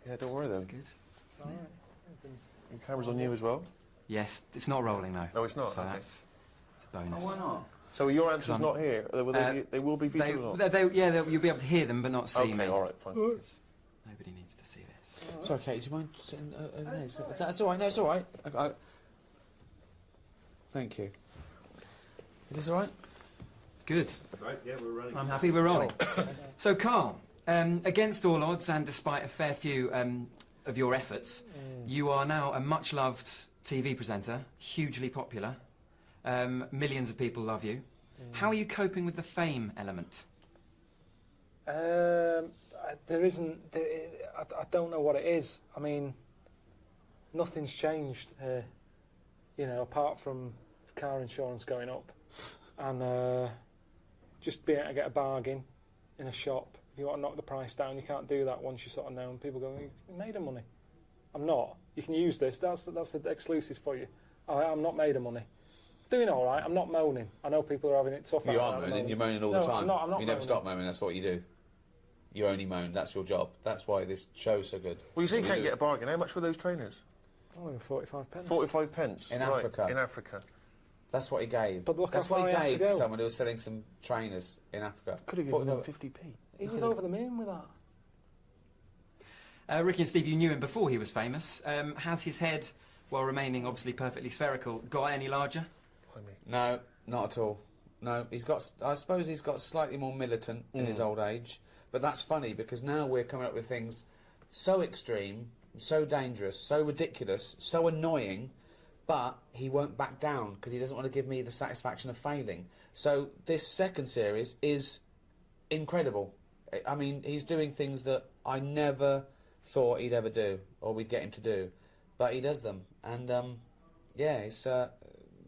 Yeah, don't worry then. Good. All right. The camera's on you as well? Yes, it's not rolling though. No, it's not. So okay. that's a bonus. Oh, why not? So your answer's not here? They will be featured or not? You'll be able to hear them but not see me. Okay, all right, fine. Nobody needs to see this. Sorry, Kate, do you mind sitting... That's all right, no, it's all right. Thank you. Is this all right? Good. Right, yeah, we're running. I'm happy we're rolling. So, Karl, against all odds and despite a fair few of your efforts, you are now a much-loved TV presenter, hugely popular. Millions of people love you. How are you coping with the fame element? There isn't... I don't know what it is. I mean, nothing's changed here, you know, apart from car insurance going up and just being able to get a bargain in a shop. If you want to knock the price down, you can't do that once you're sort of known. People go, you made of money. I'm not. You can use this. That's the exclusives for you. I'm not made of money. Doing all right. I'm not moaning. I know people are having it tough. You are moaning. You're moaning all the time. I'm not you never stop moaning. That's what you do. You only moan. That's your job. That's why this show's so good. Well, you say you can't get a bargain. How much were those trainers? Only 45 pence. 45 pence? In right, Africa. In Africa. That's what he gave. But look That's how far what he he had gave to to go. someone who was selling some trainers in Africa. Could have given them 50p. He was over the moon with that. Ricky and Steve, you knew him before he was famous. Has his head, while remaining obviously perfectly spherical, got any larger? No, not at all. No, he's got... I suppose he's got slightly more militant in his old age. But that's funny, because now we're coming up with things so extreme, so dangerous, so ridiculous, so annoying, but he won't back down, because he doesn't want to give me the satisfaction of failing. So this second series is incredible. I mean, he's doing things that I never thought he'd ever do, or we'd get him to do. But he does them, and, yeah, it's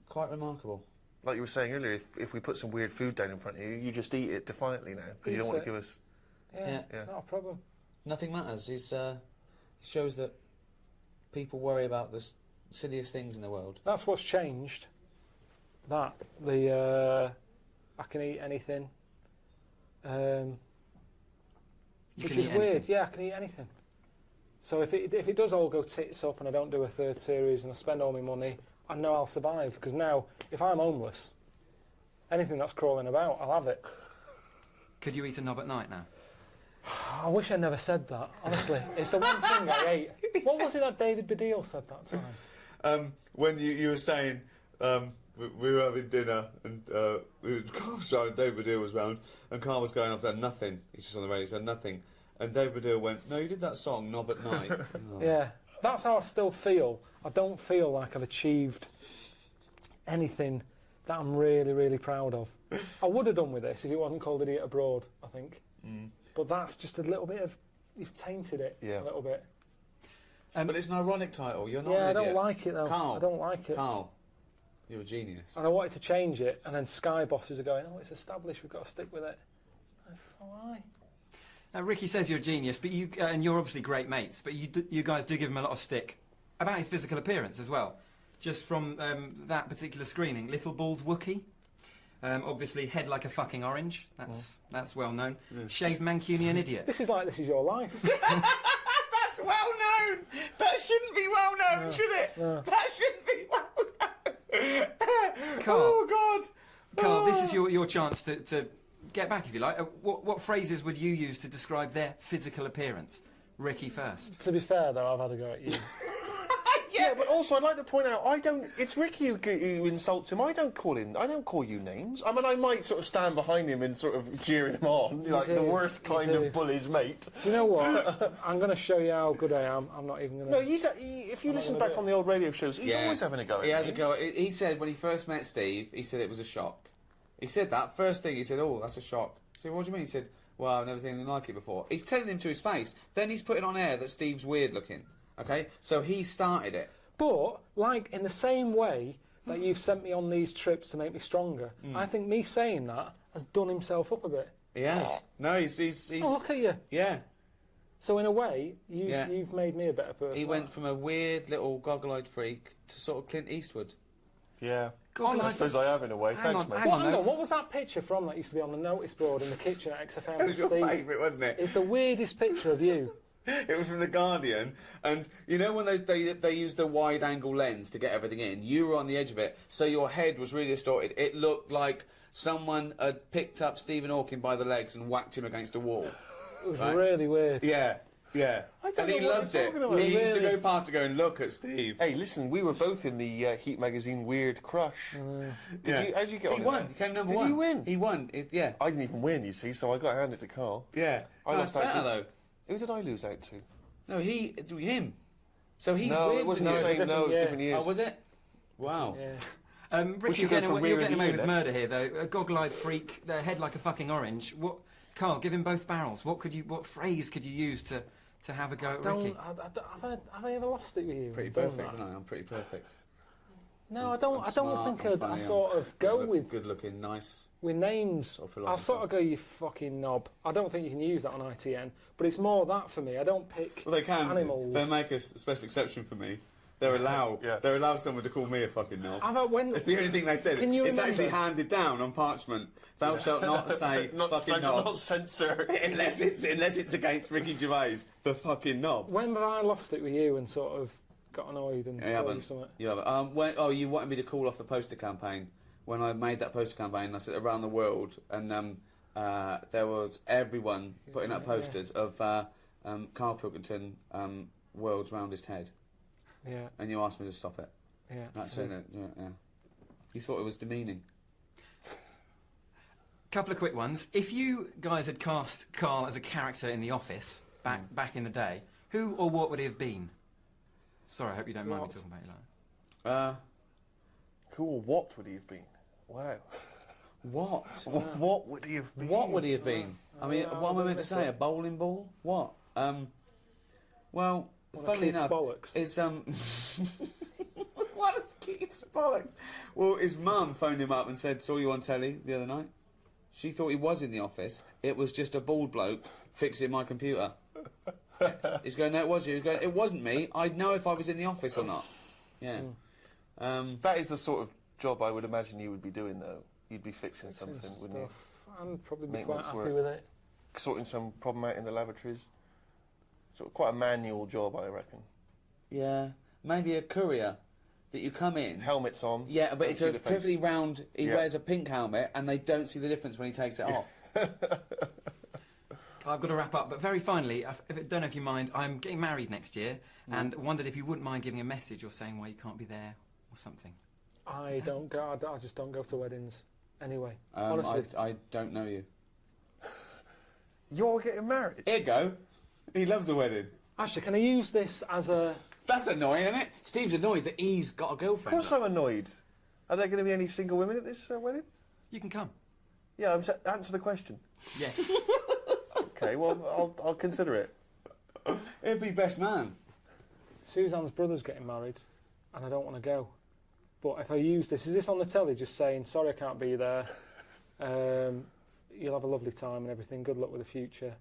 quite remarkable. Like you were saying earlier, if we put some weird food down in front of you, you just eat it defiantly now, because you don't want to give us... Yeah, not a problem. Nothing matters. He shows that people worry about the silliest things in the world. That's what's changed. I can eat anything. Which is weird. Yeah, I can eat anything. So if it does all go tits up and I don't do a third series and I spend all my money, I know I'll survive. Because now, if I'm homeless, anything that's crawling about, I'll have it. Could you eat a knob at night now? I wish I never said that, honestly. It's the one thing I ate. What was it that David Baddiel said that time? When you were saying we were having dinner and Carl was round, David Baddiel was round, and Carl was going up there, nothing. He's just on the radio, he said nothing. And David Baddiel went, no, you did that song, Knob at Night. Oh. Yeah, that's how I still feel. I don't feel like I've achieved anything that I'm really, really proud of. I would have done with this if it wasn't called Idiot Abroad, I think. But that's just a little bit of... You've tainted it a little bit. But it's an ironic title. You're not Yeah, an I idiot. don't like it, though. Carl, I don't like it. Carl, you're a genius. And I wanted to change it, and then Sky bosses are going, oh, it's established, we've got to stick with it. Why? Ricky says you're a genius, but you and you're obviously great mates, but you guys do give him a lot of stick about his physical appearance as well. Just from that particular screening, little bald Wookie. Obviously, head like a fucking orange. That's well known. Shaved Mancunian idiot. This is your life. That's well known. That shouldn't be well known, should it? No. That shouldn't be well known. Carl, oh God. Carl, this is your chance to get back, if you like. What phrases would you use to describe their physical appearance? Ricky first. To be fair, though, I've had a go at you. Yeah, but also I'd like to point out, it's Ricky who insults him. I don't call you names. I mean, I might sort of stand behind him and sort of cheer him on, like the worst kind of bully's mate. Do you know what? I'm going to show you how good I am. I'm not even going to... No, if you listen back on the old radio shows, he's always having a go at He has a go. He said when he first met Steve, he said it was a shock. He said that. First thing, he said, oh, that's a shock. I said, what do you mean? He said, well, I've never seen anything like it before. He's telling him to his face. Then he's putting on air that Steve's weird looking. Okay? So he started it. But, like, in the same way that you've sent me on these trips to make me stronger, I think me saying that has done himself up a bit. He has. No, he's Oh, look at you. Yeah. So, in a way, you've made me a better person. He went from a weird little goggle-eyed freak to sort of Clint Eastwood. Yeah. I suppose I have in a way. Thanks, mate. Hang on, what was that picture from that used to be on the notice board in the kitchen at XFM? That was your favourite, wasn't it? It's the weirdest picture of you. It was from The Guardian, and you know when they use the wide-angle lens to get everything in, you were on the edge of it, so your head was really distorted. It looked like someone had picked up Stephen Hawking by the legs and whacked him against a wall. It was really weird. Yeah. I don't And he know what loved you're it. talking about. He used to Really? go past to go and look at Steve. Hey, listen, we were both in the Heat magazine Weird Crush. Yeah. How did you get on? He in won. that? He came number Did one. he win? He won. Yeah. I didn't even win, you see, so I got to hand it to Carl. Yeah. I No, lost it's out better, to- though. Who did I lose out to? No, him. So he's No, weird. it wasn't the with you. same. No, it was year. different years. Oh, was it? Wow. Yeah. Ricky, should go for you're Rear of getting the away Year with next. murder here, though. A goggle-eyed freak, their head like a fucking orange. Carl, give him both barrels. What phrase could you use to have a go at Ricky? Have I ever lost it with you? Pretty Done perfect, that? isn't I? I'm pretty perfect. No, I don't. I'm I don't smart, think I'm I'd funny, sort of go with good-looking, nice. names. Sort of I'll philosopher. sort of go, you fucking knob. I don't think you can use that on ITN, but it's more that for me. I don't pick Well, they can. animals. They make a special exception for me. They allow someone to call me a fucking knob. It's the only thing they said. Can you It's remember? actually handed down on parchment. Thou shalt not say fucking knob Not censor. unless it's against Ricky Gervais, the fucking knob. When have I lost it with you and sort of got annoyed and You called you haven't. something? You haven't. You wanted me to call off the poster campaign. When I made that poster campaign, I said around the world, and there was everyone putting up posters of Karl Pilkington, world's roundest head, Yeah, and you asked me to stop it. yeah. That's it. Yeah. You thought it was demeaning. Couple of quick ones. If you guys had cast Carl as a character in The Office back in the day, who or what would he have been? Sorry, I hope you don't mind me What? talking about you like that. Cool. What would he have been? Wow. What? What would he have been? What would he have been? I mean, Yeah, what am I I meant to don't say? know. A bowling ball? What? Well, One of funnily Keith's enough, bollocks. is one of Keith's bollocks. Well, his mum phoned him up and said, "Saw you on telly the other night." She thought he was in the office. It was just a bald bloke fixing my computer. He's going, "No, it was you." He's going, "It wasn't me. I'd know if I was in the office or not." Yeah. That is the sort of job I would imagine you would be doing, though. You'd be fixing something, Stuff. wouldn't you? I'd probably be Make quite much happy work. with it. Sorting some problem out in the lavatories. Sort of quite a manual job, I reckon. Yeah. Maybe a courier that you come in. Helmets on. Yeah, but don't it's see a the face. perfectly round. He Yeah. wears a pink helmet, and they don't see the difference when he takes it off. I've got to wrap up, but very finally, I don't know if you mind, I'm getting married next year, and wondered if you wouldn't mind giving a message or saying why you can't be there or something. I don't go. I just don't go to weddings anyway. Honestly, I don't know you. You're getting married? Here you go. He loves a wedding. actually, can I use this as a? That's annoying, isn't it? Steve's annoyed that he's got a Of girlfriend. course I'm annoyed. Are there going to be any single women at this wedding? You can come. Yeah, answer the question. Yes. Okay, well, I'll consider it. He'd be best man. Suzanne's brother's getting married, and I don't want to go. But if I use this, is this on the telly? Just saying, sorry, I can't be there. You'll have a lovely time and everything. Good luck with the future.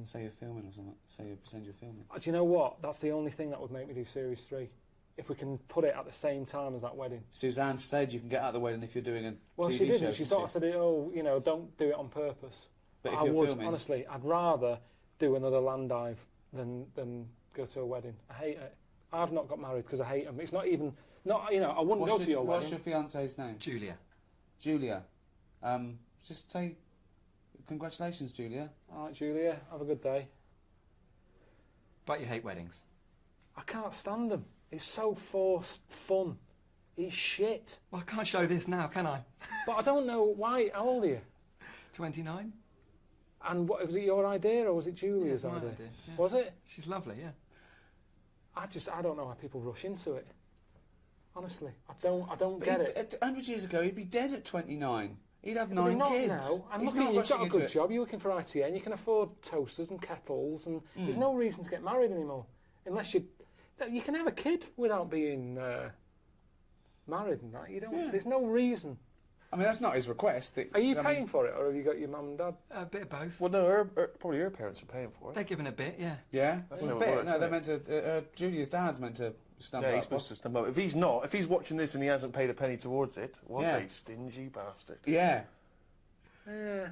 Say you're filming or something. Say you pretend you're filming. Do you know what? That's the only thing that would make me do Series 3. If we can put it at the same time as that wedding. Suzanne said you can get out of the wedding if you're doing a Well, TV she didn't. show. She sort of said, "Oh, you know, don't do it on purpose." But if I you're would, filming, honestly, I'd rather do another land dive than go to a wedding. I hate it. I've not got married because I hate them. It's not even I wouldn't go to your what's wedding. your fiance's name? Julia. Julia. Just say congratulations, Julia. All right, Julia, have a good day. But you hate weddings. I can't stand them. It's so forced fun. It's shit. Well, I can't show this now, can I? But I don't know why. How old are you? 29? And what was it? Your idea or was it Julia's Yeah, it's my idea? idea, yeah. Was it? She's lovely, yeah. I don't know why people rush into it. Honestly, I don't get it. 100 years ago, he'd be dead at 29. He'd have But 9 not kids. now. And He's look at not you, you've rushing got a into good it. job. You're working for ITN. You can afford toasters and kettles, and there's no reason to get married anymore, unless you can have a kid without being married and that. You don't. Yeah. There's no reason. I mean, that's not his request. Are you paying for it, or have you got your mum and dad? A bit of both. Well, no, probably her parents are paying for it. They're giving a bit, yeah. Yeah? That's Well, how it bet. works, No, they're isn't meant to... Julia's dad's meant to stump Yeah, up. he's supposed to stump up. If he's watching this and he hasn't paid a penny towards it, what Yeah. a stingy bastard. Yeah. Yeah.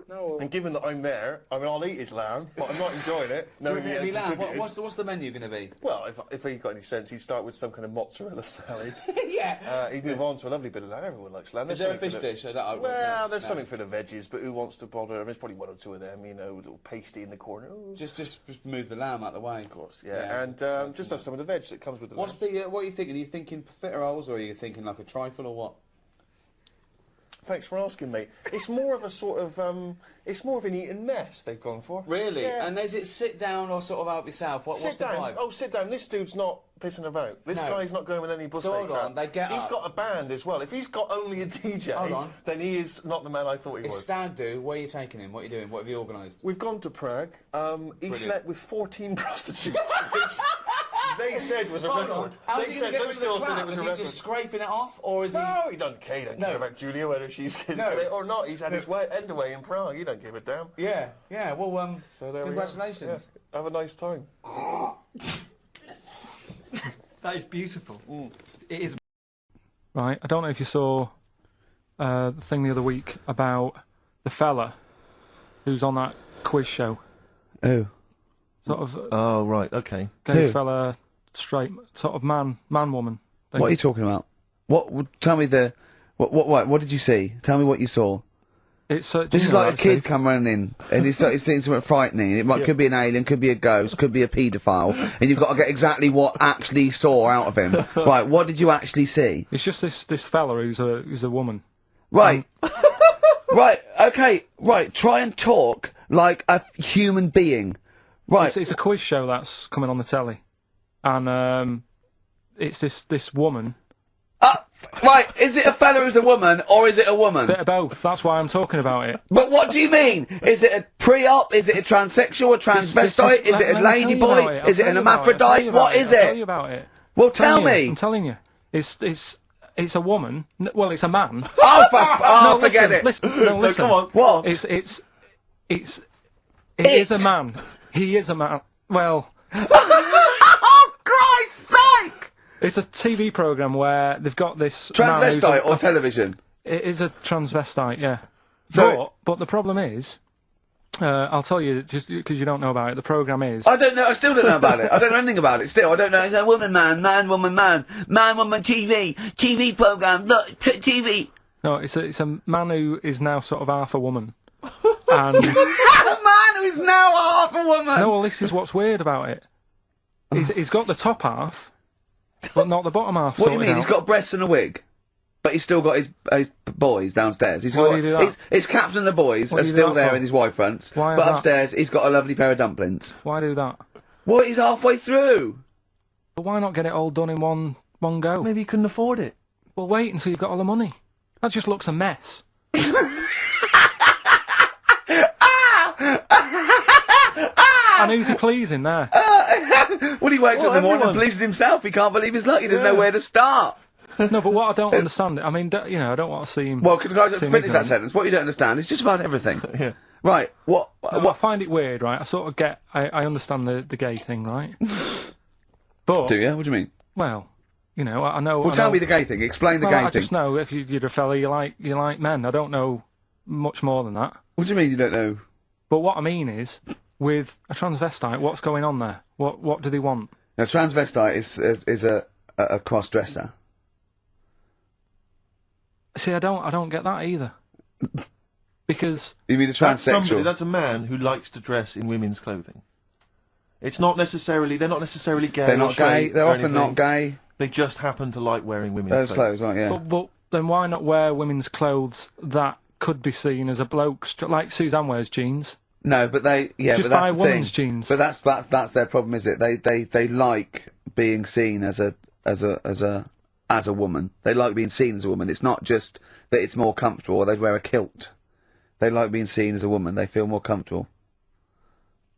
No. And given that I'm there, I mean, I'll eat his lamb, but I'm not enjoying it. No, What's the menu going to be? Well, if he got any sense, he'd start with some kind of mozzarella salad. Yeah. He'd move on to a lovely bit of lamb. Everyone likes lamb. Is there a fish dish? Well, there's something for the veggies, but who wants to bother? There's probably one or two of them, you know, a little pasty in the corner. Ooh. Just move the lamb out the way. Of course, yeah. And just have some of the veg that comes with the lamb. What are you thinking? Are you thinking profiteroles or are you thinking like a trifle or what? Thanks for asking, mate. It's more of a sort of, it's more of an eating mess they've gone for. Really? Yeah. And is it sit down or sort of help yourself? What's the vibe? Oh, sit down. This dude's not pissing about. This guy's not going with any buffet. So hold on, crap. He's got a band as well. If he's got only a DJ, then he is not the man I thought he was. It's Stag Do. Where are you taking him? What are you doing? What have you organised? We've gone to Prague. He slept with 14 prostitutes. They said was a record. They said those girls said it was a record. Is he just scraping it off, or is he? No, he doesn't care. He don't care about Julia, whether she's getting it or not. He's had his end away in Prague. He don't give a damn. Yeah, yeah. Well, so congratulations. Yeah. Have a nice time. That is beautiful. It is. Right, I don't know if you saw the thing the other week about the fella who's on that quiz show. Who? Sort of. Oh right, okay. Gay fella, straight, sort of man, woman. What are you talking about? Tell me what did you see? Tell me what you saw. It's this is like a kid come running in and he's seeing something frightening. It could be an alien, could be a ghost, could be a paedophile, and you've got to get exactly what actually saw out of him. Right, what did you actually see? It's just this fella who's a woman. Right. Right, okay, right, try and talk like a human being. Right. It's a quiz show that's coming on the telly. And it's this woman. Right, is it a fella who's a woman, or is it a woman? Bit of both, that's why I'm talking about it. But what do you mean? Is it a pre-op? Is it a transsexual, a transvestite? Is it a lady boy? Is it an hermaphrodite? What is it? I'll tell you about it. Well, tell me. I'm telling you. It's a woman. Well, it's a man. Oh, forget it. Listen, listen. Come on. What? It is a man. He is a man. Well. Oh, Christ's sake! It's a TV programme where they've got this transvestite or television. It is a transvestite, yeah. So, but the problem is, I'll tell you just because you don't know about it. The programme is. I don't know. I still don't know about it. I don't know anything about it. Still, I don't know. It's a woman, man, woman, man, woman, TV programme. Look, TV. No, it's a man who is now sort of half a woman. And a man who is now half a woman. No, well, this is what's weird about it. He's got the top half, but not the bottom half. What do you mean? He's got breasts and a wig, but he's still got his boys downstairs. He's Why do you do that? His caps and the boys are still there with his Y fronts, Why but that? upstairs he's got a lovely pair of dumplings. Why do that? Well, he's halfway through. But why not get it all done in one go? Maybe he couldn't afford it. Well, wait until you've got all the money. That just looks a mess. And who's he pleasing there? When he wakes up in the morning and pleases himself, he can't believe his luck. He doesn't know where to start. No, but what I don't understand, I mean, I don't want to see him. Well, can I just finish that sentence? What you don't understand is just about everything. Yeah. Right. What? I find it weird, right? I sort of get, I understand the gay thing, right? But do you? What do you mean? Well, I know. Well, tell me the gay thing. Explain the gay thing. I just know if you're a fella, you like men. I don't know much more than that. What do you mean you don't know? But what I mean is, with a transvestite, what's going on there? What do they want? Now, transvestite is a cross-dresser. See, I don't get that either. Because you mean a transsexual? That's a man who likes to dress in women's clothing. It's not necessarily. They're not necessarily gay. They're not gay. They're often not gay. They just happen to like wearing women's clothes, right? Yeah. But then why not wear women's clothes that could be seen as a bloke's, like Suzanne wears jeans? No, but just buy women's jeans. But that's their problem, is it? They like being seen as a woman. They like being seen as a woman. It's not just that it's more comfortable, or they'd wear a kilt. They like being seen as a woman. They feel more comfortable.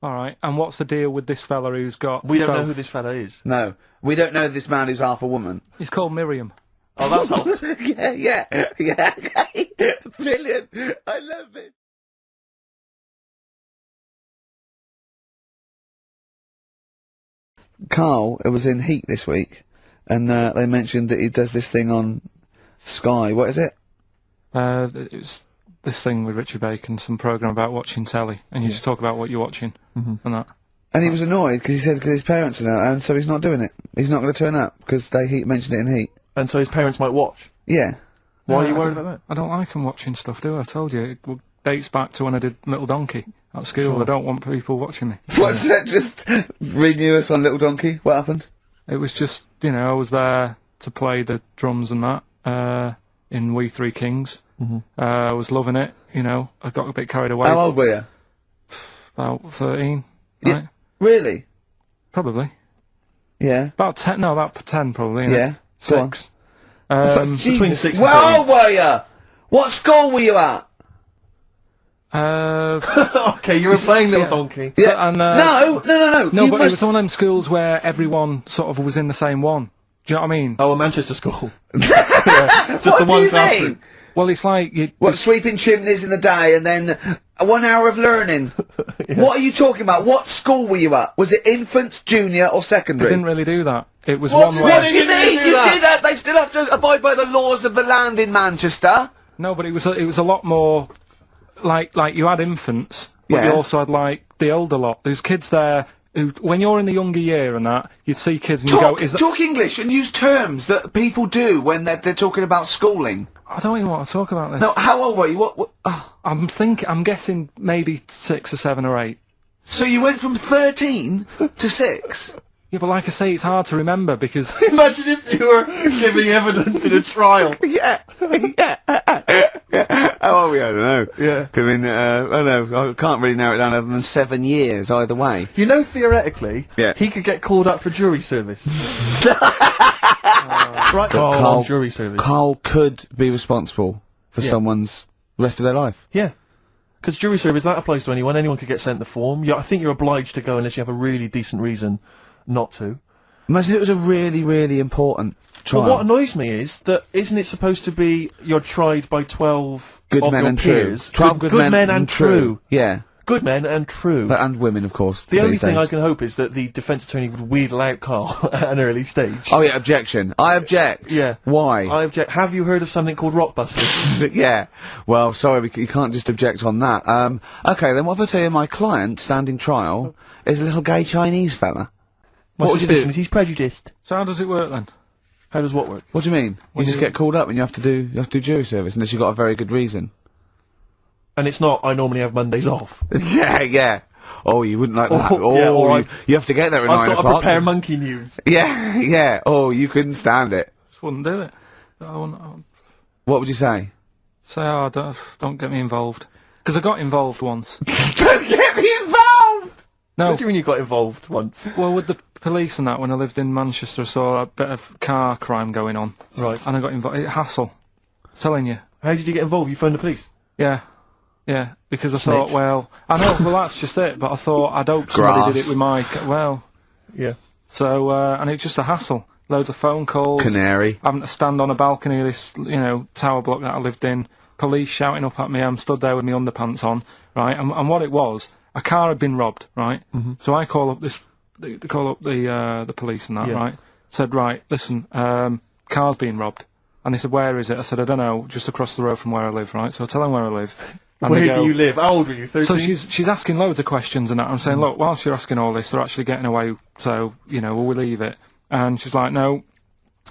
All right. And what's the deal with this fella who's got? We don't know who this fella is. No, we don't know this man who's half a woman. He's called Miriam. Oh, that's hot. yeah. Okay. Brilliant. I love this. Karl was in Heat this week, and they mentioned that he does this thing on Sky. What is it? It was this thing with Richard Bacon, some programme about watching telly, and you just talk about what you're watching and that. And he was annoyed because he said because his parents are now, and so he's not doing it. He's not going to turn up because they mentioned it in Heat. And so his parents might watch. Yeah. Why are you worried about that? I don't like them watching stuff, do I? I told you. It dates back to when I did Little Donkey at school. Sure. I don't want people watching me. What's that? Just renew us on Little Donkey? What happened? It was just, you know, I was there to play the drums and that in We Three Kings. I was loving it, you know. I got a bit carried away. How old were you? About 13, yeah. right? Really? Probably. Yeah. About 10, no, about 10 probably. Yeah. 6. Between 6 and Where old were you? What school were you at? Okay, you were playing Little Donkey. Yeah. So, and, No, No, you but must... it was one of them schools where everyone sort of was in the same one. Do you know what I mean? Oh, a Manchester school. Yeah, just the What do one you classroom. mean? Well, it's like... What, sweeping chimneys in the day and then 1 hour of learning? What are you talking about? What school were you at? Was it infants, junior or I secondary? didn't really do that. It was What one do where... you mean? You did that? They still have to abide by the laws of the land in Manchester. No, but it was a lot more... Like you had infants, but Yeah. you also had, like, the older lot. There's kids there who, when you're in the younger year and that, you'd see kids and you go... Talk English and use terms that people do when they're talking about schooling. I don't even want to talk about this. No, how old were you? What oh. I'm guessing maybe 6 or 7 or 8. So you went from 13 to 6? Yeah, but like I say, it's hard to remember because... Imagine if you were giving evidence in a trial. Yeah. How old were you? I don't know. Yeah. I mean, I don't know. I can't really narrow it down other than 7 years either way. You know, theoretically, Yeah. he could get called up for jury service. Right, Carl- on jury service. Carl could be responsible for Yeah. someone's rest of their life. Yeah. Because jury service, that applies to anyone. Anyone could get sent the form. I think you're obliged to go unless you have a really decent reason not to. Imagine it was a really, really important trial. But what annoys me is that isn't it supposed to be you're tried by 12 Good of men your and true. peers? 12 good men and true. Yeah. Good men and true. And women, of course. The only these thing days. I can hope is that the defence attorney would wheedle out Carl at an early stage. Oh yeah, objection. I object. Yeah. Why? I object. Have you heard of something called Rockbusters? Yeah. Well, sorry, you can't just object on that. Okay, then what if I tell you my client, standing trial, is a little gay Chinese fella? My What would you suspicion do? is he's prejudiced. So how does it work then? How does what work? What do you mean? You just get called up and you have to do jury service unless you've got a very good reason. And it's not, I normally have Mondays off. Yeah, yeah. Oh, you wouldn't like that. Oh, yeah, or you have to get there at 9 I've got o'clock. to prepare monkey news. Yeah, yeah. Oh, you couldn't stand it. Just wouldn't do it. I wouldn't What would you say? say, oh, don't get me involved. Because I got involved once. Don't get me involved! No, What do you mean you got involved once? well, with the police and that, when I lived in Manchester, I saw a bit of car crime going on. Right. And I got involved. Hassle. I'm telling you. How did you get involved? You phoned the police? Yeah. Yeah, because I Snitch. thought, well, I know, well, that's just it, but I thought I'd hope somebody did it with my, well, Yeah. so, and it's just a hassle. Loads of phone calls. Canary. Having to stand on a balcony of this, you know, tower block that I lived in. Police shouting up at me. I'm stood there with my underpants on, right? And what it was, a car had been robbed, right? So I call up the police and that, Yeah. right? Said, right, listen, car's been robbed. And they said, where is it? I said, I don't know, just across the road from where I live, right? So I tell them where I live. And they Where go- do you live? How old were you? 13? So she's asking loads of questions and that. I'm saying, look, whilst you're asking all this, they're actually getting away, so, you know, will we leave it? And she's like, no,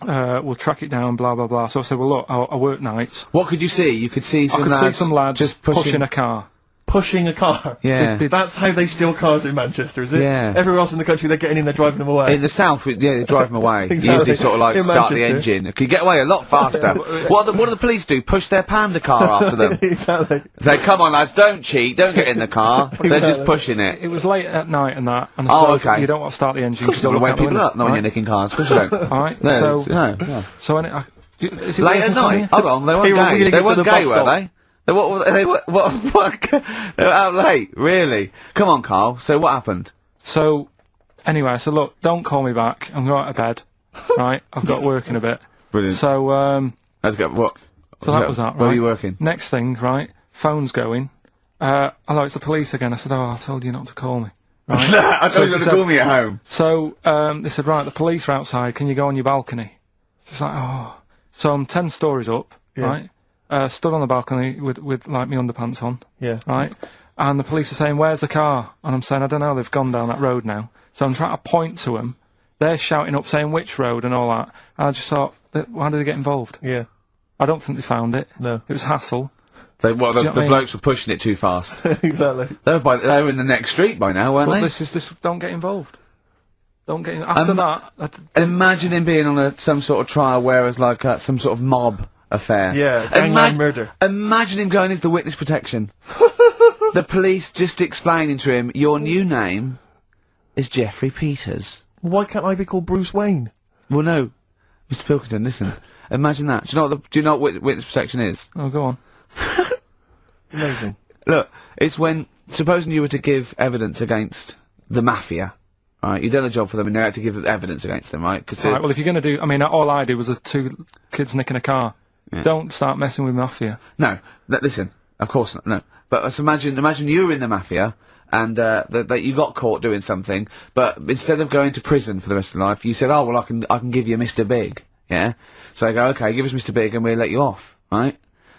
we'll track it down, blah, blah, blah. So I said, well, look, I work nights. What could you see? You could see some I could lads see some lads just pushing a car. Pushing a car. Yeah. That's how they steal cars in Manchester, is it? Yeah. Everywhere else in the country, they're getting in, they're driving them away. In the south, yeah, they drive them away. Exactly. You usually sort of like In start the Manchester. engine. You get away a lot faster. What do the police do? Push their panda car after them. Exactly. Say, come on lads, don't cheat, don't get in the car. They're just pushing it. It was late at night and that. And I Oh, suppose okay. you don't want to start the engine. Of course, you don't want to wake people up, not when you're nicking cars. Of course you don't. All right, No, so... no, no. So, is it Late working at for night? you? Hold on, they They weren't were gay. wheeling They it to weren't the gay, bus were stop. they? They were out late, really? Come on, Carl, so what happened? So, anyway, I said, look, don't call me back. I'm going to bed, right? I've got work in a bit. Brilliant. So, Let's go, what? so that was that, right? Where were you working? Next thing, right? Phone's going. Hello, it's the police again. I said, oh, I told you not to call me. Right? I told you not to call me at home. So, they said, right, the police are outside. Can you go on your balcony? She's like, oh. So I'm 10 stories up, right? stood on the balcony with like my underpants on. Yeah. Right? And the police are saying, "Where's the car?" And I'm saying, "I don't know, they've gone down that road now." So I'm trying to point to them. They're shouting up, saying which road and all that. And I just thought, why did they get involved? Yeah. I don't think they found it. No. It was hassle. The what I mean? blokes were pushing it too fast. Exactly. They were in the next street by now, weren't But they? this don't get involved. Don't get after that. Imagine him being on some sort of trial where it's like some sort of mob affair. Yeah, gangland murder. Imagine him going into the witness protection. The police just explaining to him, your new name is Jeffrey Peters. Why can't I be called Bruce Wayne? Well, no. Mr. Pilkington, listen. Imagine that. Do you know what witness protection is? Oh, go on. Amazing. Look, it's when, supposing you were to give evidence against the mafia, right? You've done a job for them and you had to give evidence against them, right? Right, well, if you're going to do... I mean, all I did was 2 kids nicking a car. Yeah. Don't start messing with mafia. No. Listen, of course not, no. But imagine you were in the mafia and that you got caught doing something, but instead of going to prison for the rest of your life, you said, oh, well, I can give you Mr. Big, yeah? So they go, okay, give us Mr. Big and we'll let you off, right?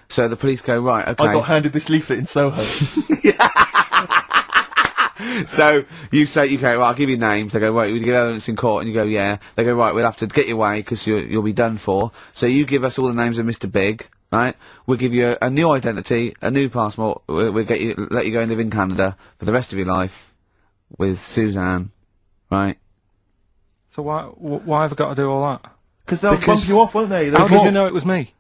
So the police go, right, okay. I got handed this leaflet in Soho. So you say, okay, well, I'll give you names. They go, right, we get evidence in court, and you go, yeah. They go, right, we'll have to get you away because you'll be done for. So you give us all the names of Mr. Big, right? We'll give you a new identity, a new passport. We'll let you go and live in Canada for the rest of your life with Suzanne, right? So why have I got to do all that? Because they'll bump you off, won't they? How did you know it was me?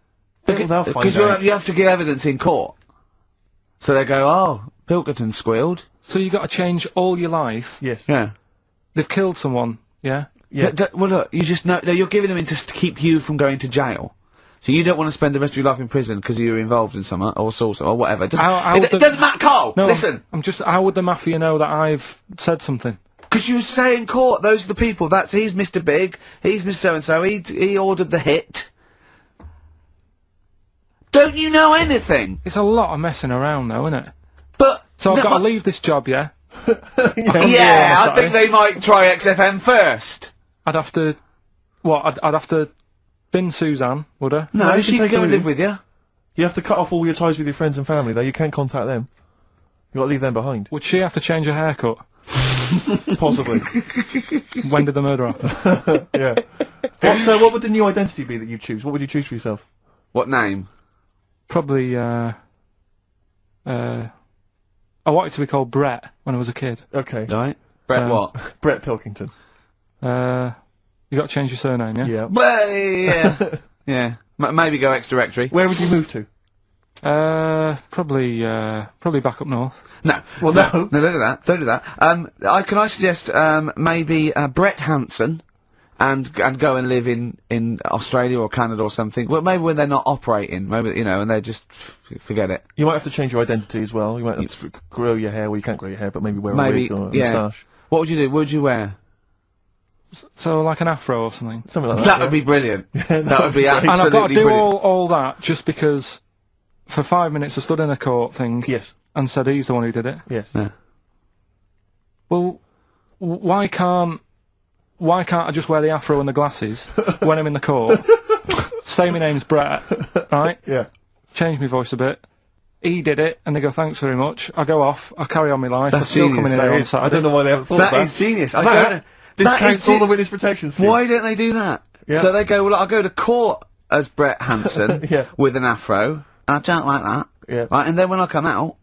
Because you have to give evidence in court. So they go, oh, Pilkington squealed. So you got to change all your life. Yes. Yeah. They've killed someone. Yeah. Yeah. Well, look, you just know you're giving them in to keep you from going to jail. So you don't want to spend the rest of your life in prison because you're involved in something or something or whatever. It doesn't matter, Carl. No, listen. I'm just. How would the mafia know that I've said something? Because you say in court, those are the people. He's Mr. Big. He's Mr. So and so. He ordered the hit. Don't you know anything? It's a lot of messing around, though, isn't it? But so I've got to leave this job, yeah. Yeah, I think they might try XFM first. I'd have to. What? I'd have to bin Suzanne, would I? No, she can go and live with you. You have to cut off all your ties with your friends and family, though. You can't contact them. You got to leave them behind. Would she have to change her haircut? Possibly. When did the murder happen? Yeah. So, what would the new identity be that you choose? What would you choose for yourself? What name? Probably. I wanted to be called Brett when I was a kid. Okay. Right. Brett what? Brett Pilkington. You got to change your surname, yeah? Yeah. Well, yeah. Yeah. Maybe go ex-directory. Where would you move to? Probably back up north. No. Well, no. No, don't do that. Don't do that. Can I suggest, maybe, Brett Hanson and go and live in Australia or Canada or something. Well, maybe when they're not operating, maybe, you know, and they just forget it. You might have to change your identity as well. You might have to grow your hair. Well, you can't grow your hair, but maybe wear a wig or a moustache. What would you do? What would you wear? So, like an afro or something? Something like that. That would be brilliant. That would be absolutely brilliant. And I've got to do brilliant. all that just because for 5 minutes I stood in a court thing Yes. and said he's the one who did it. Yes. Yeah. Well, why can't I just wear the afro and the glasses when I'm in the court? Say my name's Brett, right? Yeah. Change my voice a bit. He did it, and they go, thanks very much. I go off, I carry on my life. That's I'm still genius. coming in That here on is. Saturday. I don't know why they haven't thought of that. That is genius. I That don't know. discounts all the witness protection scheme. Why don't they do that? Yeah. So they go, well, I'll go to court as Brett Hanson Yeah. with an afro. I don't like that. Yeah. Right, and then when I come out,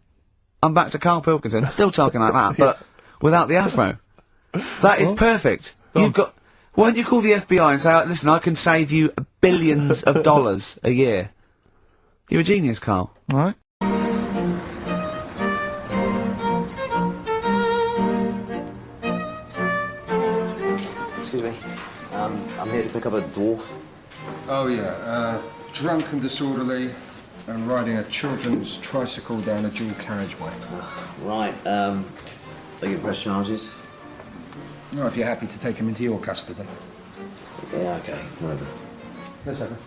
I'm back to Karl Pilkington, still talking like that, but without the afro. That is perfect. You've got... Why don't you call the FBI and say, listen, I can save you billions of dollars a year. You're a genius, Karl. Right. Excuse me. I'm here to pick up a dwarf. Oh, yeah. Drunk and disorderly and riding a children's tricycle down a dual carriageway. Right. They can press charges. No, if you're happy to take him into your custody. Yeah, okay. Whatever. No, second.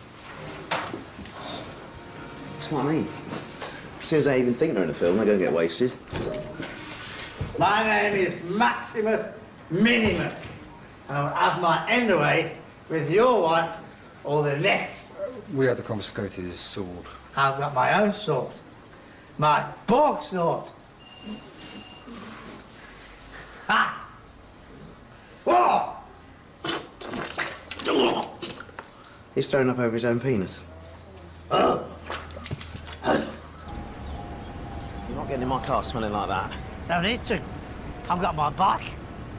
That's what I mean. As soon as they even think they're in a film, they're going to get wasted. My name is Maximus Minimus, and I'll have my end away with your wife or the next. We had to confiscate his sword. I've got my own sort. My pork sort. Ha! Whoa! He's thrown up over his own penis. Oh. You're not getting in my car smelling like that. No need to. I've got my bike.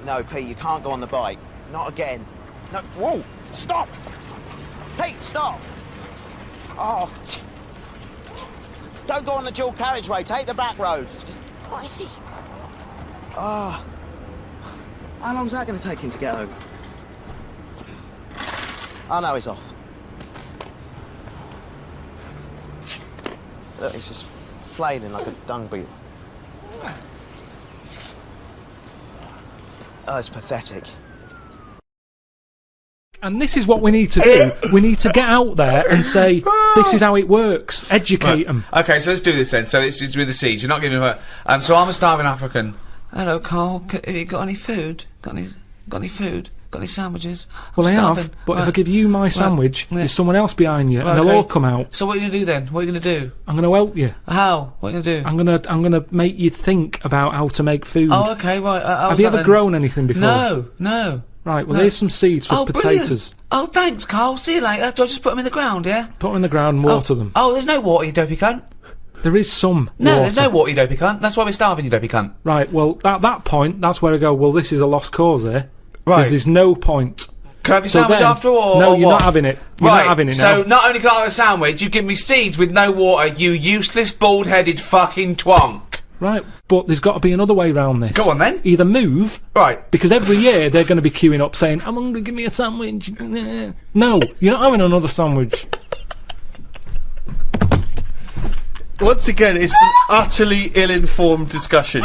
No, Pete, you can't go on the bike. Not again. No, whoa! Stop! Pete, stop! Oh. Don't go on the dual carriageway. Take the back roads. Just, what is he? Oh. How long's that going to take him to get home? Oh, no, he's off. Look, he's just flailing like a dung beetle. Oh, it's pathetic. And this is what we need to do. We need to get out there and say, this is how it works. Educate them. Okay, so let's do this then. So it's with the siege. You're not giving me a... so I'm a starving African. Hello, Carl. Have you got any food? Got any food? Got any sandwiches? Well, I starving. have, but if I give you my sandwich, there's someone else behind you, and they'll all come out. So what are you going to do then? What are you going to do? I'm going to help you. How? What are you going to do? I'm gonna make you think about how to make food. Oh, okay, right. Have you ever grown anything before? No. Right, well, here's some seeds for potatoes. Brilliant. Oh, thanks, Carl. See you later. Do I just put them in the ground, yeah? Put them in the ground and water them. Oh, there's no water, you dopey cunt. There is some No, water. there's no water, you dopey cunt. That's why we're starving, you dopey cunt. Right, well, at that point, that's where I go, well, this is a lost cause here. Right. Because there's no point. Can I have your sandwich after all? No, or you're what? not having it. You're not having it now. So not only can I have a sandwich, you give me seeds with no water, you useless, bald-headed fucking twonk. Right, but there's got to be another way round this. Go on, then. Either move... Right. Because every year they're going to be queuing up saying, I'm hungry, give me a sandwich. No, you're not having another sandwich. Once again, it's an utterly ill-informed discussion.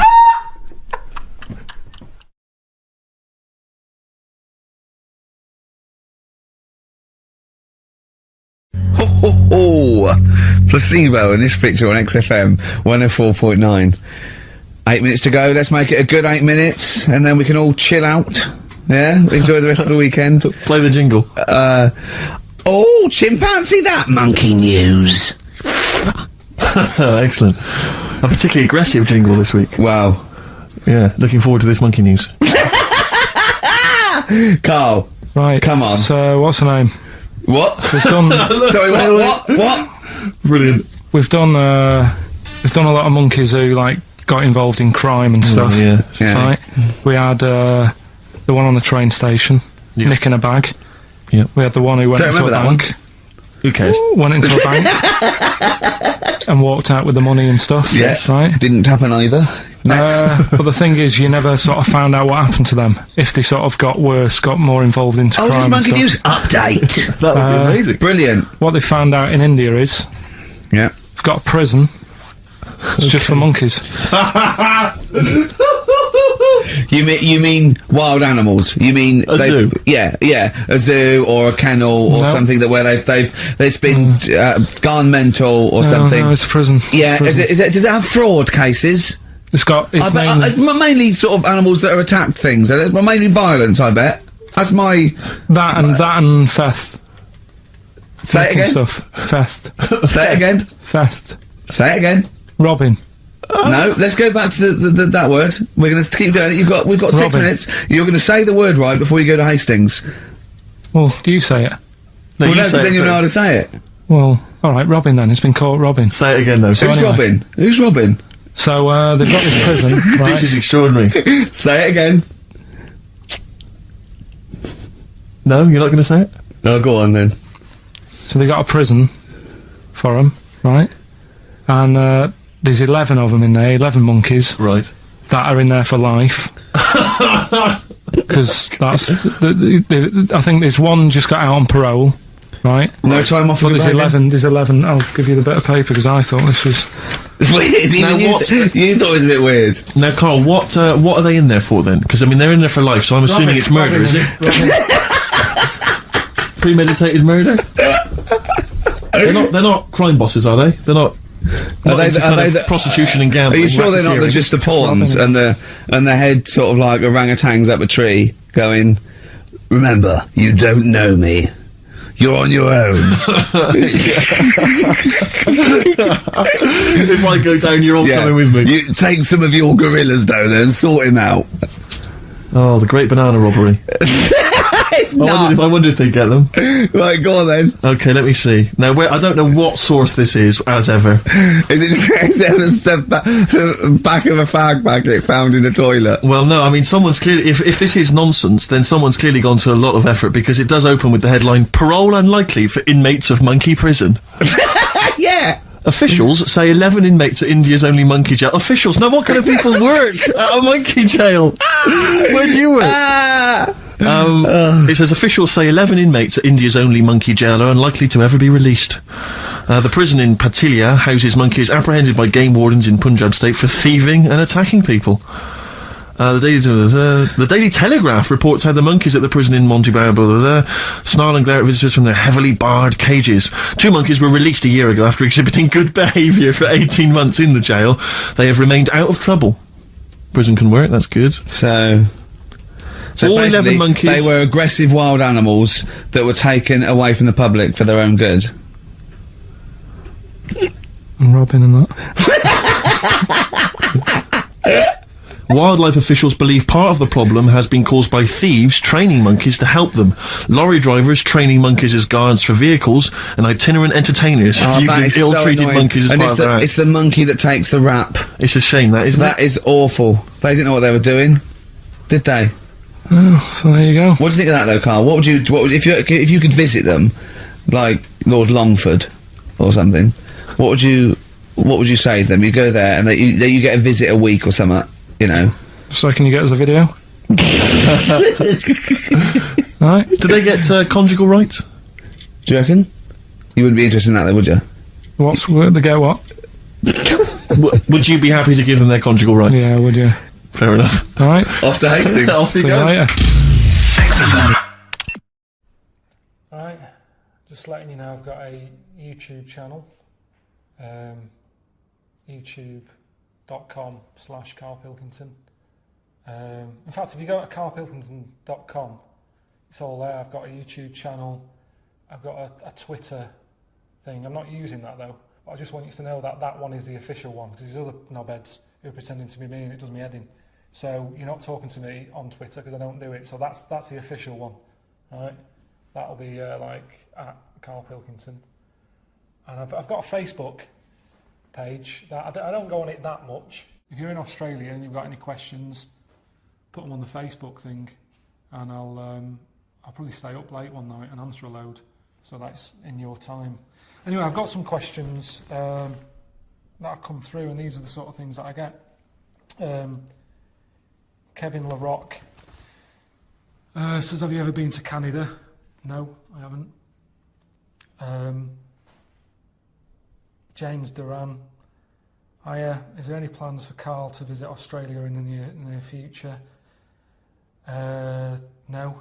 Placebo in this picture on XFM 104.9. 8 minutes to go. Let's make it a good 8 minutes, and then we can all chill out. Yeah, enjoy the rest of the weekend. Play the jingle. Oh, chimpanzee, that monkey news. Excellent. A particularly aggressive jingle this week. Wow. Yeah, looking forward to this monkey news. Carl. Right. Come on. So, what's her name? What? We've done... Sorry, what? Brilliant. We've done a lot of monkeys who, like, got involved in crime and stuff. Yeah. Right? We had the one on the train station, nicking a bag. Yeah. We had the one who went into a bank. Who cares? Went into a bank and walked out with the money and stuff. Yes. Right? Didn't happen either. Next. But the thing is, you never sort of found out what happened to them. If they sort of got worse, got more involved into crime just and monkey stuff. news update. That would be amazing. Brilliant. What they found out in India is... Yeah. It's got a prison. It's just for monkeys. You mean wild animals? You mean a zoo? Yeah, a zoo or a kennel or something that where it's been gone mental or something. No, it's a prison. Yeah, it's a prison. does it have fraud cases? It's mainly sort of animals that are attacked things. It's mainly violence, I bet. That's my that and theft. Say it again. Stuff. Theft. Say it again. Theft. Say it again. Robbing. No, let's go back to that word. We're going to keep doing it. We've got 6 minutes. You're going to say the word right before you go to Hastings. Well, you say it. No, well, because then you'll know how to say it. Well, all right, robbing then. It's been caught robbing. Say it again, though. So Who's robbing? Who's robbing? So they've got this prison. Right? This is extraordinary. Say it again. No, you're not going to say it? No, go on then. So they got a prison for them, right? And there's 11 of them in there, 11 monkeys. Right. That are in there for life. Because that's... I think there's one just got out on parole, right? No time off. But there's 11. There's 11. I'll give you the bit of paper because I thought this was... Weird. You thought it was a bit weird. Now, Carl, what are they in there for then? Because I mean, they're in there for life, so I'm assuming it's murder, is it? Premeditated murder? They're not crime bosses, are they? They're not. Are they the prostitution and gambling? Are you sure they're not just the pawns and the head sort of like orangutans up a tree going, remember, you don't know me. You're on your own. If I go down, you're all coming with me. You take some of your gorillas down there and sort him out. Oh, the great banana robbery. It's not. I wonder if they get them. Right, go on then. Okay, let me see. Now, I don't know what source this is, as ever. Is it just the back of a fag packet found in a toilet? Well, no, I mean, someone's clearly... If this is nonsense, then someone's clearly gone to a lot of effort, because it does open with the headline, "Parole unlikely for inmates of monkey prison." Yeah. Officials say 11 inmates at India's only monkey jail. Officials? Now, what kind of people work at a monkey jail? Where do you work? It says officials say 11 inmates at India's only monkey jail are unlikely to ever be released. The prison in Patilia houses monkeys apprehended by game wardens in Punjab state for thieving and attacking people. The Daily Telegraph reports how the monkeys at the prison in Montebello snarl and glare at visitors from their heavily barred cages. 2 monkeys were released a year ago after exhibiting good behaviour for 18 months in the jail. They have remained out of trouble. Prison can work, that's good. So all 11 monkeys... They were aggressive wild animals that were taken away from the public for their own good. And Robin and that. Wildlife officials believe part of the problem has been caused by thieves training monkeys to help them. Lorry drivers training monkeys as guards for vehicles, and itinerant entertainers using ill-treated monkeys as part of their act. It's the monkey that takes the rap. It's a shame, that, isn't it? That is awful. They didn't know what they were doing, did they? Oh, so there you go. What do you think of that, though, Carl? What would you if you could visit them, like Lord Longford or something? What would you say to them? You go there and you get a visit a week or something. You know. So can you get us a video? Right. Do they get conjugal rights? Do you reckon? You wouldn't be interested in that, though, would you? They get what? Would you be happy to give them their conjugal rights? Yeah, would you? Fair enough. All right. Off to Hastings. Off you See go. you later. All right. Just letting you know, I've got a YouTube channel. YouTube.com/Karl Pilkington. In fact, if you go to karlpilkington.com, it's all there. I've got a YouTube channel. I've got a Twitter thing. I'm not using that though. But I just want you to know that that one is the official one, because these other knobheads who are pretending to be me and it does me head in. So you're not talking to me on Twitter because I don't do it. So that's the official one. All right. That'll be like at Karl Pilkington. And I've got a Facebook page that I don't go on it that much. If you're in Australia and you've got any questions, put them on the Facebook thing, and I'll probably stay up late one night and answer a load, so that's in your time. Anyway, I've got some questions that have come through, and these are the sort of things that I get. Kevin LaRock says, have you ever been to Canada? No, I haven't. James Duran, is there any plans for Karl to visit Australia in the near future? No,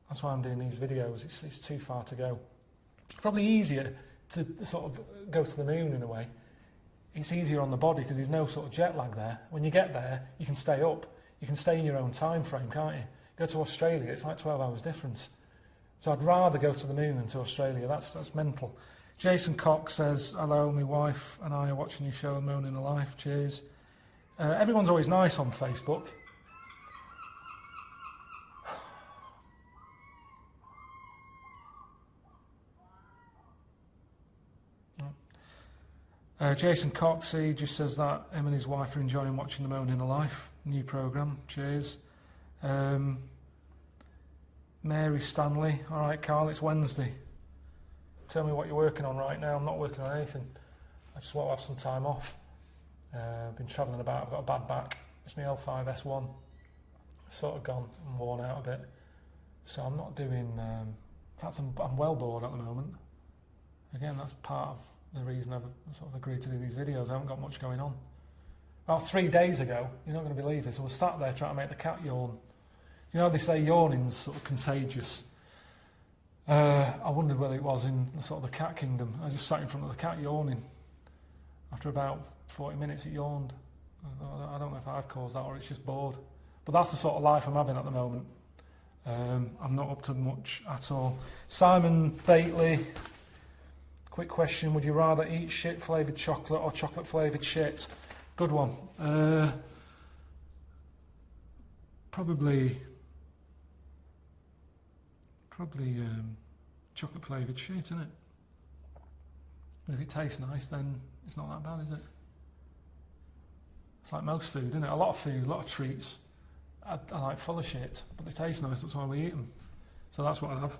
that's why I'm doing these videos. It's too far to go. Probably easier to sort of go to the moon in a way. It's easier on the body because there's no sort of jet lag there. When you get there, you can stay up. You can stay in your own time frame, can't you? Go to Australia, it's like 12 hours difference. So I'd rather go to the moon than to Australia. That's mental. Jason Cox says, hello, my wife and I are watching your show, Moaning Alive. Cheers. Everyone's always nice on Facebook. Jason Cox, he just says that him and his wife are enjoying watching the Moaning Alive new programme. Cheers. Mary Stanley, all right, Karl, it's Wednesday. Tell me what you're working on right now. I'm not working on anything. I just want to have some time off. I've been travelling about. I've got a bad back. It's my L5 S1. It's sort of gone and worn out a bit. So I'm not doing... in fact, I'm well bored at the moment. Again, that's part of the reason I've sort of agreed to do these videos. I haven't got much going on. About 3 days ago, you're not going to believe this, I was sat there trying to make the cat yawn. You know, they say yawning's sort of contagious. I wondered whether it was in the sort of the cat kingdom. I just sat in front of the cat yawning. After about 40 minutes it yawned. I don't know if I've caused that or it's just bored. But that's the sort of life I'm having at the moment. I'm not up to much at all. Simon Bately, quick question, would you rather eat shit-flavoured chocolate or chocolate-flavoured shit? Good one. Probably chocolate-flavoured shit, isn't it? If it tastes nice, then it's not that bad, is it? It's like most food, isn't it? A lot of food, a lot of treats are like full of shit, but they taste nice, that's why we eat them. So that's what I have.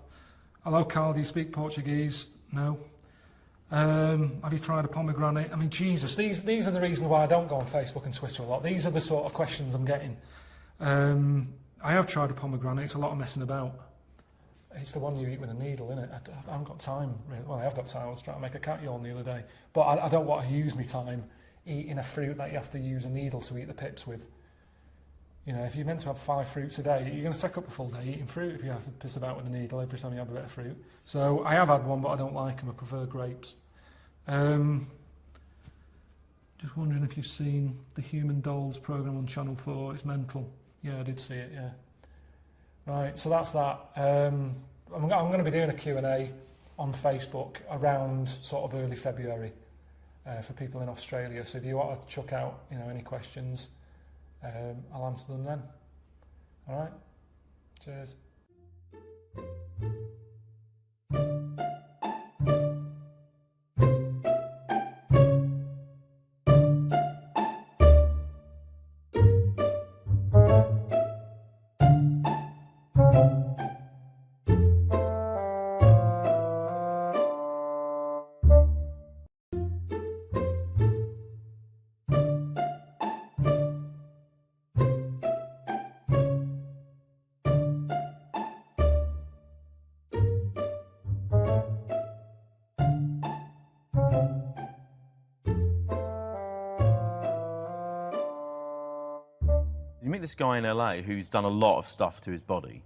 Hello, Carl, do you speak Portuguese? No. Have you tried a pomegranate? I mean, Jesus, these are the reasons why I don't go on Facebook and Twitter a lot. These are the sort of questions I'm getting. I have tried a pomegranate, it's a lot of messing about. It's the one you eat with a needle, isn't it? I haven't got time, really. Well, I have got time. I was trying to make a cat yawn the other day. But I don't want to use my time eating a fruit that you have to use a needle to eat the pips with. You know, if you're meant to have 5 fruits a day, you're going to take up the full day eating fruit if you have to piss about with a needle every time you have a bit of fruit. So I have had one, but I don't like them. I prefer grapes. Just wondering if you've seen the Human Dolls programme on Channel 4. It's mental. Yeah, I did see it, yeah. Right, so that's that. I'm going to be doing a Q&A on Facebook around sort of early February for people in Australia. So if you want to chuck out, you know, any questions, I'll answer them then. All right. Cheers. You meet this guy in LA who's done a lot of stuff to his body.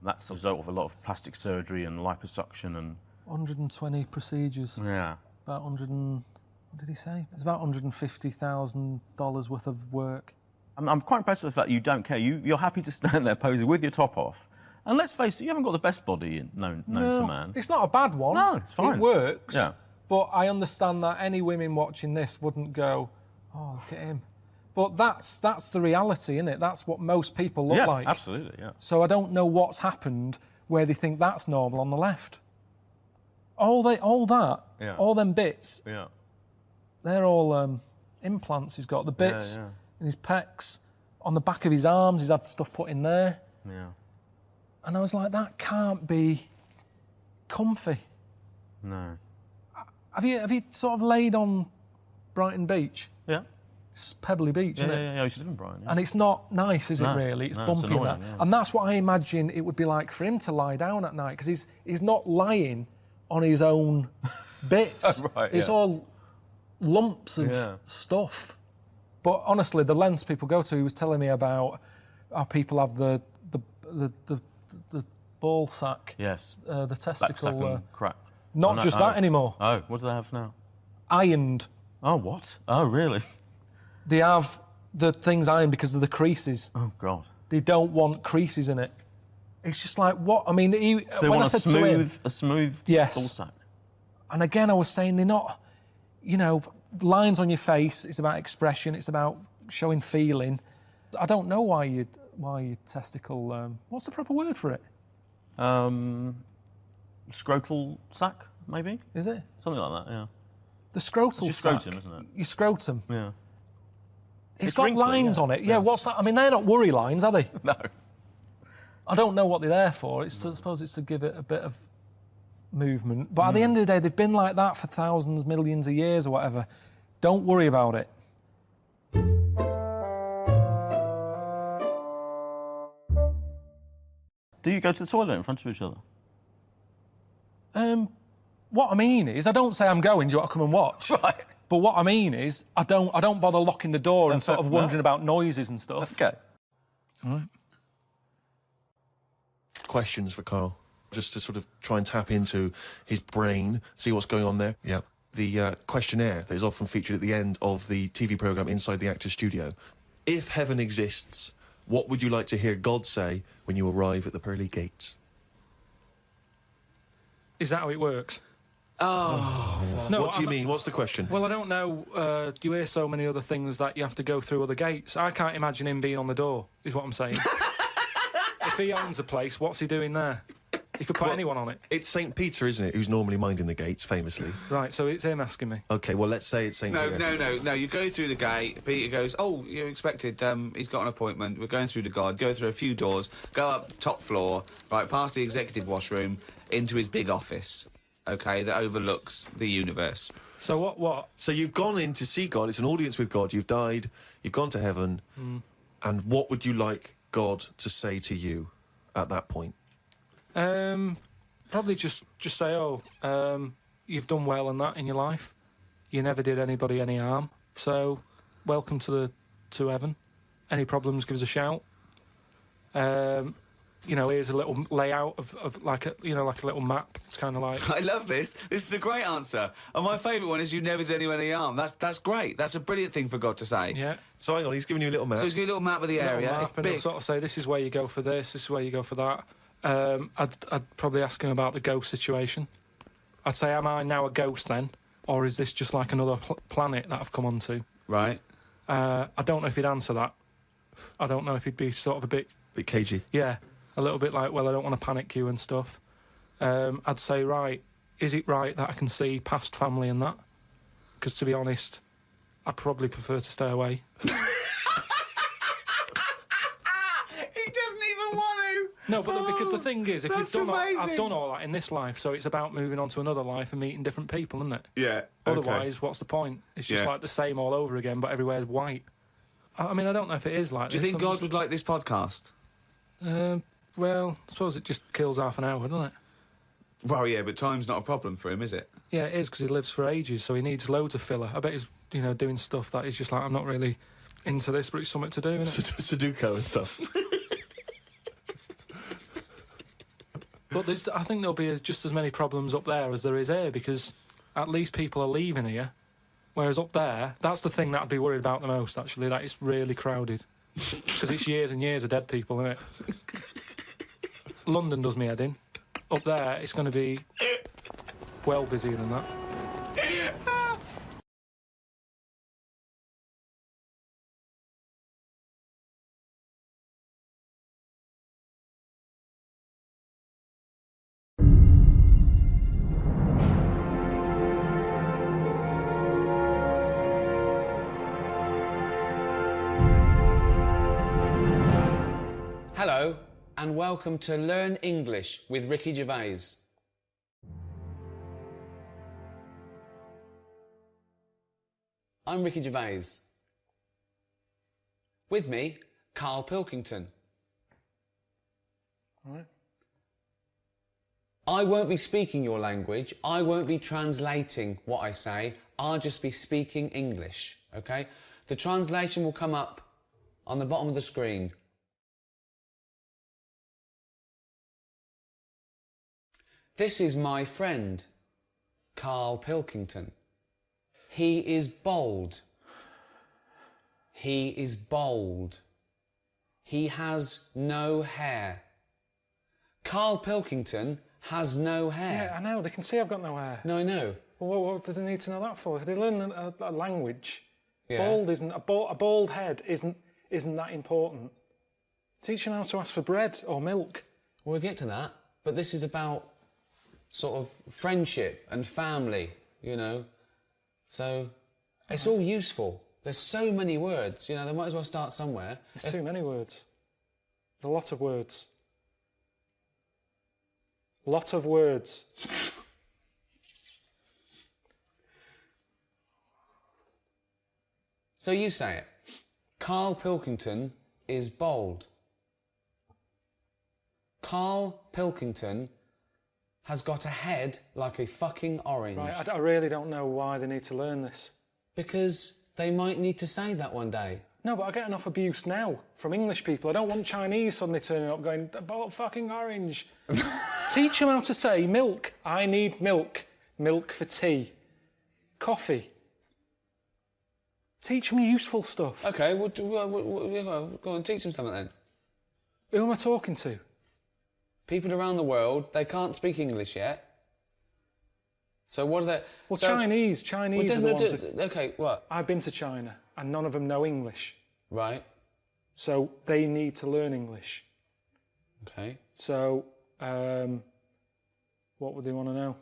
That's a result of a lot of plastic surgery and liposuction and... 120 procedures. Yeah. About 100 and... What did he say? It's about $150,000 worth of work. I'm quite impressed with the fact that you don't care. You're happy to stand there posing with your top off. And let's face it, you haven't got the best body known to man. It's not a bad one. No, it's fine. It works. Yeah. But I understand that any women watching this wouldn't go, oh, look at him. But that's the reality, isn't it? That's what most people look like. Yeah, absolutely, yeah. So I don't know what's happened where they think that's normal on the left. All that, all them bits, they're all implants he's got. The bits in his pecs, on the back of his arms, he's had stuff put in there. Yeah. And I was like, that can't be comfy. No. Have you sort of laid on Brighton Beach? Yeah. It's Pebbly Beach, isn't it? Yeah, I used to live in Brighton. Yeah. And it's not nice, is it, really? It's bumpy it's annoying, and that. Yeah. And that's what I imagine it would be like for him to lie down at night, because he's not lying on his own bits. Right, it's all lumps of stuff. But honestly, the lengths people go to, he was telling me about how people have the ball sack. Yes. The testicle. Crack. Not just that anymore. Oh, what do they have now? Ironed. Oh, what? Oh, really? They have the things ironed because of the creases. Oh, God. They don't want creases in it. It's just like, what? I mean, so they want a smooth ball sack. And again, I was saying they're not, you know, lines on your face. It's about expression. It's about showing feeling. I don't know why your testicle. What's the proper word for it? Scrotal sack, maybe. Is it something like that? Yeah. The scrotal it's sack. Scrotum, isn't it? Your scrotum. Yeah. It's got wrinkly, lines on it. Yeah. What's that? I mean, they're not worry lines, are they? No. I don't know what they're there for. I suppose it's to give it a bit of movement. But at the end of the day, they've been like that for thousands, millions of years or whatever. Don't worry about it. Do you go to the toilet in front of each other? What I mean is, I don't say I'm going, do you want to come and watch? Right. But what I mean is, I don't bother locking the door and sort of wondering about noises and stuff. Okay. All right. Questions for Karl, just to sort of try and tap into his brain, see what's going on there. Yeah. The questionnaire that is often featured at the end of the TV programme Inside the Actor's Studio. If heaven exists, what would you like to hear God say when you arrive at the pearly gates? Is that how it works? Oh. No, What do you mean? What's the question? Well, I don't know. You hear so many other things that you have to go through other gates. I can't imagine him being on the door, is what I'm saying. If he owns a place, what's he doing there? He could put anyone on it. It's St. Peter, isn't it, who's normally minding the gates, famously. Right, so it's him asking me. OK, well, let's say it's St. Peter. No. You go through the gate. Peter goes, "Oh, you're expected. He's got an appointment. We're going through to God. Go through a few doors. Go up top floor, right past the executive washroom, into his big office. OK, that overlooks the universe." So what? So you've gone in to see God. It's an audience with God. You've died. You've gone to heaven. And what would you like God to say to you at that point? Probably just say, you've done well and that in your life. You never did anybody any harm. So, welcome to heaven. Any problems, give us a shout. Here's a little layout of like a little map. It's kind of like. I love this. This is a great answer. And my favourite one is "You never did anyone any harm." That's great. That's a brilliant thing for God to say. Yeah. So hang on, he's giving you a little map. So he's giving you a little map of the area. It's and big. he'll sort of say, this is where you go for this is where you go for that. I'd probably ask him about the ghost situation. I'd say, am I now a ghost then? Or is this just like another planet that I've come onto? Right. I don't know if he'd answer that. I don't know if he'd be sort of a bit cagey. Yeah, a little bit like, well, I don't want to panic you and stuff. I'd say, right, is it right that I can see past family and that? Because to be honest, I probably prefer to stay away. No, but because the thing is, if you've done I've done all that in this life, so it's about moving on to another life and meeting different people, isn't it? Yeah. Otherwise, what's the point? It's just like the same all over again, but everywhere's white. I mean, I don't know if it is like this. Do you think God would like this podcast? Well, I suppose it just kills half an hour, doesn't it? Well, yeah, but time's not a problem for him, is it? Yeah, it is, because he lives for ages, so he needs loads of filler. I bet he's, doing stuff that he's just like, I'm not really into this, but it's something to do, isn't it? Sudoku and stuff. But I think there'll be just as many problems up there as there is here, because at least people are leaving here, whereas up there, that's the thing that I'd be worried about the most, actually, that it's really crowded. Because it's years and years of dead people, isn't it? London does me head in. Up there, it's going to be well busier than that. Hello, and welcome to Learn English with Ricky Gervais. I'm Ricky Gervais. With me, Karl Pilkington. All right. I won't be speaking your language. I won't be translating what I say. I'll just be speaking English, okay? The translation will come up on the bottom of the screen. This is my friend, Karl Pilkington. He is bold. He is bold. He has no hair. Karl Pilkington has no hair. Yeah, I know. They can see I've got no hair. No, I know. Well, what do they need to know that for? If they learn a language, Yeah. bald isn't a bald head isn't that important. Teach them how to ask for bread or milk. We'll get to that, but this is about sort of friendship and family, So it's all useful. There's so many words, they might as well start somewhere. There's too many words. A lot of words. Lot of words. So you say it. Karl Pilkington is bold. Karl Pilkington has got a head like a fucking orange. Right, I really don't know why they need to learn this. Because they might need to say that one day. No, but I get enough abuse now from English people. I don't want Chinese suddenly turning up going, fucking orange. Teach them how to say milk. I need milk. Milk for tea. Coffee. Teach them useful stuff. Okay, well, go on, teach them something then. Who am I talking to? People around the world, they can't speak English yet. So what are they... Well, so, Chinese well, are the doesn't ones it do, okay, what? I've been to China, and none of them know English. Right. So they need to learn English. Okay. So, what would they want to know?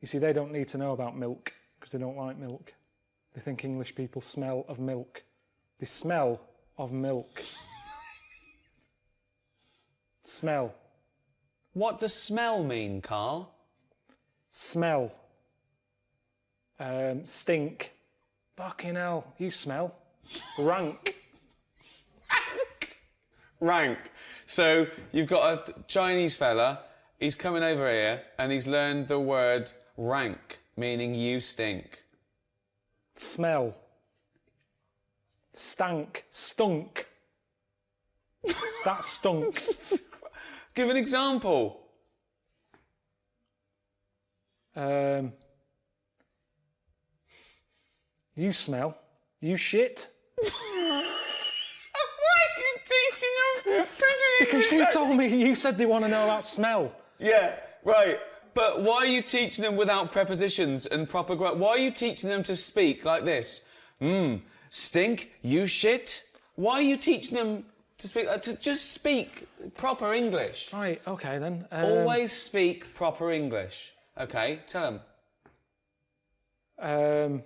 You see, they don't need to know about milk, because they don't like milk. They think English people smell of milk. They smell of milk. Smell. What does smell mean, Karl? Smell. Stink. Fucking hell, you smell. Rank. Rank. So you've got a Chinese fella, he's coming over here and he's learned the word rank, meaning you stink. Smell. Stank. Stunk. That stunk. Give an example. You smell. You shit. Why are you teaching them? Because you told me, you said they want to know about smell. Yeah, right. But why are you teaching them without prepositions and proper Why are you teaching them to speak like this? Stink, you shit? Why are you teaching them to speak, to just speak proper English? Right, okay then. Always speak proper English. Okay, tell them.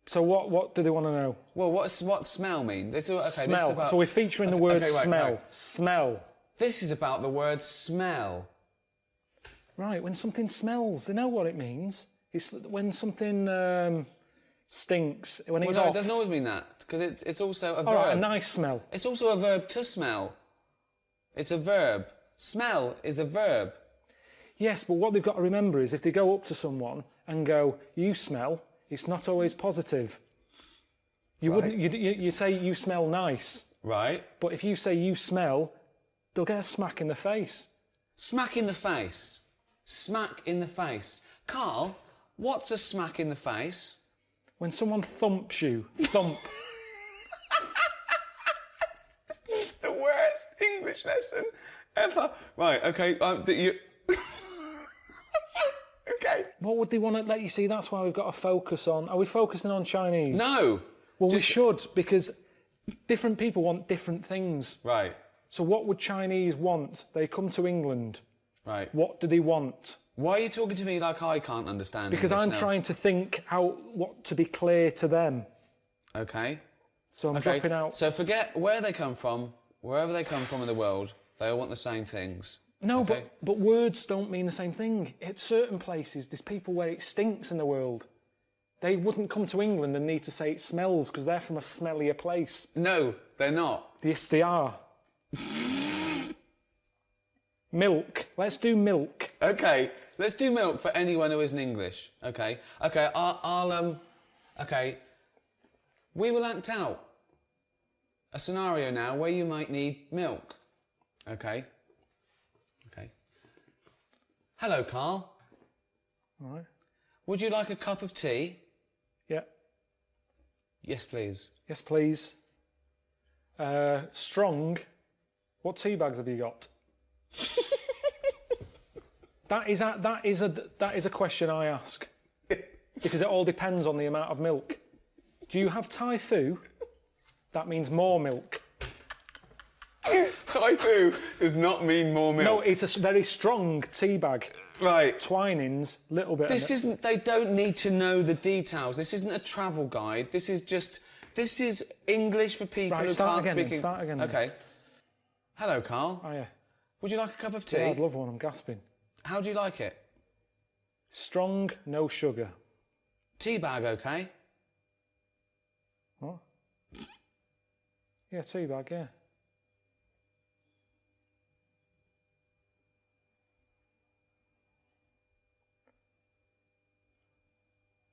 So what do they want to know? Well, what smell mean? This, okay, smell. This is about, so we're featuring the word right, smell. Right. Smell. This is about the word smell. Right, when something smells, they know what it means. It's when something stinks. When it's it doesn't always mean that, because it's also a verb. Right, a nice smell. It's also a verb to smell. It's a verb. Smell is a verb. Yes, but what they've got to remember is if they go up to someone and go, you smell, it's not always positive. You wouldn't. You say you smell nice. Right. But if you say you smell, they'll get a smack in the face. Smack in the face. Smack in the face. Karl, what's a smack in the face? When someone thumps you. Thump. The worst English lesson ever. Right. Okay. Okay. What would they want to let you see? That's why we've got to focus on. Are we focusing on Chinese? No. Well, we should, because different people want different things. Right. So what would Chinese want? They come to England. Right. What do they want? Why are you talking to me like I can't understand Because English I'm now? trying to think what to be clear to them. Okay. So I'm dropping out. So forget where they come from, wherever they come from in the world, they all want the same things. No, okay? but words don't mean the same thing. At certain places, there's people where it stinks in the world. They wouldn't come to England and need to say it smells because they're from a smellier place. No, they're not. Yes, they are. Milk. Let's do milk. Okay, let's do milk for anyone who isn't English. Okay, okay. We will act out a scenario now where you might need milk. Okay. Okay. Hello, Karl. All right. Would you like a cup of tea? Yeah. Yes, please. Yes, please. Strong. What tea bags have you got? That is a question I ask because it all depends on the amount of milk. Do you have Thai fu? That means more milk. Thai fu does not mean more milk. No, it's a very strong tea bag. Right. Twinings, little bit. This isn't. They don't need to know the details. This isn't a travel guide. This is just. This is English for people who can't speak. Start again. Okay. Hello, Karl. Oh yeah. Would you like a cup of tea? Yeah, I'd love one. I'm gasping. How do you like it? Strong, no sugar. Tea bag, okay? What? Yeah, tea bag. Yeah.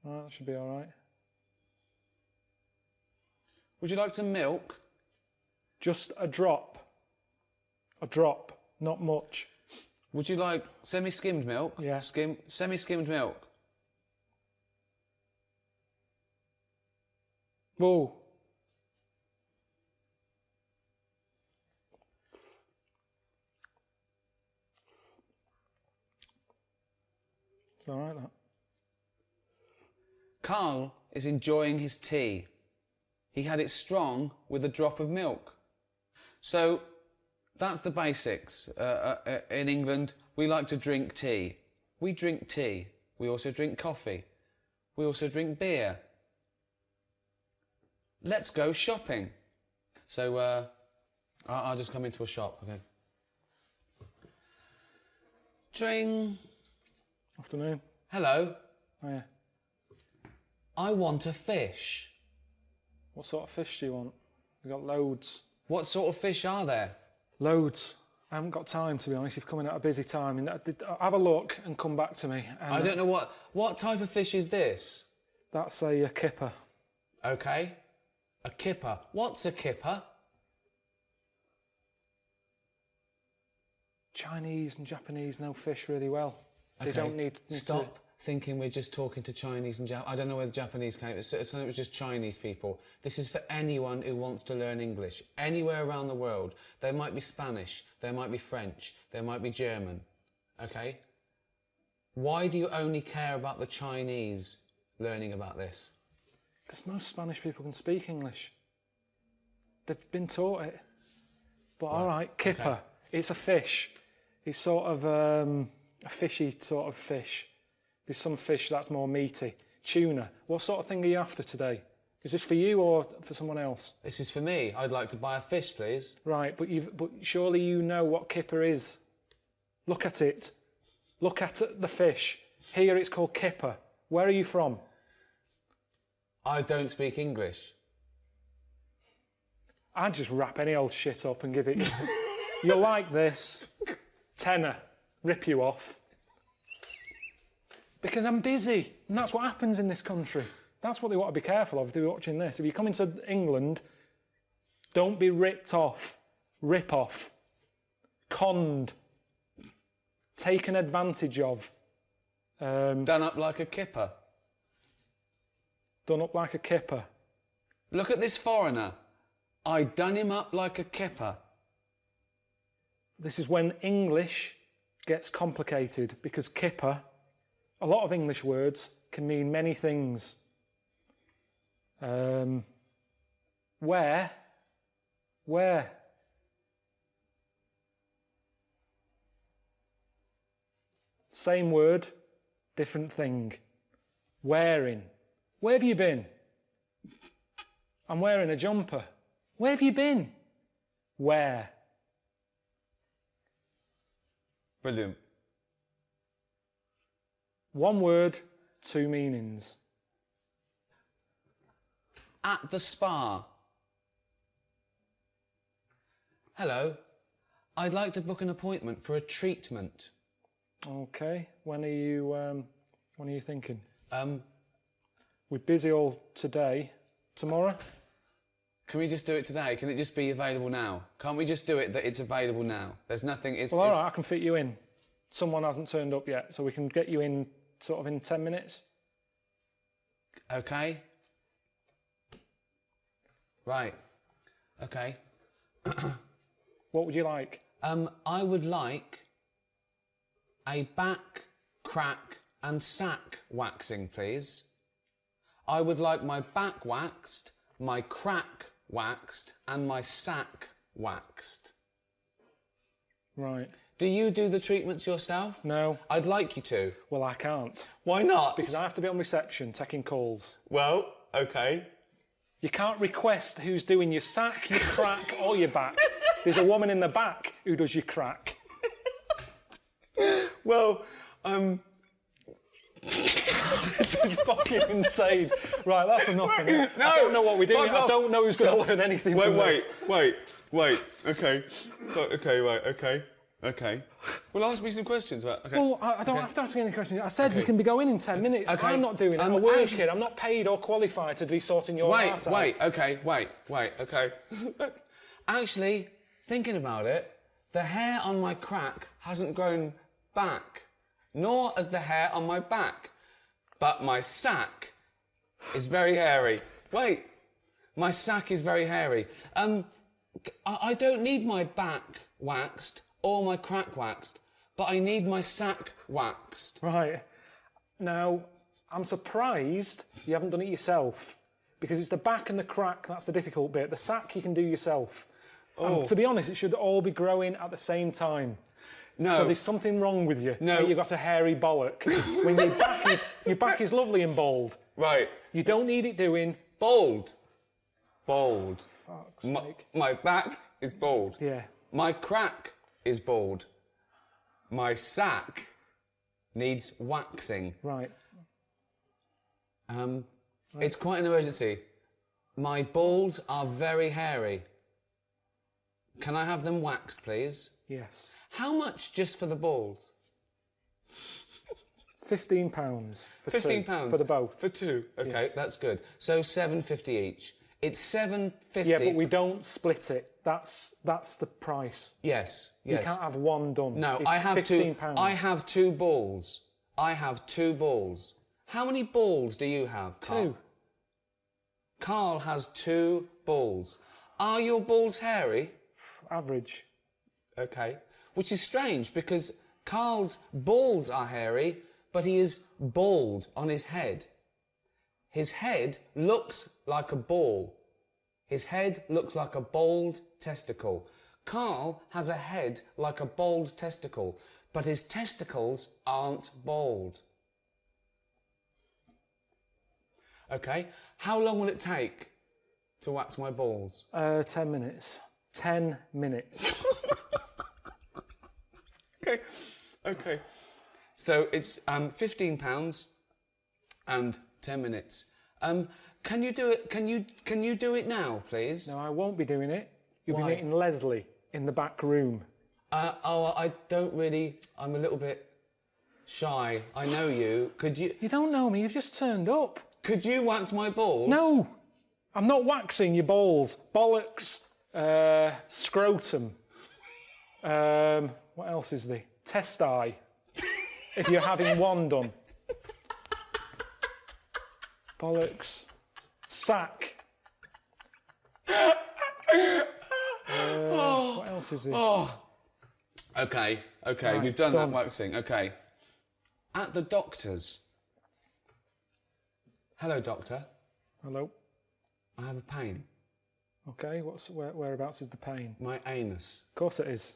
Right, that should be all right. Would you like some milk? Just a drop. A drop, not much. Would you like semi-skimmed milk? Yeah. Semi-skimmed milk. Whoa. It's all right, that. Karl is enjoying his tea. He had it strong with a drop of milk. So that's the basics. In England, we like to drink tea. We drink tea. We also drink coffee. We also drink beer. Let's go shopping. So I'll just come into a shop, okay? Dring. Afternoon. Hello. Oh, yeah. I want a fish. What sort of fish do you want? We've got loads. What sort of fish are there? Loads. I haven't got time, to be honest. You've come in at a busy time. And have a look and come back to me. And I don't know what type of fish is this? That's a kipper. Okay. A kipper. What's a kipper? Chinese and Japanese know fish really well. Okay. They don't need Stop thinking we're just talking to Chinese and I don't know where the Japanese came. It was just Chinese people. This is for anyone who wants to learn English. Anywhere around the world. There might be Spanish. There might be French. There might be German. Okay? Why do you only care about the Chinese learning about this? Because most Spanish people can speak English. They've been taught it. But all right, kipper. Okay. It's a fish. It's sort of a fishy sort of fish. There's some fish that's more meaty. Tuna. What sort of thing are you after today? Is this for you or for someone else? This is for me. I'd like to buy a fish, please. Right, but surely you know what kipper is. Look at it. Look at the fish. Here it's called kipper. Where are you from? I don't speak English. I'd just wrap any old shit up and give it you. You'll like this. Tenner. Rip you off. Because I'm busy, and that's what happens in this country. That's what they want to be careful of if they're watching this. If you come into England, don't be ripped off, rip off, conned, taken advantage of. Done up like a kipper. Done up like a kipper. Look at this foreigner. I done him up like a kipper. This is when English gets complicated, because kipper, a lot of English words can mean many things. Where? Same word, different thing. Wearing. Where have you been? I'm wearing a jumper. Where have you been? Where? Brilliant. One word, two meanings. At the spa. Hello. I'd like to book an appointment for a treatment. Okay. When are you thinking? We're busy all today. Tomorrow? Can we just do it today? Can it just be available now? Can't we just do it that it's available now? There's nothing... Well, all right, I can fit you in. Someone hasn't turned up yet, so we can get you in sort of in 10 minutes. Okay. Right. Okay. What would you like? I would like a back, crack and sack waxing, please. I would like my back waxed, my crack waxed and my sack waxed. Right. Do you do the treatments yourself? No. I'd like you to. Well, I can't. Why not? Because I have to be on reception, taking calls. Well, okay. You can't request who's doing your sack, your crack or your back. There's a woman in the back who does your crack. Well, This is fucking insane. Right, that's enough. No, I don't know what we're doing. I don't know who's going to learn anything from this. Wait. Okay. Okay. Well, ask me some questions about... Okay. Well, I don't have to ask any questions. I said you can be going in 10 minutes. Okay. I'm not doing it. I'm a work kid. I'm not paid or qualified to be sorting your ass out. Wait, okay. Actually, thinking about it, the hair on my crack hasn't grown back, nor has the hair on my back. But my sack is very hairy. Wait, My sack is very hairy. I don't need my back waxed or my crack waxed, but I need my sack waxed. Right. Now, I'm surprised you haven't done it yourself, because it's the back and the crack that's the difficult bit. The sack you can do yourself. And to be honest, it should all be growing at the same time. No. So there's something wrong with you. No. You've got a hairy bollock. When your back is lovely and bald. Right. You don't need it doing... Bald. Bald. Fuck's sake. My back is bald. Yeah. My crack is bald. My sack needs waxing. Right. It's quite an emergency. My balls are very hairy. Can I have them waxed, please? Yes. How much just for the balls? £15 for £15 two, for the both. For two. Okay, Yes. that's good. So £7.50 each. It's £7.50. Yeah, but we don't split it. That's the price. Yes. You can't have one done. No, It's I have £15. I have two balls. I have two balls. How many balls do you have, Carl? Two. Carl has two balls. Are your balls hairy? Average. Okay. Which is strange because Carl's balls are hairy, but he is bald on his head. His head looks like a ball. His head looks like a bald testicle. Carl has a head like a bald testicle, but his testicles aren't bald. Okay. How long will it take to wax my balls? 10 minutes. 10 minutes. Okay. So it's £15 and 10 minutes. Can you do it? Can you do it now, please? No, I won't be doing it. You'll Why? be meeting Leslie in the back room. I don't really. I'm a little bit shy. I know you. Could you? You don't know me. You've just turned up. Could you wax my balls? No, I'm not waxing your balls. Bollocks. Scrotum. What else is there? Testi. If you're having one done. Bollocks. Sack. What else is there? Okay. Right, We've done done. that waxing. Okay. At the doctor's. Hello, doctor. Hello. I have a pain. Okay, whereabouts is the pain? My anus. Of course it is.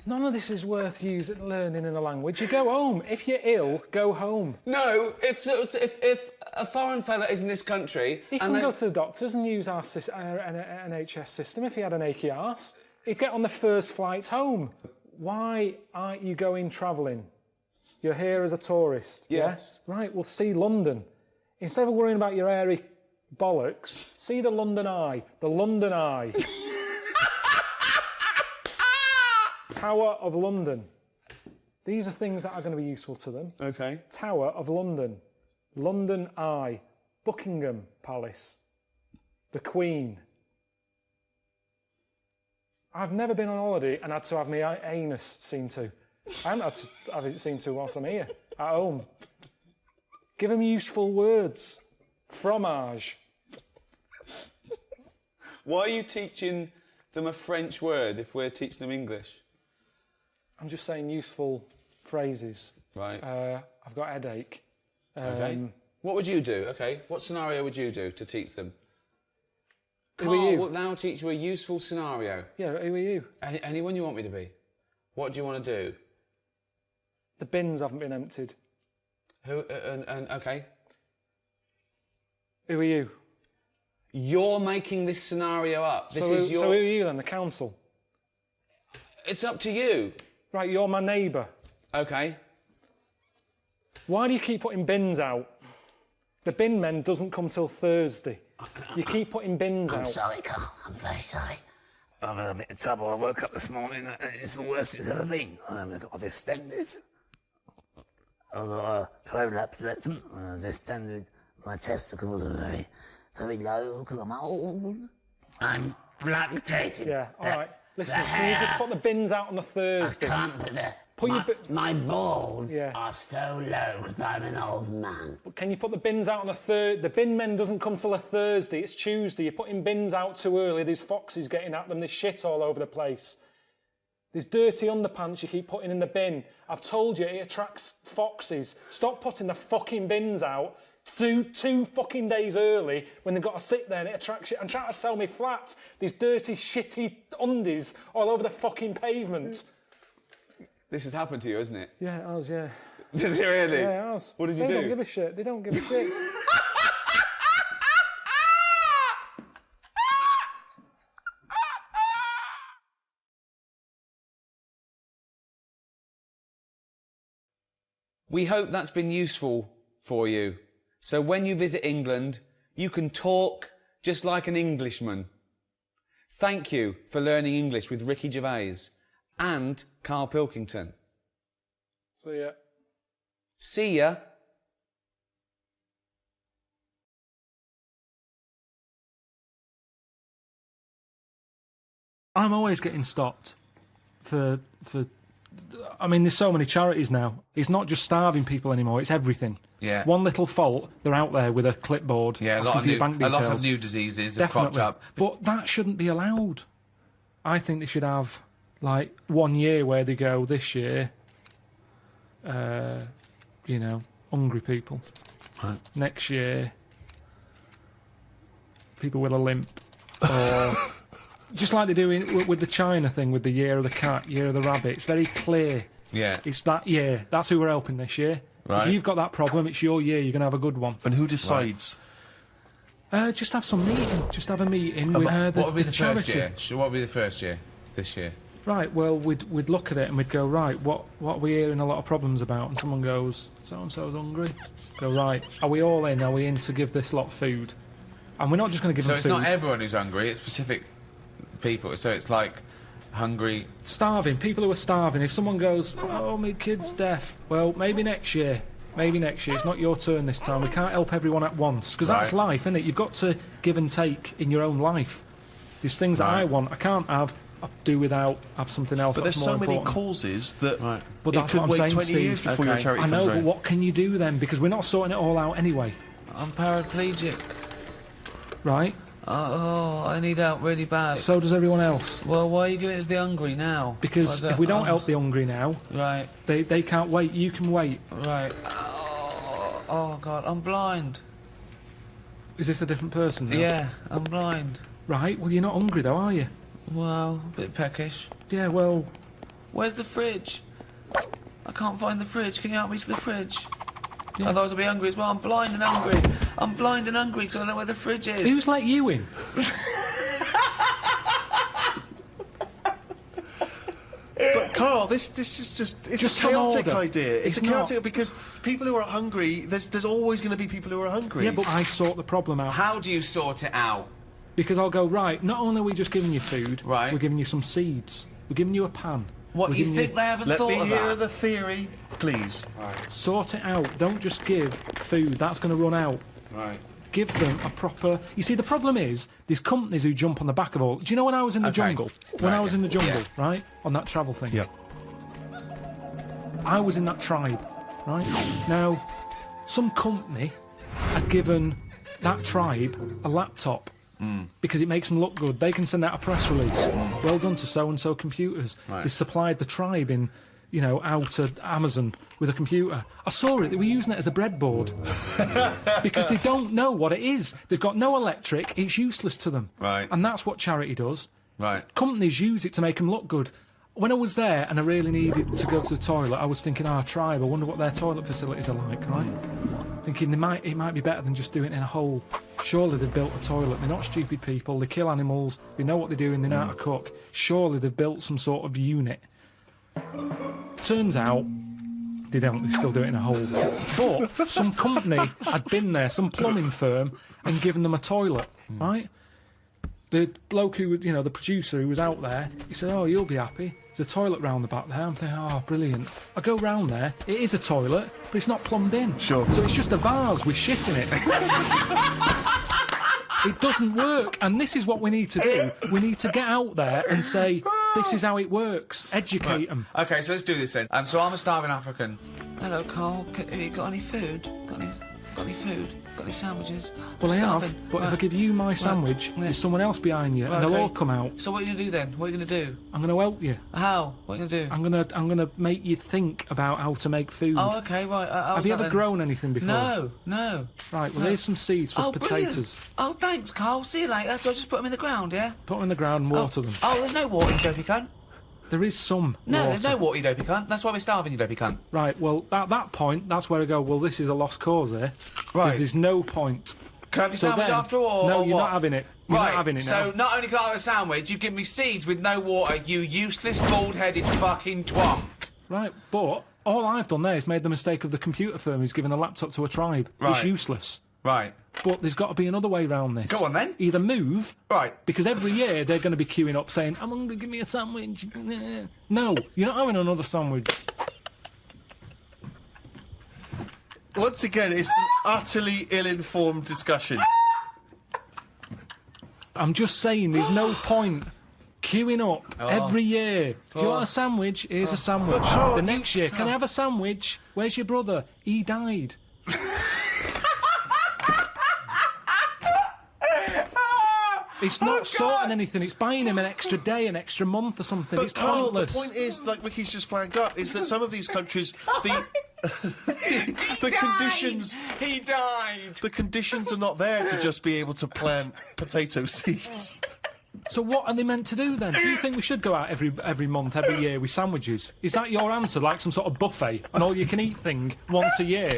None of this is worth learning in a language. You go home. If you're ill, go home. No, if a foreign fella is in this country... He can go to the doctors and use our NHS system if he had an achy arse. He'd get on the first flight home. Why aren't you going travelling? You're here as a tourist. Yes. Yeah? Right, well, see London. Instead of worrying about your hairy bollocks, see the London Eye. The London Eye. Tower of London. These are things that are going to be useful to them. Okay. Tower of London. London Eye. Buckingham Palace. The Queen. I've never been on holiday and had to have my anus seen to. I haven't had to have it seen to whilst I'm here, at home. Give them useful words. Fromage. Why are you teaching them a French word if we're teaching them English? I'm just saying useful phrases. Right. I've got a headache. Okay. What would you do? Okay. What scenario would you do to teach them? Who are Carl you? will now teach you a useful scenario. Yeah, who are you? Anyone you want me to be. What do you want to do? The bins haven't been emptied. Who? Okay. Who are you? You're making this scenario up. This so, is your. So who are you then? The council? It's up to you. Right, you're my neighbour. Okay. Why do you keep putting bins out? The bin men doesn't come till Thursday. You keep putting bins out. I'm sorry, Carl. I'm very sorry. I've had a bit of trouble. I woke up this morning and it's the worst it's ever been. I've got distended. I've got a prolapse rectum and I've distended. My testicles are very, very low because I'm old. I'm lactating. Yeah, all right. Listen, The can you just hair. put the bins out on a Thursday? I can't put it. Put your My balls Yeah. are so low because I'm an old man. But can you put the bins out on a The bin men doesn't come till a Thursday. It's Tuesday. You're putting bins out too early. There's foxes getting at them. There's shit all over the place. There's dirty underpants you keep putting in the bin. I've told you it attracts foxes. Stop putting the fucking bins out two fucking days early when they've got to sit there and it attracts shit. I'm trying to sell me flat. These dirty, shitty undies all over the fucking pavement. This has happened to you, hasn't it? Yeah, it has, yeah. Did it really? Yeah, it has. What did you They do? don't give a shit. They don't give a shit. We hope that's been useful for you. So when you visit England, you can talk just like an Englishman. Thank you for learning English with Ricky Gervais and Karl Pilkington. So, yeah. See ya. I'm always getting stopped for. I mean, there's so many charities now. It's not just starving people anymore. It's everything. Yeah. One little fault, they're out there with a clipboard. Yeah, a asking lot, for your bank a lot details. of new diseases have Definitely. cropped up. But that shouldn't be allowed. I think they should have, like, 1 year where they go, this year, you know, hungry people. Right. Next year, people with a limp. Or just like they do with the China thing, with the year of the cat, year of the rabbit. It's very clear. Yeah. It's that year. That's who we're helping this year. Right. If you've got that problem, it's your year. You're going to have a good one. And who decides? Just have some meeting. Just have a meeting with What would be the first charity. year? So what would be the first year? This year? Right, well, we'd look at it and we'd go, right, what are we hearing a lot of problems about? And someone goes, so-and-so's hungry. Go, right, are we all in? Are we in to give this lot food? And we're not just going to give So them it's food. not everyone who's hungry, it's specific people. So it's like hungry... Starving, people who are starving. If someone goes, oh, my kid's deaf, well, maybe next year. Maybe next year. It's not your turn this time. We can't help everyone at once. Because that's Right. life, isn't it? You've got to give and take in your own life. There's things that I want, I can't have. I'll do without, have something else But that's there's more so many important. causes that But it that's could what I'm wait saying, 20 years Steve. before your Okay. charity I know, comes but round. what can you do then? Because we're not sorting it all out anyway, I'm paraplegic. right? Oh, I need help really bad. So does everyone else. Well, why are you giving it to the hungry now? Because if we don't help the hungry now, Right, they can't wait. You can wait. right. Oh, God, I'm blind. Is this a different person now? Yeah, I'm blind. Right, well, you're not hungry though, are you? Well, a bit peckish. Yeah, well, Where's the fridge? I can't find the fridge. Can you help me to the fridge? Yeah. Otherwise I'll be hungry as well. I'm blind and hungry. I'm blind and hungry because I don't know where the fridge is. who's let you in? But Carl, this is just it's Just a some chaotic order. idea. It's It's a chaotic not. because people who are hungry, there's always going to be people who are hungry. Yeah, but I sort the problem out. How do you sort it out? Because I'll go, right, not only are we just giving you food, Right. we're giving you some seeds. We're giving you a pan. What, We're you giving think they haven't Let thought me of hear that? the theory, please. Sort it out. Don't just give food. That's going to run out. Right. Give them a proper... You see, the problem is, there's companies who jump on the back of all... Do you know when I was in the Okay. jungle? When Right. I was in the jungle, Yeah. right? On that travel thing. Yeah. I was in that tribe, right? Now, some company had given that tribe a laptop because it makes them look good. They can send out a press release. Well done to so-and-so computers. Right. They supplied the tribe in, you know, out of Amazon with a computer. I saw it. They were using it as a breadboard because they don't know what it is. They've got no electric. It's useless to them. Right. And that's what charity does. Right. Companies use it to make them look good. When I was there and I really needed to go to the toilet, I was thinking, our tribe, I wonder what their toilet facilities are like, right? Thinking it might be better than just doing it in a hole. Surely they've built a toilet. They're not stupid people. They kill animals. They know what they're doing. They know how to cook. Surely they've built some sort of unit. Turns out they don't. They still do it in a hole. But some company had been there, some plumbing firm, and given them a toilet, right? The bloke who, you know, the producer who was out there, he said, oh, you'll be happy. There's a toilet round the back there. I'm thinking, oh, brilliant. I go round there. It is a toilet, but it's not plumbed in. Sure. So it's just a vase with shit in it. It doesn't work. And this is what we need to do. We need to get out there and say, This is how it works. Educate them. Okay, so let's do this then. So I'm a starving African. Hello, Carl. Have you got any food? Got any food? Got any sandwiches? Well, I Starving. have, but if I give you my sandwich, there's someone else behind you, and they'll all come out. So what are you going to do then? What are you going to do? I'm going to help you. How? What are you going to do? I'm gonna make you think about how to make food. Oh, okay, right. Have you ever grown anything before? No. Right, well, here's some seeds for potatoes. Brilliant. Oh, thanks, Carl. See you later. Do I just put them in the ground, yeah? Put them in the ground and water them. Oh, there's no water, you dopey cunt. There is some No, water. there's no water, you dopey cunt. That's why we're starving, you dopey cunt. Right, well, at that point, that's where I go, well, this is a lost cause here. Right. There's no point. Can I have your sandwich after all? No, or you're what? not having it. You're not having it now. So not only can I have a sandwich, you give me seeds with no water, you useless, bald-headed fucking twonk. Right, but all I've done there is made the mistake of the computer firm who's given a laptop to a tribe. Right. It's useless. Right. But there's got to be another way round this. Go on, then. Either move... Right. Because every year they're going to be queuing up saying, I'm hungry, give me a sandwich. No, you're not having another sandwich. Once again, it's an utterly ill-informed discussion. I'm just saying, there's no point queuing up every year. Do you want a sandwich? Here's a sandwich. Carl, The next year, can I have a sandwich? Where's your brother? He died. It's not sorting anything. It's buying him an extra day, an extra month or something. But It's Carl, pointless. the point is, like Ricky's just flagged up, is that some of these countries, the conditions... He died! The conditions are not there to just be able to plant potato seeds. So what are they meant to do then? Do you think we should go out every month, every year with sandwiches? Is that your answer, like some sort of buffet, an all-you-can-eat thing once a year?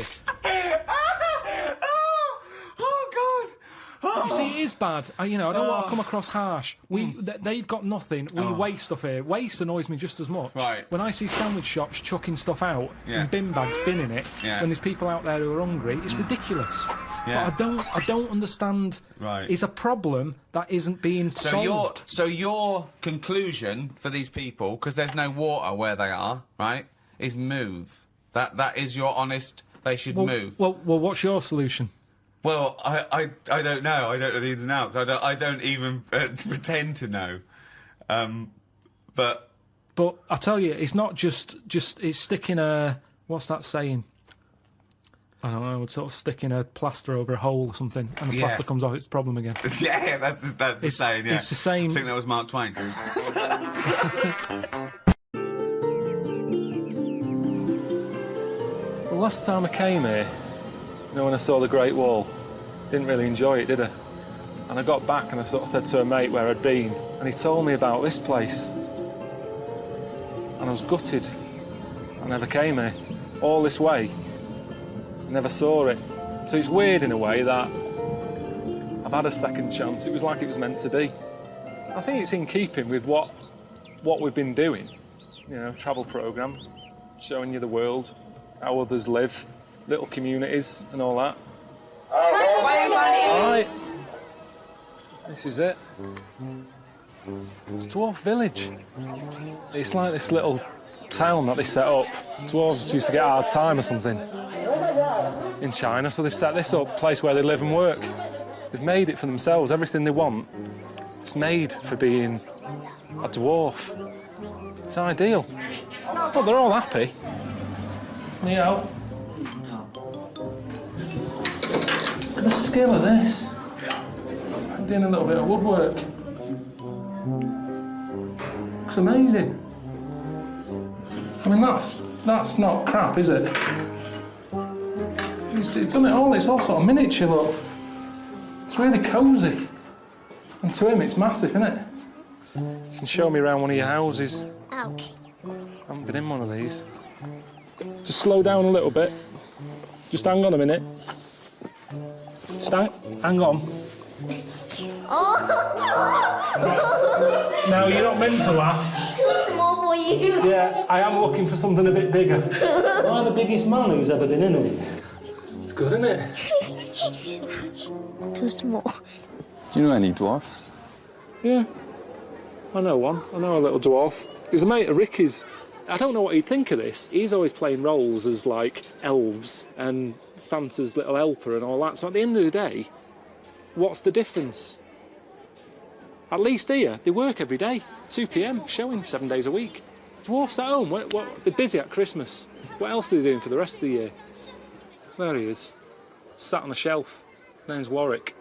You see, it is bad. I don't want to come across harsh. They've got nothing. We waste stuff here. Waste annoys me just as much. Right. When I see sandwich shops chucking stuff out Yeah. and bin bags binning it, Yeah. when there's people out there who are hungry, it's ridiculous. Yeah. But I don't understand. Right. It's a problem that isn't being solved. So your conclusion for these people, because there's no water where they are, right, is move. That is your honest. They should move. Well, what's your solution? Well, I don't know. I don't know the ins and outs. I don't even pretend to know. But I tell you, it's not just it's sticking a, what's that saying? I don't know, sort of sticking a plaster over a hole or something, and the plaster comes off, it's a problem again. yeah, that's the saying. Yeah, It's the same. I think that was Mark Twain. Well, last time I came here, when I saw the Great Wall, didn't really enjoy it, did I? And I got back and I sort of said to a mate where I'd been, and he told me about this place. And I was gutted. I never came here. All this way. I never saw it. So it's weird in a way that I've had a second chance. It was like it was meant to be. I think it's in keeping with what we've been doing. Travel programme, showing you the world, how others live, little communities and all that. Right. This is it. It's Dwarf Village. It's like this little town that they set up. Dwarves used to get a hard time or something in China, so they set this up, place where they live and work. They've made it for themselves. Everything they want, it's made for being a dwarf. It's ideal. Well, they're all happy. Look at the skill of this. I'm doing a little bit of woodwork. Looks amazing. I mean, that's not crap, is it? It's done it all. It's all sort of miniature, look. It's really cosy. And to him, it's massive, isn't it? You can show me around one of your houses. Ouch. I haven't been in one of these. Just slow down a little bit. Just hang on a minute. Just hang on. Oh! Now, you're not meant to laugh. Too small for you. Yeah, I am looking for something a bit bigger. I'm the biggest man who's ever been in it. It's good, isn't it? Too small. Do you know any dwarfs? Yeah. I know one. I know a little dwarf. He's a mate of Ricky's. I don't know what he'd think of this. He's always playing roles as, like, elves and Santa's little helper and all that. So at the end of the day, what's the difference? At least here, they work every day. 2 p.m, showing 7 days a week. Dwarfs at home, they're busy at Christmas. What else are they doing for the rest of the year? There he is, sat on a shelf. Name's Warwick.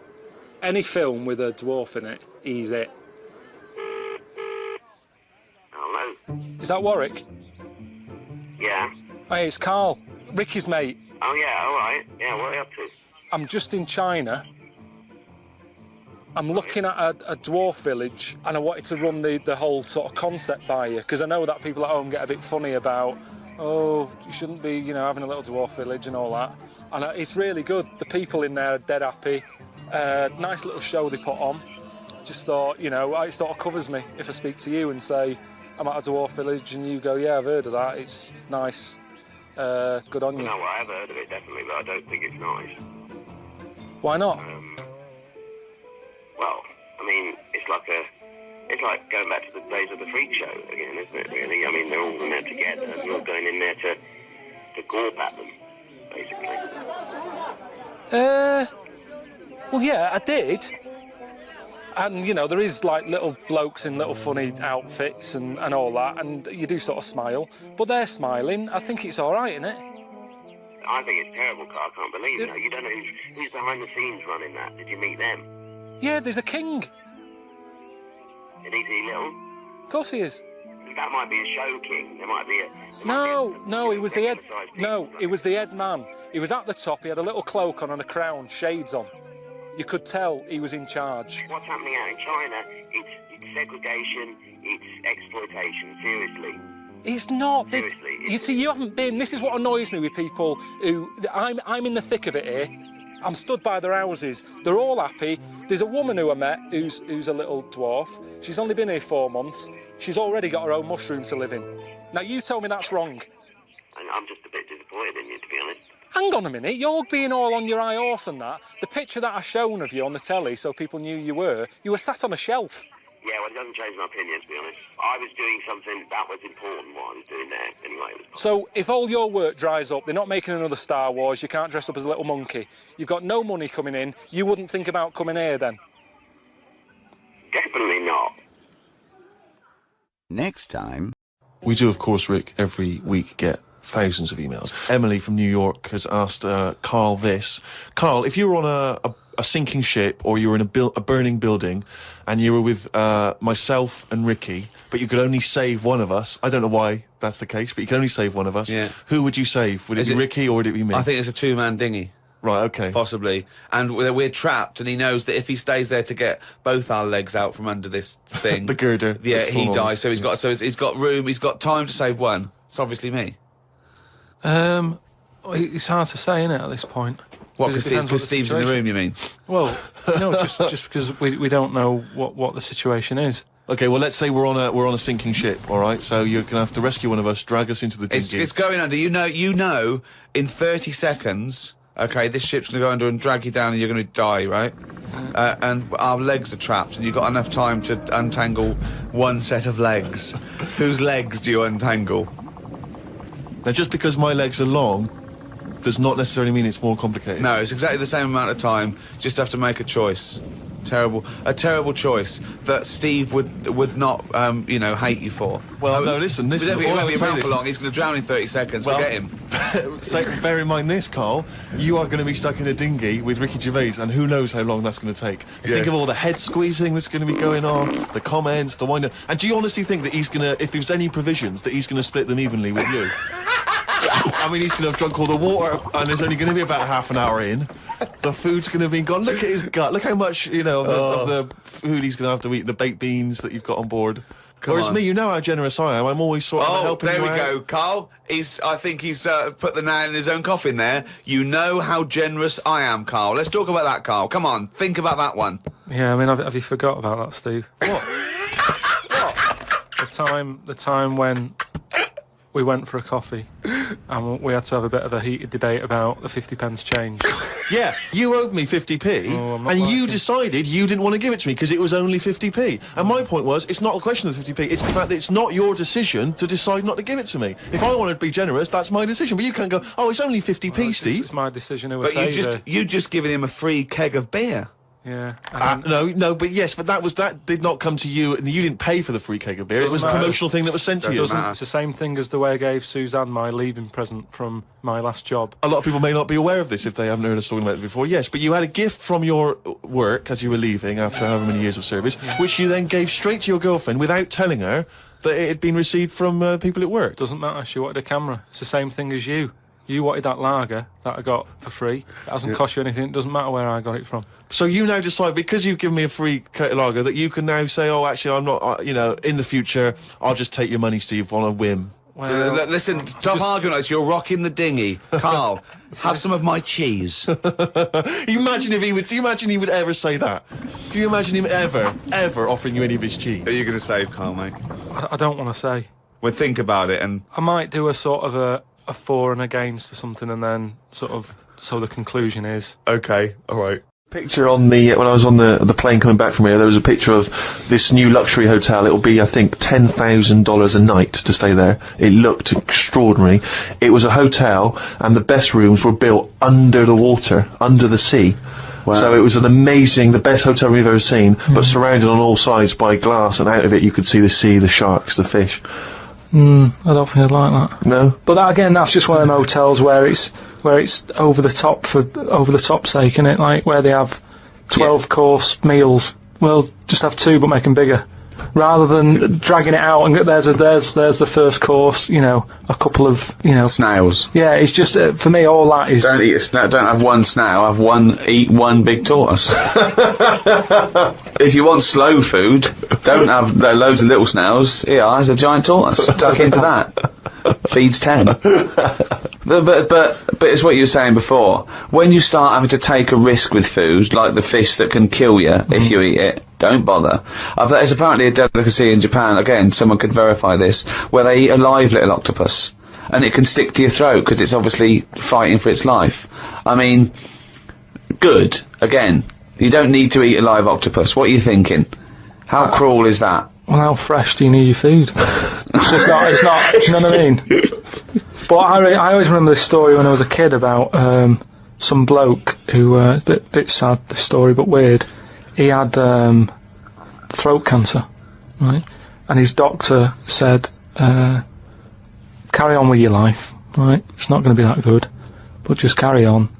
Any film with a dwarf in it, he's it. Hello? Is that Warwick? Yeah? Hey, it's Karl, Ricky's mate. Oh, yeah, all right. Yeah, what are you up to? I'm just in China. I'm looking at a dwarf village, and I wanted to run the whole sort of concept by you, because I know that people at home get a bit funny about, oh, you shouldn't be, you know, having a little dwarf village and all that. And it's really good. The people in there are dead happy. Nice little show they put on. Just thought, you know, it sort of covers me if I speak to you and say, I'm at a dwarf village, and you go, yeah, I've heard of that. It's nice. Good on you. No, well, I have heard of it, definitely, but I don't think it's nice. Why not? Well, I mean, it's like going back to the days of the freak show again, isn't it, really? I mean, they're all in there together, and you're going in there to gawp at them, basically. Well, yeah, I did. And, you know, there is, like, little blokes in little funny outfits and all that, and you do sort of smile. But they're smiling. I think it's all right, isn't it? I think it's terrible, Carl. I can't believe it. You don't know who's behind the scenes running that. Did you meet them? Yeah, there's a king. Is he little? Of course he is. That might be a show king. There might be a... No, he was the head... No, he was the head man. He was at the top, he had a little cloak on and a crown, shades on. You could tell he was in charge. What's happening out in China, it's segregation, it's exploitation, seriously. It's not. Seriously. You see, you haven't been... This is what annoys me with people who... I'm in the thick of it here. I'm stood by their houses. They're all happy. There's a woman who I met who's a little dwarf. She's only been here 4 months. She's already got her own mushroom to live in. Now, you tell me that's wrong. And I'm just a bit disappointed in you, to be honest. Hang on a minute. You're being all on your high horse and that. The picture that I shown of you on the telly so people knew you were sat on a shelf. Yeah, well, it doesn't change my opinion, to be honest. I was doing something that was important, what I was doing there. Anyway, it was... So, if all your work dries up, they're not making another Star Wars, you can't dress up as a little monkey, you've got no money coming in, you wouldn't think about coming here then? Definitely not. Next time... We do, of course, Rick, every week get thousands of emails. Emily from New York has asked Karl this. Karl, if you were on a sinking ship, or you were in a burning building, and you were with myself and Ricky, but you could only save one of us. I don't know why that's the case, but you can only save one of us. Yeah. Who would you save? Would it be Ricky, or would it be me? I think it's a two-man dinghy. Right, okay. Possibly. And we're trapped, and he knows that if he stays there to get both our legs out from under this thing... the girder. Yeah, he dies, so he's got room, he's got time to save one. It's obviously me. It's hard to say, isn't it, at this point? What, because Steve's in the room, you mean? Well, no, just because we don't know what the situation is. Okay, well, let's say we're on a sinking ship, all right? So you're going to have to rescue one of us, drag us into the dinghy. It's going under. You know, in 30 seconds, okay, this ship's going to go under and drag you down, and you're going to die, right? And our legs are trapped, and you've got enough time to untangle one set of legs. Whose legs do you untangle? Now, just because my legs are long does not necessarily mean it's more complicated. No, it's exactly the same amount of time. Just have to make a choice. A terrible choice that Steve would not, hate you for. Well, no, listen. He won't be around for long. He's going to drown in 30 seconds. Forget him. Bear in mind this, Karl. You are going to be stuck in a dinghy with Ricky Gervais, and who knows how long that's going to take. Think of all the head squeezing that's going to be going on, the comments, the wind-up. And do you honestly think that he's going to, if there's any provisions, that he's going to split them evenly with you? I mean, he's going to have drunk all the water, and there's only going to be about half an hour in. The food's going to be gone. Look at his gut. Look how much, of the food he's going to have to eat, the baked beans that you've got on board. Whereas me, you know how generous I am. I'm always sort of helping you out. Oh, there we go, Karl. I think he's put the nail in his own coffin there. You know how generous I am, Karl. Let's talk about that, Karl. Come on, think about that one. Yeah, I mean, have you forgot about that, Steve? What? The time when we went for a coffee and we had to have a bit of a heated debate about the 50p change. Yeah, you owed me 50p, and you decided you didn't want to give it to me because it was only 50p. And my point was, it's not a question of 50p, it's the fact that it's not your decision to decide not to give it to me. If I wanted to be generous, that's my decision, but you can't go, oh, it's only 50p, Steve. It's my decision who But you just given him a free keg of beer. Yeah. But that did not come to you, and you didn't pay for the free keg of beer. It was a promotional thing that was sent to you. It's the same thing as the way I gave Suzanne my leaving present from my last job. A lot of people may not be aware of this if they haven't heard us talking about it before. Yes, but you had a gift from your work as you were leaving after however many years of service, which you then gave straight to your girlfriend without telling her that it had been received from people at work. Doesn't matter. She wanted a camera. It's the same thing as you. You wanted that lager that I got for free. It hasn't cost you anything. It doesn't matter where I got it from. So you now decide, because you've given me a free crate lager, that you can now say, oh, actually, I'm not, in the future, I'll just take your money, Steve, on a whim. Well, listen, stop arguing like this. You're rocking the dinghy. Carl, have some of my cheese. Imagine if he would ever say that. Can you imagine him ever offering you any of his cheese? Are you going to save Carl, mate? I don't want to say. Well, think about it, and I might do a sort of a for and against or something, and then sort of so the conclusion is okay, all right. Picture on the when I was on the plane coming back from here, there was a picture of this new luxury hotel. It'll be, I think, $10,000 a night to stay there. It looked extraordinary. It was a hotel, and the best rooms were built under the water, under the sea. Wow. So it was the best hotel we've ever seen, but surrounded on all sides by glass, and out of it you could see the sea, the sharks, the fish. I don't think I'd like that. No. But that's just one of them hotels where it's over the top for over the top sake, isn't it? Like where they have 12-course meals. Well, just have 2, but make them bigger, rather than dragging it out and there's the first course. A couple of snails. Yeah, it's just for me all that is. Don't eat a snail. Don't have one snail. Eat one big tortoise. If you want slow food, don't have loads of little snails. Here, there's a giant tortoise. Tuck into that. Feeds 10. But it's what you were saying before. When you start having to take a risk with food, like the fish that can kill you if you eat it, don't bother. There's apparently a delicacy in Japan, again, someone could verify this, where they eat a live little octopus. And it can stick to your throat because it's obviously fighting for its life. I mean, good. Again, you don't need to eat a live octopus. What are you thinking? How cruel is that? Well, how fresh do you need your food? It's not, do you know what I mean? But I always remember this story when I was a kid about some bloke who, a bit sad, this story, but weird. He had throat cancer, right? And his doctor said, carry on with your life, right? It's not going to be that good, but just carry on,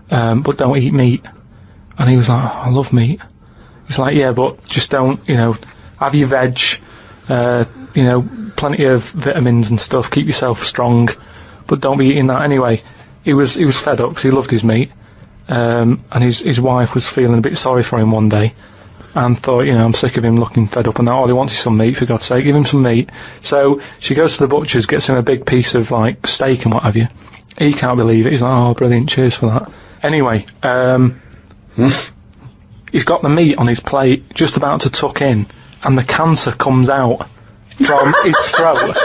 but don't eat meat. And he was like, I love meat. He's like, yeah, but just don't, have your veg, plenty of vitamins and stuff, keep yourself strong, but don't be eating that anyway. He was fed up because he loved his meat, and his wife was feeling a bit sorry for him one day, and thought, I'm sick of him looking fed up and that, all he wants is some meat, for God's sake, give him some meat. So she goes to the butcher's, gets him a big piece of, steak and what have you. He can't believe it, he's like, oh, brilliant, cheers for that. Anyway, he's got the meat on his plate, just about to tuck in, and the cancer comes out from his throat.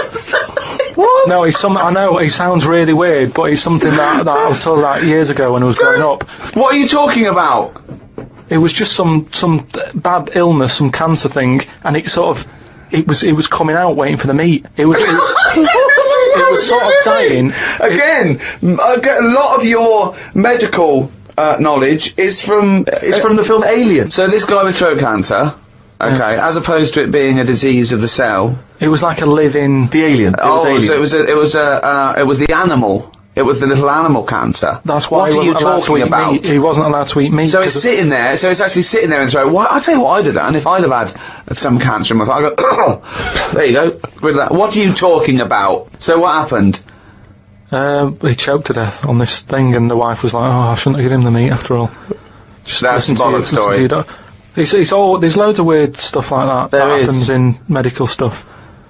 What? No, I know, it sounds really weird, but it's something that I was told about years ago when I was growing up. What are you talking about? It was just some bad illness, some cancer thing, and it was coming out waiting for the meat. It was sort of dying. Again, a lot of your medical knowledge is from the film Alien. So this guy with throat cancer, okay, as opposed to it being a disease of the cell, it was like a living. The alien. So it was the animal. It was the little animal cancer. That's why what are you talking about? Meat. He wasn't allowed to eat meat. So it's sitting there. So it's actually sitting there in the throat. Well, I'll tell you what I'd have done if I'd have had some cancer in my throat. I'd go, there you go, rid of that. What are you talking about? So what happened? He choked to death on this thing, and the wife was like, "Oh, I shouldn't have given him the meat after all." That's a bollock story. It's all. There's loads of weird stuff like that. That happens in medical stuff.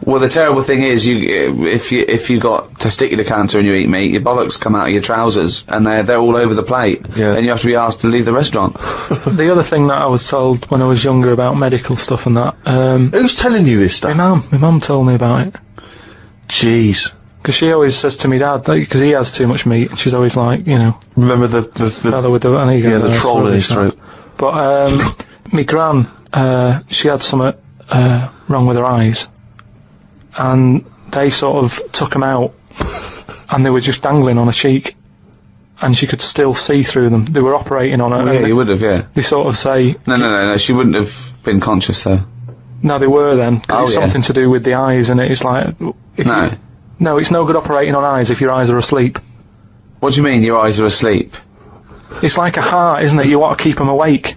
Well, the terrible thing is, if you got testicular cancer and you eat meat, your bollocks come out of your trousers, and they're all over the plate, and you have to be asked to leave the restaurant. The other thing that I was told when I was younger about medical stuff and that. Who's telling you this stuff? My mum told me about it. Jeez. Because she always says to me dad, because he has too much meat, and she's always like, Remember the fellow with the troll in his throat. But my gran, she had something wrong with her eyes, and they sort of took them out, and they were just dangling on her cheek, and she could still see through them. They were operating on her. Well, yeah, you would have, yeah. They sort of say... No, she wouldn't have been conscious, though. No, they were then, because it's something to do with the eyes, and it's like... No, it's no good operating on eyes if your eyes are asleep. What do you mean, your eyes are asleep? It's like a heart, isn't it? You want to keep them awake.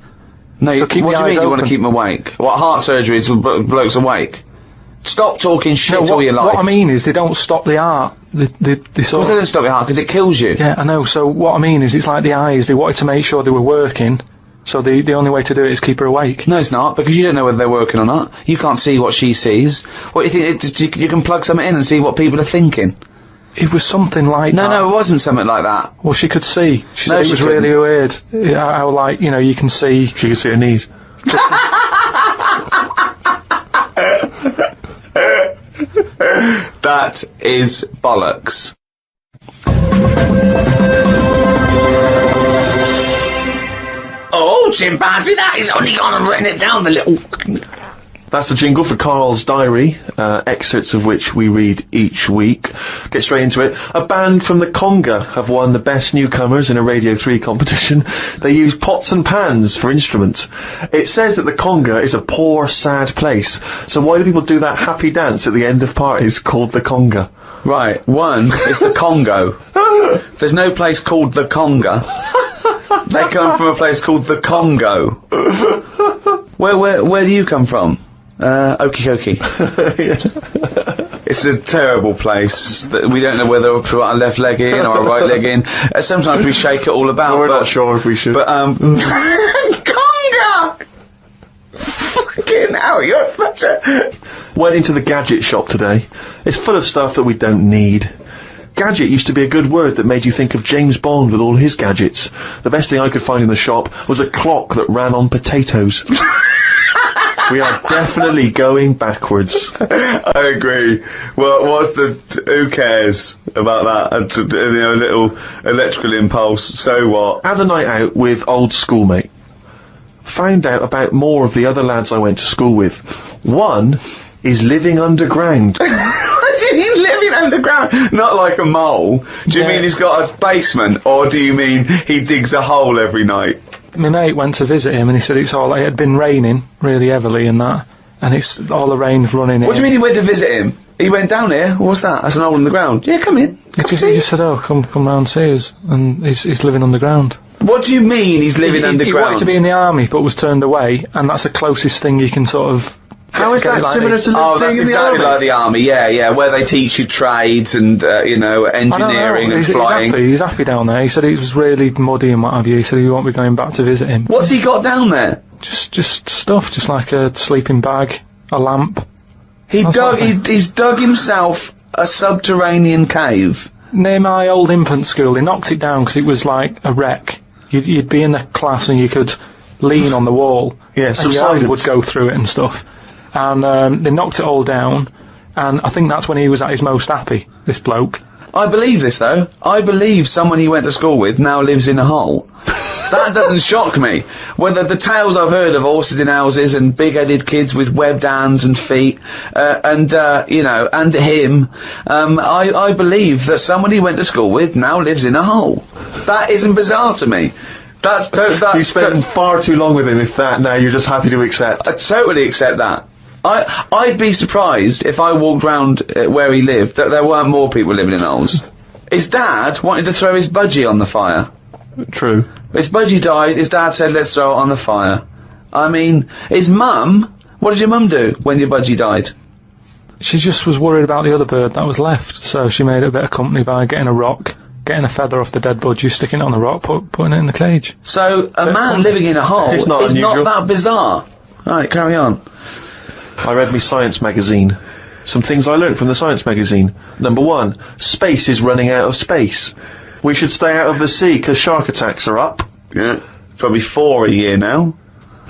No, so what do you mean you want to keep them awake? What, heart surgery is blokes awake? Stop talking shit all your life. What I mean is they don't stop the heart. They sort of... they don't stop your heart because it kills you. Yeah, I know. So what I mean is it's like the eyes. They wanted to make sure they were working, so the only way to do it is keep her awake. No, it's not, because you don't know whether they're working or not. You can't see what she sees. What, you think you can plug something in and see what people are thinking? It was something like that. No, it wasn't something like that. Well, she could see. She said it was really weird. How, like, you know, you can see... She could see her knees. That is bollocks. Oh, chimpanzee, that is only gonna run it down the little... That's the jingle for Karl's diary, excerpts of which we read each week. Get straight into it. A band from the Conga have won the Best Newcomers in a Radio 3 competition. They use pots and pans for instruments. It says that the Conga is a poor, sad place. So why do people do that happy dance at the end of parties called the Conga? Right, one is the Congo. There's no place called the Conga. They come from a place called the Congo. Where do you come from? Okie dokie. It's a terrible place that we don't know whether to put our left leg in or our right leg in. Sometimes we shake it all about. We're not sure if we should. But, Conga! Fucking hell, you're such a... Went into the gadget shop today. It's full of stuff that we don't need. Gadget used to be a good word that made you think of James Bond with all his gadgets. The best thing I could find in the shop was a clock that ran on potatoes. We are definitely going backwards. I agree. Well, who cares about that? You know, a little electrical impulse, so what? Had a night out with old schoolmate. Found out about more of the other lads I went to school with. One is living underground. What do you mean living underground? Not like a mole. Do you mean he's got a basement, or do you mean he digs a hole every night? My mate went to visit him and he said it had been raining really heavily and that, and it's all the rain's running in. What do you mean he went to visit him? He went down here? What's that? That's an hole in the ground. Yeah, come in. He just said, oh, come round see us, and he's living underground. What do you mean he's living underground? He wanted to be in the army but was turned away, and that's the closest thing you can sort of... How is that similar to living that's exactly like the army, yeah, where they teach you trades and, you know, engineering and flying. He's happy down there. He said it was really muddy and what have you, he said he won't be going back to visit him. What's he got down there? Just stuff, just like a sleeping bag, a lamp. He's dug himself a subterranean cave. Near my old infant school, they knocked it down because it was like a wreck. You'd be in the class and you could lean on the wall. Yeah, and your hand would go through it and stuff. And they knocked it all down, and I think that's when he was at his most happy, this bloke. I believe this, though. I believe someone he went to school with now lives in a hole. That doesn't shock me. Whether the tales I've heard of horses in houses and big-headed kids with webbed hands and feet, you know, and him, I believe that someone he went to school with now lives in a hole. That isn't bizarre to me. You spent far too long with him if that now you're just happy to accept. I totally accept that. I'd be surprised if I walked round where he lived that there weren't more people living in holes. His dad wanted to throw his budgie on the fire. True. His budgie died, his dad said, let's throw it on the fire. I mean, his mum, what did your mum do when your budgie died? She just was worried about the other bird that was left, so she made it a bit of company by getting a rock, getting a feather off the dead budgie, sticking it on the rock, putting it in the cage. So, a man living in a hole is not that bizarre. Right, carry on. I read me science magazine. Some things I learnt from the science magazine. Number 1, space is running out of space. We should stay out of the sea because shark attacks are up. Yeah, probably 4 a year now.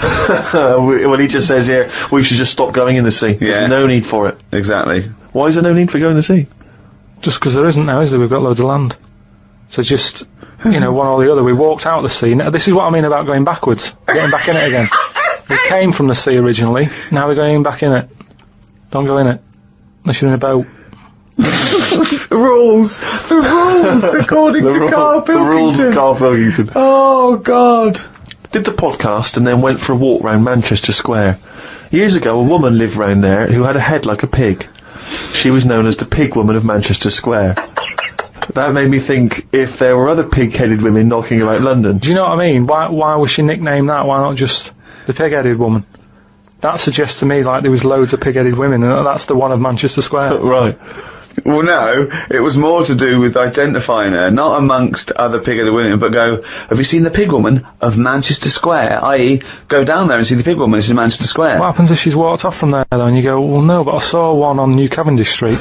Well, he just says here, we should just stop going in the sea. Yeah. There's no need for it. Exactly. Why is there no need for going in the sea? Just because there isn't now, is there? We've got loads of land. So just, you know, one or the other. We walked out of the sea. Now, this is what I mean about going backwards. Getting back in it again. We came from the sea originally, now we're going back in it. Don't go in it. Unless you're in a boat. The rules, according to Karl Pilkington. The rules of Karl Pilkington. Oh, God. Did the podcast and then went for a walk round Manchester Square. Years ago, a woman lived round there who had a head like a pig. She was known as the Pig Woman of Manchester Square. That made me think if there were other pig-headed women knocking about London. Do you know what I mean? Why was she nicknamed that? Why not just the pig-headed woman? That suggests to me like there was loads of pig-headed women, and that's the one of Manchester Square. Right. Well, no, it was more to do with identifying her, not amongst other pig-headed women, but go, have you seen the Pig Woman of Manchester Square? I.e., go down there and see the Pig Woman, it's in Manchester Square. What happens if she's walked off from there, though, and you go, well, no, but I saw one on New Cavendish Street?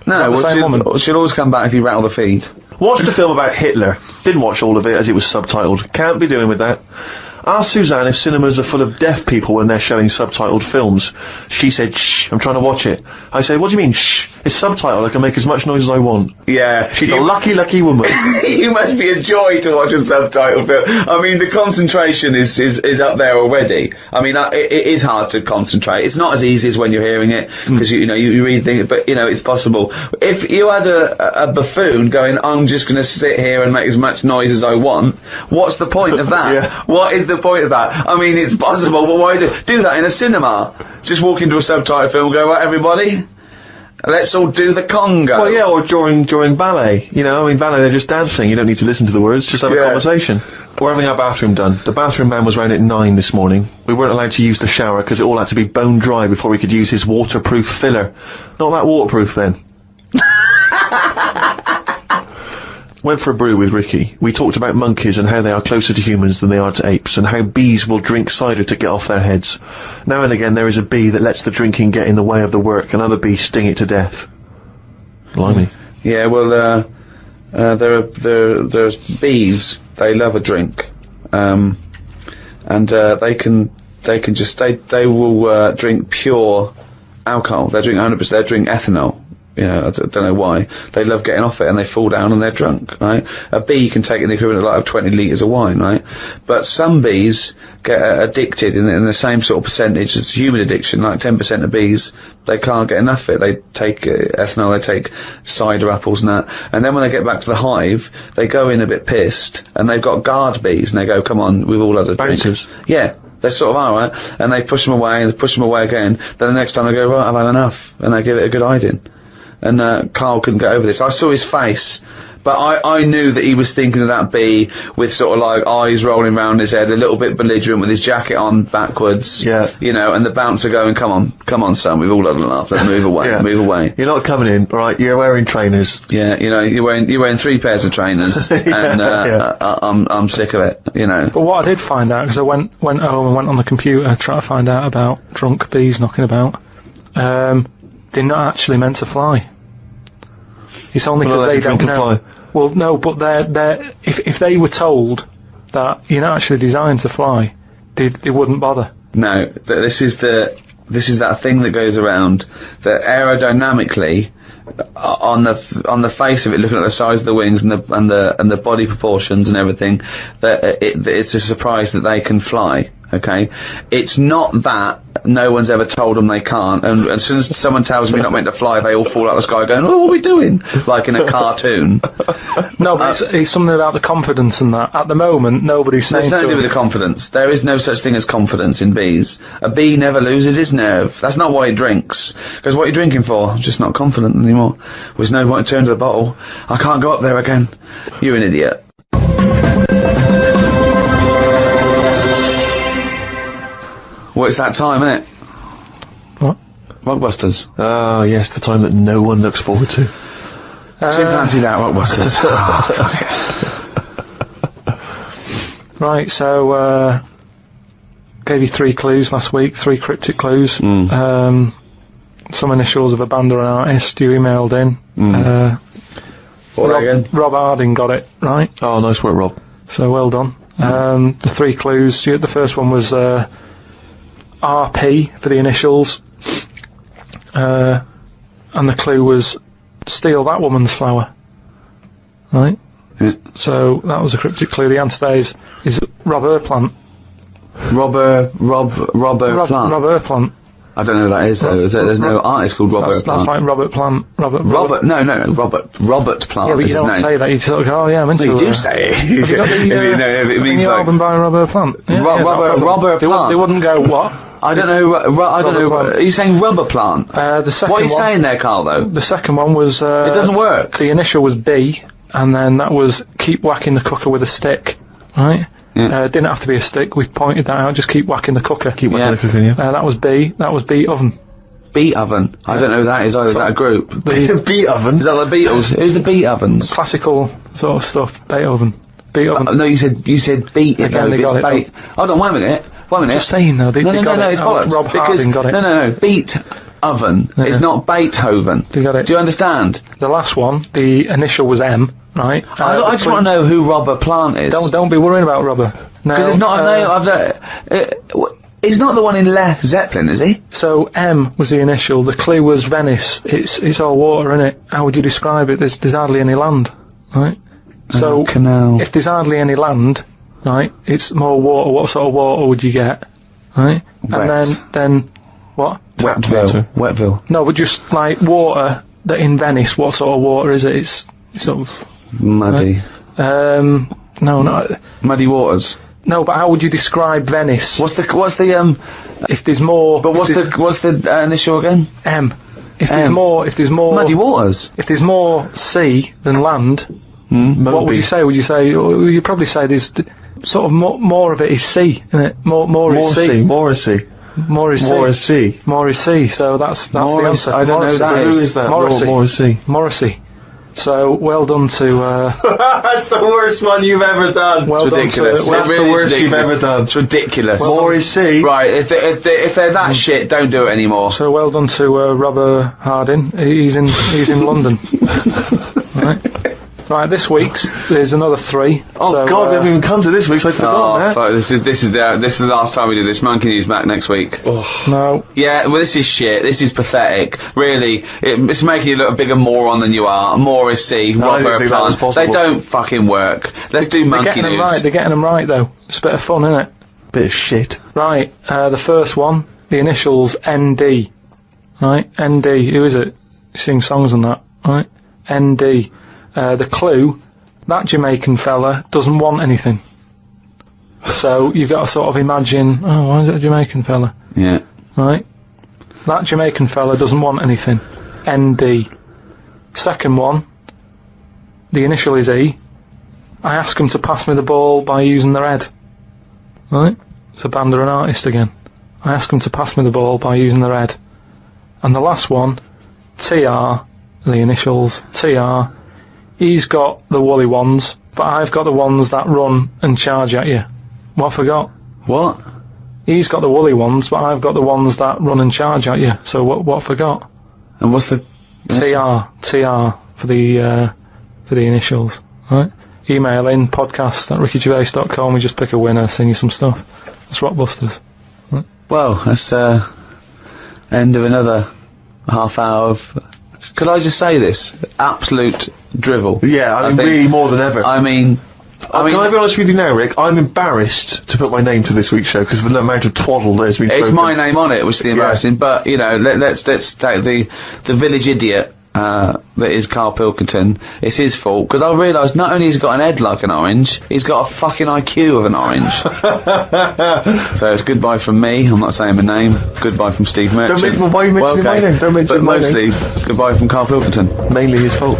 No, well, she'll always come back if you rattle the feed. Watched a film about Hitler. Didn't watch all of it as it was subtitled. Can't be doing with that. Asked Suzanne if cinemas are full of deaf people when they're showing subtitled films. She said, shh, I'm trying to watch it. I said, what do you mean, shh? It's subtitled, I can make as much noise as I want. Yeah. She's a lucky, lucky woman. You must be a joy to watch a subtitled film. I mean, the concentration is up there already. I mean, it is hard to concentrate. It's not as easy as when you're hearing it, because, you read things, but, it's possible. If you had a buffoon going, I'm just going to sit here and make as much noise as I want, what's the point of that? Yeah. What is the point of that? I mean, it's possible, but why do that in a cinema? Just walk into a subtitled film and go, right, everybody? Let's all do the conga. Well, yeah, or during ballet. Ballet, they're just dancing. You don't need to listen to the words, just have a conversation. We're having our bathroom done. The bathroom man was round at 9 this morning. We weren't allowed to use the shower because it all had to be bone dry before we could use his waterproof filler. Not that waterproof, then. Went for a brew with Ricky. We talked about monkeys and how they are closer to humans than they are to apes, and how bees will drink cider to get off their heads. Now and again there is a bee that lets the drinking get in the way of the work, and other bees sting it to death. Blimey. Yeah, well, there's bees. They love a drink, and they will drink pure alcohol. They drink 100%. They drink ethanol. I don't know why. They love getting off it and they fall down and they're drunk, right? A bee can take in the equivalent of 20 litres of wine, right? But some bees get addicted in the same sort of percentage as human addiction, like 10% of bees, they can't get enough of it. They take ethanol, they take cider apples and that. And then when they get back to the hive, they go in a bit pissed and they've got guard bees and they go, come on, we've all had a drink. Bouncers. Yeah. They sort of are, right? And they push them away and they push them away again. Then the next time they go, right, I've had enough. And they give it a good hiding. And Karl couldn't get over this. I saw his face, but I knew that he was thinking of that bee with sort of like eyes rolling round his head, a little bit belligerent with his jacket on backwards. Yeah. And the bouncer going, come on, son, we've all had enough. Let's move away, move away. You're not coming in, right? You're wearing trainers. Yeah, you're wearing 3 pairs of trainers, and I'm sick of it, But what I did find out, because I went home and went on the computer trying to find out about drunk bees knocking about, they're not actually meant to fly. It's only because they don't know. Fly. Well, no, but if they were told that you're not actually designed to fly, they wouldn't bother. No, this is that thing that goes around that aerodynamically, on the face of it, looking at the size of the wings and the body proportions and everything, that it's a surprise that they can fly. Okay, it's not that no one's ever told them they can't, and as soon as someone tells them you're not meant to fly, they all fall out of the sky going, oh, what are we doing? Like in a cartoon. No, but it's something about the confidence and that. At the moment, nobody's saying... It's nothing to do with the confidence. There is no such thing as confidence in bees. A bee never loses his nerve. That's not why he drinks. Because what are you drinking for? I'm just not confident anymore. There's no point to turn to the bottle. I can't go up there again. You're an idiot. Well, it's that time, isn't it? What? Rockbusters. Oh, yes, the time that no one looks forward to. Chimpanzee that, Rockbusters. Right, so, gave you 3 clues last week, 3 cryptic clues. Some initials of a band or an artist you emailed in. Rob Harding got it, right? Oh, nice work, Rob. So, well done. The 3 clues, the first one was, RP for the initials, and the clue was steal that woman's flower, right? So that was a cryptic clue. The answer there is Rob Erplant. Rob Erplant. I don't know who that is, though. There's no artist called Robert Plant. That's like Robert Plant. Robert Plant yeah, but is you his don't name. say that. You sort of go, oh, yeah, I'm into You do say it. Have you got the, it means the like... album by Robert Plant? Yeah, Robert Plant. They wouldn't go, what? I don't know. I don't know. Plant. Are you saying Rubber Plant? The second what are you one, saying there, Carl? Though the second one was. it doesn't work. The initial was B, and then that was keep whacking the cooker with a stick, right? Yeah. Didn't have to be a stick. We pointed that out. Just keep whacking the cooker. Keep whacking the cooker. Yeah. That was B. That was Beat Oven. Beat Oven. I don't know who that is either. Is that a group? Beat Oven. Is that the Beatles? Who's the Beat Ovens? Classical sort of stuff. Beethoven. Beat Oven. No, you said Beat. Again, they got it. Hold on, 1 minute. 1 minute. Just saying though. They got it. It's bollocks. Rob Harding got it. No. Beat Oven. Yeah. It's not Beethoven. They got it. Do you understand? The last one, the initial was M, right? I just want to know who Robert Plant is. Don't be worrying about Robert. No. Because it's not a name. He's not the one in Led Zeppelin, is he? So M was the initial. The clue was Venice. It's all water, innit? How would you describe it? There's hardly any land, right? So canal. If there's hardly any land, right, it's more water. What sort of water would you get, right? Wet. And then what? Wetville. No, but just like water that in Venice. What sort of water is it? It's sort of muddy. Right? No, not muddy waters. No, but how would you describe Venice? What's the If there's more. But what's the initial again? M. If there's more muddy waters. If there's more sea than land, what would you say? Would you say? You'd probably say there's sort of more of it is sea, isn't it? More is sea. More is sea. More is sea. More is sea. More is sea. So that's the answer. I don't know who that is. Who is that? Morrissey. More is sea. Morrissey. So well done to. That's the worst one you've ever done. Well it's ridiculous. That's the worst you've ever done. It's ridiculous. More is sea. Right. If they're that shit, don't do it anymore. So well done to Robert Harding. He's in London. Right, this week's there's another 3. Oh so, God, we haven't even come to this week's. I forgot. Fuck, this is the last time we do this. Monkey News back next week. No. Yeah, well, this is shit. This is pathetic. Really, it's making you look a bigger moron than you are. More is C. Robert Plant. They don't fucking work. Let's do Monkey News. They're getting them right though. It's a bit of fun, isn't it? Bit of shit. Right. The first one, the initials ND. Right. ND. Who is it? Sing songs and that. Right. ND. The clue, that Jamaican fella doesn't want anything. So you've got to sort of imagine, why is it a Jamaican fella? Yeah. Right? That Jamaican fella doesn't want anything. ND. Second one, the initial is E. I ask him to pass me the ball by using their head. Right? It's a band or an artist again. I ask him to pass me the ball by using their head. And the last one, TR, the initials, TR. He's got the woolly ones, but I've got the ones that run and charge at you. What I forgot? What? He's got the woolly ones, but I've got the ones that run and charge at you. So what I forgot? And what's the... TR for the initials, right? Email in, podcast@rickygervais.com, we just pick a winner, sing you some stuff. That's Rockbusters. Right? Well, that's end of another half hour of... Could I just say this? Absolute drivel. Yeah, I mean, really more than ever. I mean... Can I be honest with you now, Rick? I'm embarrassed to put my name to this week's show because of the amount of twaddle there's been spoken. It's my name on it, which is the embarrassing, but, you know, let's take the village idiot that is Karl Pilkington. It's his fault, because I realised not only has he got an head like an orange, he's got a fucking IQ of an orange. So it's goodbye from me. I'm not saying my name. Goodbye from Steve Merchant. Why are you mentioning my name? Don't mention my name. But mostly, goodbye from Karl Pilkington. Mainly his fault.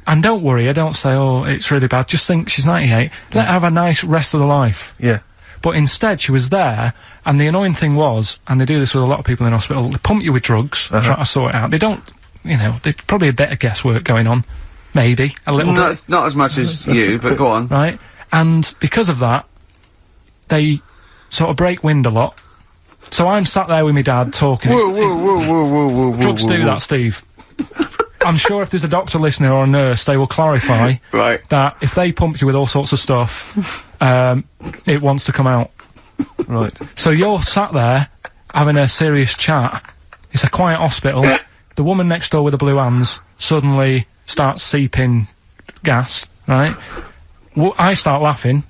And don't worry, I don't say, oh, it's really bad. Just think she's 98. Let her have a nice rest of the life. Yeah. But instead, she was there, and the annoying thing was, and they do this with a lot of people in hospital, they pump you with drugs, try to sort it out. They don't, you know, there's probably a bit of guesswork going on. Maybe. A little bit. Not as much as you, but go on. Right? And because of that, they sort of break wind a lot. So I'm sat there with my dad talking. Drugs do that, Steve. I'm sure if there's a doctor listening or a nurse, they will clarify that if they pump you with all sorts of stuff, it wants to come out. Right. So you're sat there having a serious chat. It's a quiet hospital. The woman next door with the blue hands suddenly starts seeping gas, right? I start laughing,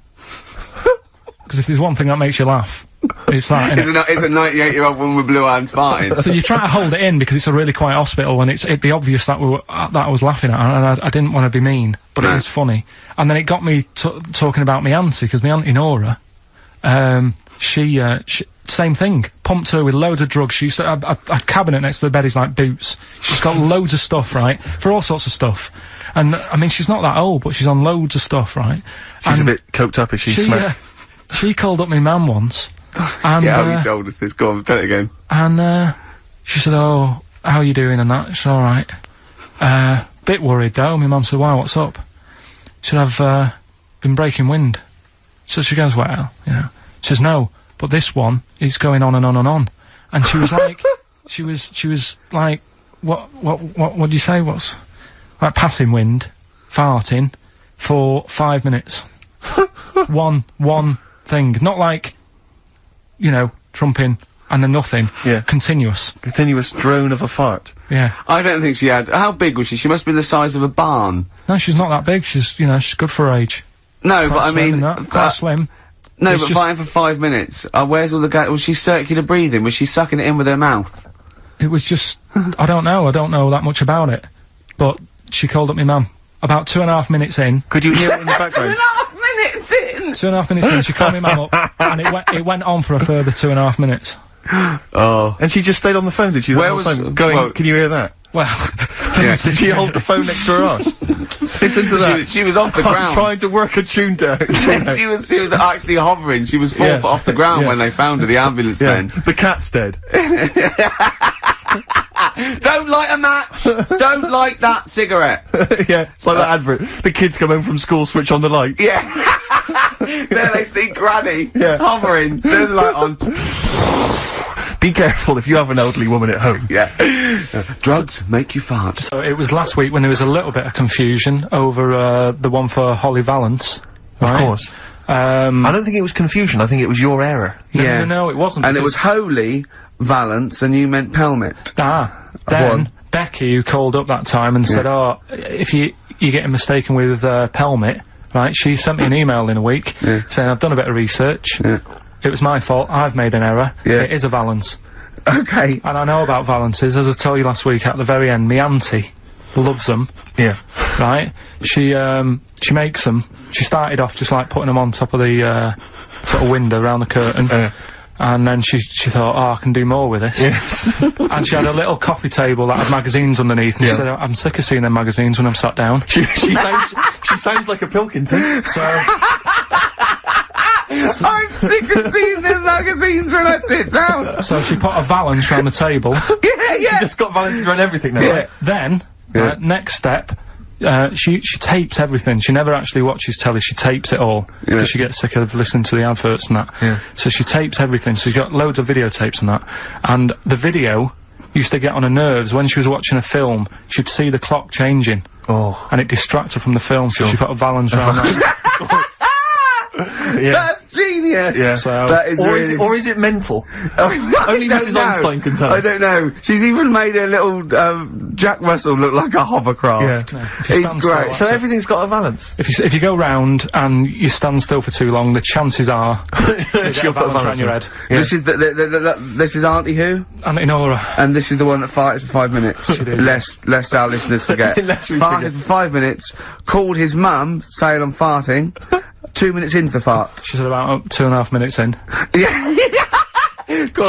because if there's one thing that makes you laugh, it's that, It's a 98-year-old woman with blue eyes farting. So you try to hold it in because it's a really quiet hospital, and it'd be obvious that that I was laughing at, and I didn't want to be mean, but it was funny. And then it got me talking about my auntie, because my auntie Nora, she same thing, pumped her with loads of drugs. She used to have a cabinet next to the bed is like boots. She's got loads of stuff, right, for all sorts of stuff. And I mean, she's not that old, but she's on loads of stuff, right? She's a bit coked up, is she? She called up my mum once. And, yeah, you told us this. Go on, tell it again. And she said, "Oh, how are you doing?" And that. She said, "All right." Bit worried though. My mum said, "Why? What's up?" She said, "I've been breaking wind." So she goes, "Well, you know." She says, "No, but this one is going on and on and on." And she was like, she was like, what do you say? What's like passing wind, farting for 5 minutes. one thing, not like, you know, trumping and then nothing. Yeah. Continuous drone of a fart. Yeah. I don't think she had. How big was she? She must be the size of a barn. No, she's not that big. She's, you know, she's good for her age. No, but I mean, quite slim. No, but fine for 5 minutes. Where's all the gas? Was she circular breathing? Was she sucking it in with her mouth? It was just, I don't know that much about it. But she called up my mum. About 2.5 minutes in. Could you hear it in the background? 2.5 minutes in! 2.5 minutes in, she called my mum up, and it went on for a further 2.5 minutes. Oh. And she just stayed on the phone, did she? Where was... Going, can you hear that? Well... yeah. Did she hold the phone next to her arse? Listen to that. She was off the ground. I'm trying to work a tune down. she was actually hovering. She was 4 foot off the ground when they found her, the ambulance men. The cat's dead. Don't light a match! Don't light that cigarette! Yeah, it's like that advert. The kids come home from school, switch on the lights. Yeah. There they see Granny hovering, turn the light on. Be careful if you have an elderly woman at home. Yeah. Drugs make you fart. So it was last week when there was a little bit of confusion over the one for Holly Valance. Right? Of course. I don't think it was confusion, I think it was your error. No, it wasn't. And it was Holy Valance, and you meant Pelmet. Then Becky, who called up that time and said, "Oh, if you're getting mistaken with Pelmet," right? She sent me an email in a week saying, "I've done a bit of research. It was my fault. I've made an error. It is a Valance." Okay. And I know about Valances, as I told you last week. At the very end, my auntie loves them. Yeah. Right. She makes them. She started off just like putting them on top of the sort of window around the curtain. And then she thought, "Oh, I can do more with this." Yes. And she had a little coffee table that had magazines underneath, and she said, "I'm sick of seeing them magazines when I'm sat down." She sounds like a Pilkington. So... I'm sick of seeing them magazines when I sit down! So she put a Valance round the table. Yeah. She just got Valances around everything now, right? Then, next step, she tapes everything. She never actually watches telly, she tapes it all. Because she gets sick of listening to the adverts and that. Yeah. So she tapes everything, so she's got loads of videotapes and that. And the video used to get on her nerves. When she was watching a film, she'd see the clock changing. Oh. And it distracted her from the film, so she put a Valance round that. Yeah. That's genius! Yeah. So, that is or is it mental? Only Mrs. Einstein can tell us. I don't know. She's even made a little Jack Russell look like a hovercraft. Yeah. It's great. So everything's got a Valance. If you go round and you stand still for too long, the chances are she'll put a Valance around your head. Yeah. This is this is Auntie who? Auntie Nora. And this is the one that farted for 5 minutes. She did. Lest our listeners forget. Lest we farted forget. for 5 minutes. Called his mum, saying I'm farting. 2 minutes into the fart. She said about 2.5 minutes in. Yeah.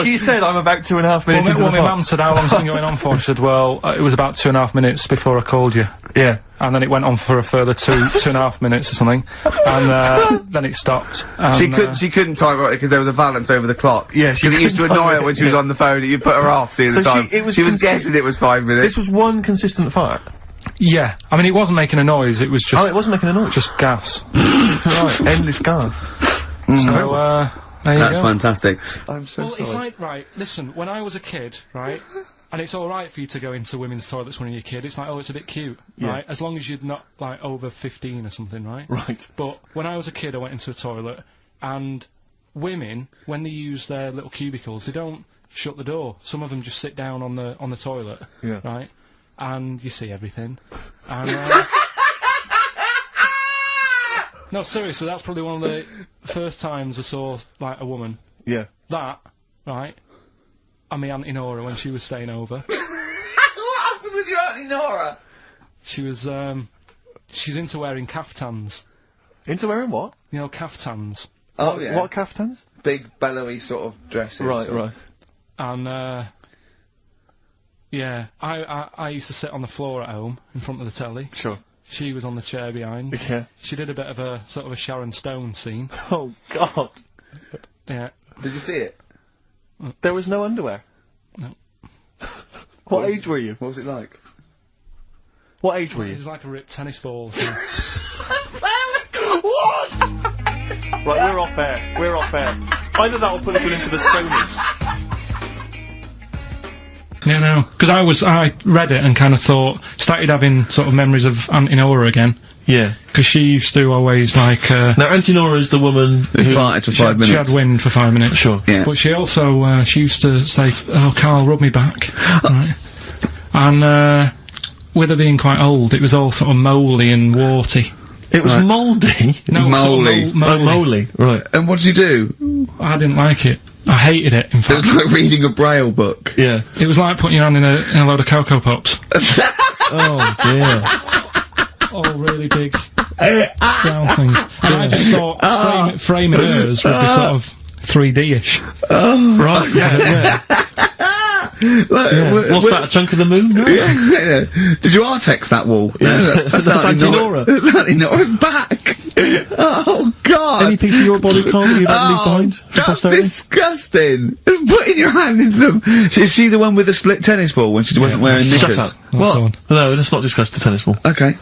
She said I'm about 2.5 minutes into the my fart. mum said, "How long's it been going on for?" She said, "Well, it was about 2.5 minutes before I called you." Yeah. And then it went on for a further 2.5 minutes or something. And then it stopped. And, She couldn't time it because there was a Valance over the clock. Yeah, she Because it used to couldn't annoy time her it, when she was on the phone. You put her off. See the time. She was guessing it was 5 minutes. This was one consistent fart. yeah. I mean, it wasn't making a noise. It was just. Oh, it wasn't making a noise. Just gas. Right. Endless gas. So there you That's go. fantastic. I'm so sorry. It's like, right, listen, when I was a kid, right, and it's alright for you to go into women's toilets when you're a kid, it's like, oh, it's a bit cute, right, as long as you're not, like, over 15 or something, right? Right. But when I was a kid, I went into a toilet, and women, when they use their little cubicles, they don't shut the door. Some of them just sit down on the toilet, right? and you see everything. And, no, seriously, that's probably one of the first times I saw, like, a woman. Yeah. That, right, and my Auntie Nora when she was staying over. What happened with your Auntie Nora? She was, she's into wearing caftans. Into wearing what? You know, caftans. Oh, yeah. What caftans? Big, bellowy sort of dresses. Right. And, yeah, I used to sit on the floor at home in front of the telly. Sure. She was on the chair behind. Yeah. She did a bit of a, sort of a Sharon Stone scene. Oh, God. Did Yeah. you see it? There was no underwear? No. What age were you? What was it like? What age were you? It was like a ripped tennis ball. So. What? Right, we're off air. We're off air. Either that or put us in for the Sonys. Yeah, no, because I read it and kind of started having sort of memories of Auntie Nora again. Yeah. Because she used to always, like, Now, Auntie Nora is the woman who farted for 5 minutes. She had wind for 5 minutes. Sure. Yeah. But she also, she used to say, oh, Carl, rub me back. Right. And, with her being quite old, it was all sort of mouldy and warty. It was mouldy? No, mouldy. Sort of mouldy. Right. And what did you do? I didn't like it. I hated it, in fact. It was like reading a Braille book. Yeah. It was like putting your hand in a load of Cocoa Pops. Oh, dear. All really big brown things. And I just thought framing hers would be sort of 3D-ish. Oh. Right. Yeah. What's that, a chunk of the moon? No. Yeah. Did you Artex that wall? Yeah. No, that's Auntie Nora. That's Auntie Nora's back. Oh, God. Any piece of your body, Carl, that you'd have to leave behind? That's disgusting. Putting your hand in some... Is she the one with the split tennis ball when she wasn't wearing knickers? Shut up. What? No, let's not discuss the tennis ball. Okay.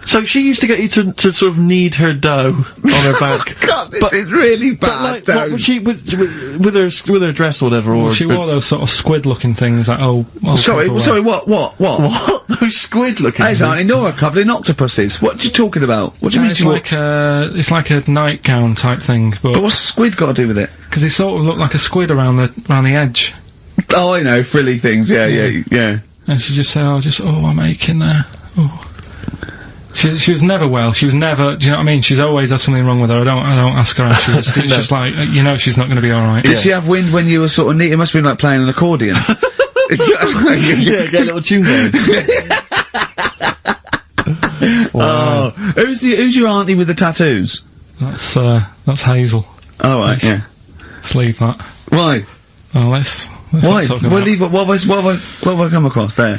So she used to get you to sort of knead her dough on her back. God, this is really bad. But like, what would she with her dress or whatever? Or she wore those sort of squid-looking things. Like sorry, what? What? Those squid-looking things? There's Auntie Nora covered in octopuses. What are you talking about? What do you mean? It's like a nightgown type thing. But what's squid got to do with it? Because they sort of look like a squid around the edge. Oh, I know, frilly things. Yeah. And she just said, I'm aching there. Oh. She was never well. She was never. Do you know what I mean? She's always had something wrong with her. I don't ask her how she is. 'Cause it's just like she's not going to be all right. Did she have wind when you were sort of neat? It must have been like playing an accordion. Yeah, get a little tune going. Wow. Oh, who's your auntie with the tattoos? That's Hazel. Oh right, yeah. Let's leave that. Why? Oh, let's Why? not talk about Leave it. What have I come across there?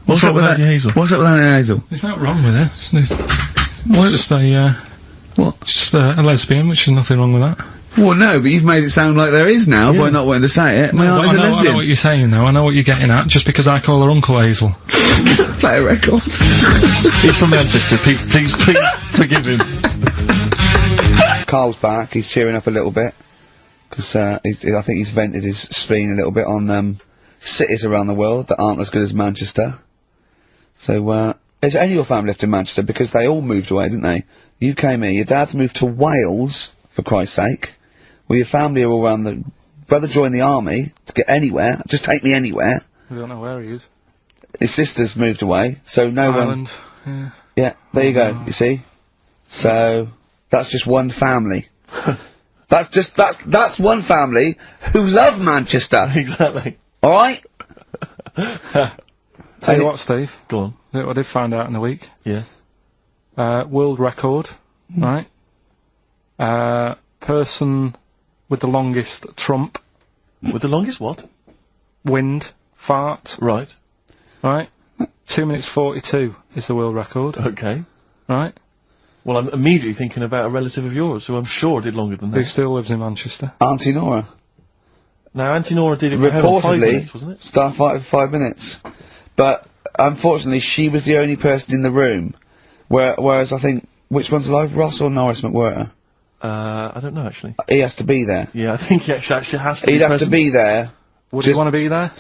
What's up with Auntie Hazel? What's up with Auntie Hazel? There's nothing wrong with her. It's just a lesbian, which is nothing wrong with that. Well, no, but you've made it sound like there is now by not wanting to say it. My auntie's a lesbian. I know what you're saying, though. I know what you're getting at. Just because I call her Uncle Hazel. Play a record. He's from Manchester. Please forgive him. Carl's back. He's cheering up a little bit because I think he's vented his spleen a little bit on cities around the world that aren't as good as Manchester. So, is any of your family left in Manchester? Because they all moved away, didn't they? You came here. Your dad's moved to Wales, for Christ's sake. Well, your family are all around the... Brother joined the army to get anywhere. Just take me anywhere. We don't know where he is. His sister's moved away, so no Ireland, one... Yeah, there you go, you see? So, that's just one family. That's one family who love Manchester. Exactly. Alright? Tell you what, Steve. Go on. I did find out in the week. Yeah. World record, right? Person with the longest trump. With the longest what? Wind. Fart. Right. Right? 2 minutes 42 is the world record. Okay. Right? Well, I'm immediately thinking about a relative of yours who I'm sure did longer than that. Who still lives in Manchester. Auntie Nora. Now, Auntie Nora did it for reportedly 5 minutes, wasn't it? Starfight for 5 minutes. But, unfortunately, she was the only person in the room. Whereas I think, which one's alive, Ross or Norris McWhirter? I don't know, actually. He has to be there. Yeah, I think he actually has to He'd have to be there. Would you want to be there?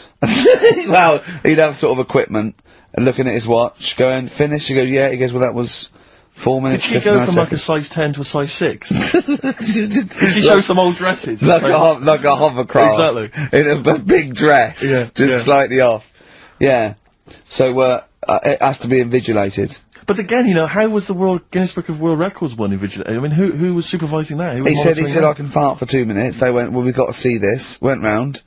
Well, he'd have sort of equipment, and looking at his watch, going, finish? He goes, yeah. He goes, well, that was 4 minutes, Did she go from like a size 10 to a size 6? Did she show some old dresses? Like a hovercraft. Exactly. In a big dress. Yeah, Just slightly off. Yeah. So it has to be invigilated. But again, how was the Guinness Book of World Records one invigilated? I mean, who was supervising that? Who was He said, monitoring that? I can fart for 2 minutes. They went, well, we've got to see this. Went round,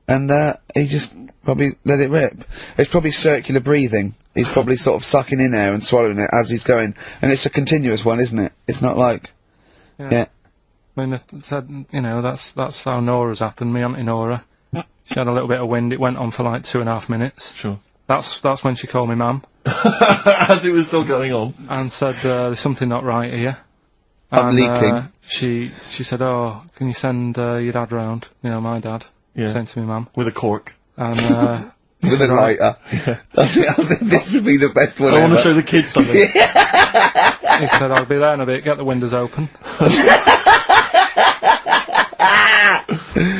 and he just probably let it rip. It's probably circular breathing. He's probably sort of sucking in air and swallowing it as he's going. And it's a continuous one, isn't it? It's not like... Yeah. I mean, I said, that's how Nora's happened. Me Auntie Nora. She had a little bit of wind. It went on for like 2.5 minutes. Sure. That's when she called me Mum. As it was still going on. And said, there's something not right here. I'm leaking. She said, oh, can you send your dad round? My dad. Yeah. Sent to me Mum. With a cork. And, with a lighter. Yeah. I think this would be the best one I want to show the kids something. He said, I'll be there in a bit, get the windows open.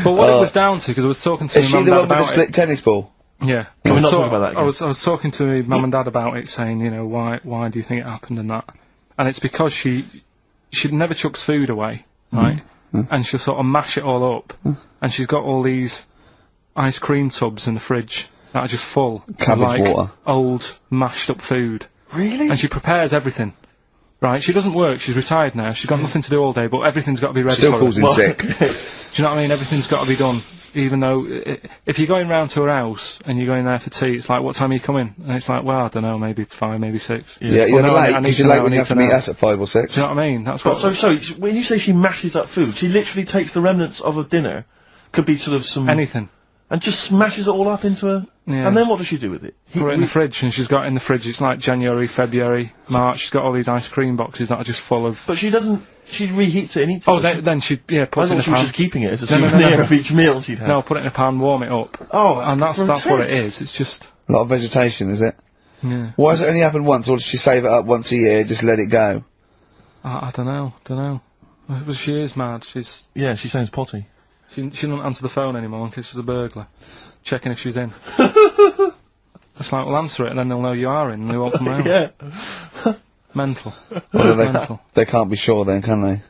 But what it was down to, because I was talking to my mum and dad about it... Is she the one with the split tennis ball? Yeah. Can we not talk about that again? I was talking to my mum and dad about it, saying, why do you think it happened and that? And it's because she never chucks food away, right? And she'll sort of mash it all up. And she's got all these ice cream tubs in the fridge that are just full Cabbage of, water. Old, mashed up food. Really? And she prepares everything. Right, she doesn't work, she's retired now, she's got nothing to do all day, but everything's got to be ready Still for calls in sick. Do you know what I mean? Everything's got to be done. Even though, if you're going round to her house, and you're going there for tea, it's like, what time are you coming? And it's like, well, I don't know, maybe 5, maybe 6. Yeah, you're late, because you're late when you have to meet us at 5 or 6. Do you know what I mean? That's what... So, when you say she mashes up food, she literally takes the remnants of a dinner, could be sort of some... Anything. And just smashes it all up into a... Yeah. And then what does she do with it? Put it in the fridge, and she's got in the fridge, it's like January, February, March, she's got all these ice cream boxes that are just full of... But she doesn't... She reheats it and eats it. Oh, then she, puts it in a pan. I thought she was just keeping it as a souvenir of each meal she'd had. No, put it in a pan, warm it up. Oh, and that's what it is, it's just... A lot of vegetation, is it? Yeah. Why does it only happen once, or does she save it up once a year, just let it go? I don't know. Well, she is mad, she's... Yeah, she sounds potty. She doesn't answer the phone anymore in case there's a burglar. Checking if she's in. It's like, well, answer it and then they'll know you are in and they won't come round. Yeah. Mental. Well, Mental. They can't be sure then, can they?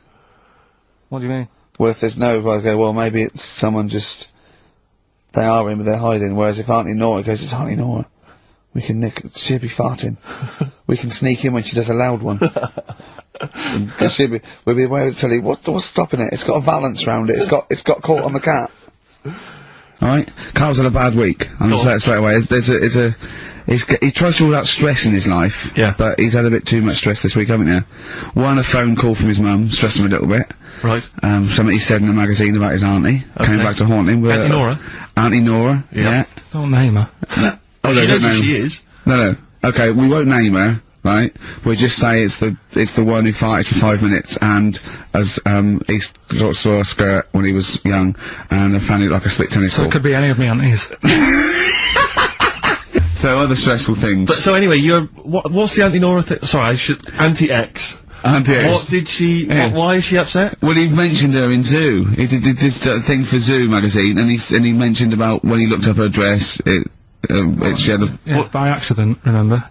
What do you mean? Well, if there's no, okay, well, maybe it's someone just... They are in, but they're hiding, whereas if Auntie Nora goes, it's Auntie Nora. We can she'll be farting. We can sneak in when she does a loud one. Because we'll be aware to tell you, what's stopping it? It's got a valance round it. It's got caught on the cap. Alright? Carl's had a bad week. I'm going to say it straight away. He tries to rule out stress in his life. Yeah. But he's had a bit too much stress this week, haven't you? One, a phone call from his mum, stressed him a little bit. Right. Something he said in a magazine about his auntie. Okay. Came back to haunt him. Auntie Nora? Auntie Nora, yeah. Don't name her. No. Oh, she knows who she is. No. Okay, we won't name her. Right, we'll just say it's the one who farted for 5 minutes, and as he saw a skirt when he was young, and found it like a split tennis ball. So it could be any of me aunties. So other stressful things. So anyway, what's the Auntie Nora thing? Sorry, Auntie X. Auntie X. What did she? Yeah. Why is she upset? Well, he mentioned her in Zoo. He did this thing for Zoo magazine, and he mentioned about when he looked up her dress. She had a by accident. Remember.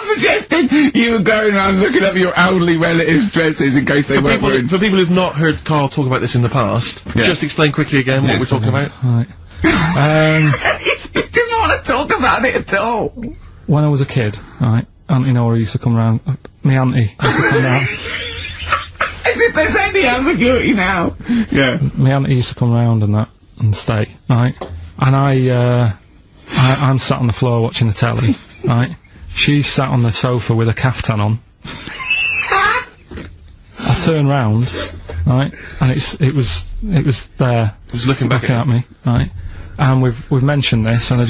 Suggesting you were going around looking up your elderly relatives' dresses in case they weren't wearing... For people who've not heard Karl talk about this in the past, just explain quickly again what we're talking about. Right. He didn't want to talk about it at all. When I was a kid, right, Auntie Nora used to come round. Me auntie used to come round. As if there's any ambiguity now. Yeah. Me auntie used to come round and stay, right? And I'm sat on the floor watching the telly, right? She sat on the sofa with a caftan on. I turn round, right, and it was there. It was looking back at me, right? And we've mentioned this, and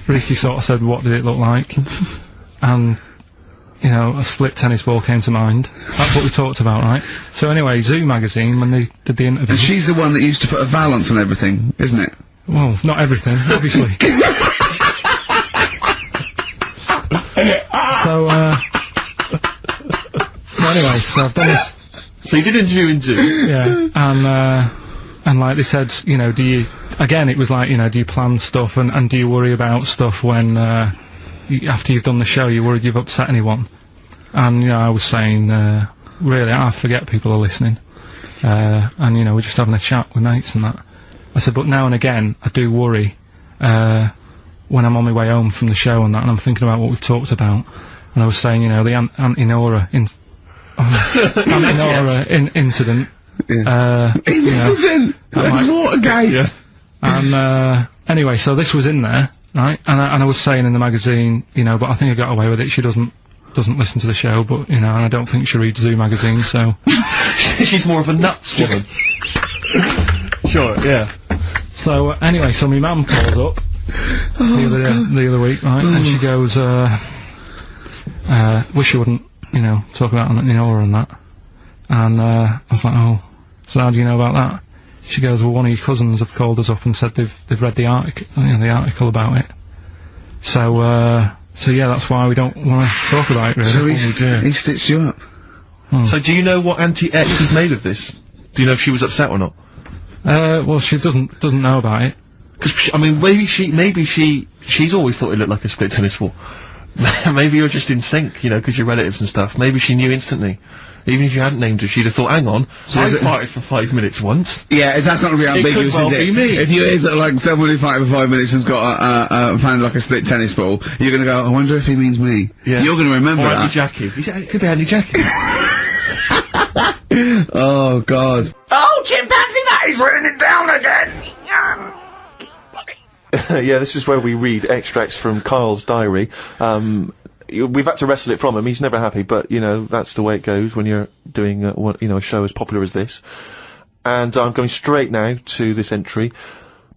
Ricky sort of said, what did it look like? And, a split tennis ball came to mind. That's what we talked about, right? So anyway, Zoo magazine, when they did the interview... And she's the one that used to put a valance on everything, isn't it? Well, not everything, obviously. So anyway, so I've done this... So you did interview in Zoo? Yeah, and like they said, do you... Again, it was like, do you plan stuff and do you worry about stuff when, after you've done the show, you're worried you've upset anyone? And, I was saying, really, I forget people are listening. And, we're just having a chat with mates and that. I said, but now and again, I do worry, when I'm on my way home from the show and that, and I'm thinking about what we've talked about, and I was saying, you know, the Auntie Nora incident. Incident! Watergate! Yeah. And anyway, so this was in there, right? And I was saying in the magazine, you know, but I think I got away with it. She doesn't listen to the show, but, you know, and I don't think she reads Zoo magazine, so... She's more of a nuts woman. Sure, yeah. So, anyway, so my mum calls up the other week, right, and she goes, wish you wouldn't, you know, talk about Auntie Nora and that. And, I was like, oh, so how do you know about that? She goes, well, one of your cousins have called us up and said they've read the article about it. So yeah, that's why we don't want to talk about it, really. So he stitched you up. So do you know what Auntie X has made of this? Do you know if she was upset or not? Well, she doesn't know about it. Because, I mean, maybe she's always thought it looked like a split tennis ball. Maybe you're just in sync, you know, because you're relatives and stuff. Maybe she knew instantly. Even if you hadn't named her, she'd have thought, hang on, so I farted for 5 minutes once. Yeah, that's not going to be ambiguous, it could well is it? Be me. If you hear that, like, someone who farted for 5 minutes and's got found like a split tennis ball, you're going to go, I wonder if he means me. Yeah. You're going to remember or that. Andy Jackie. It could be Andy Jackie. Oh, God. Oh, chimpanzee, that is written it down again! Yeah, this is where we read extracts from Karl's diary. We've had to wrestle it from him. He's never happy, but, you know, that's the way it goes when you're doing, a show as popular as this. And I'm going straight now to this entry.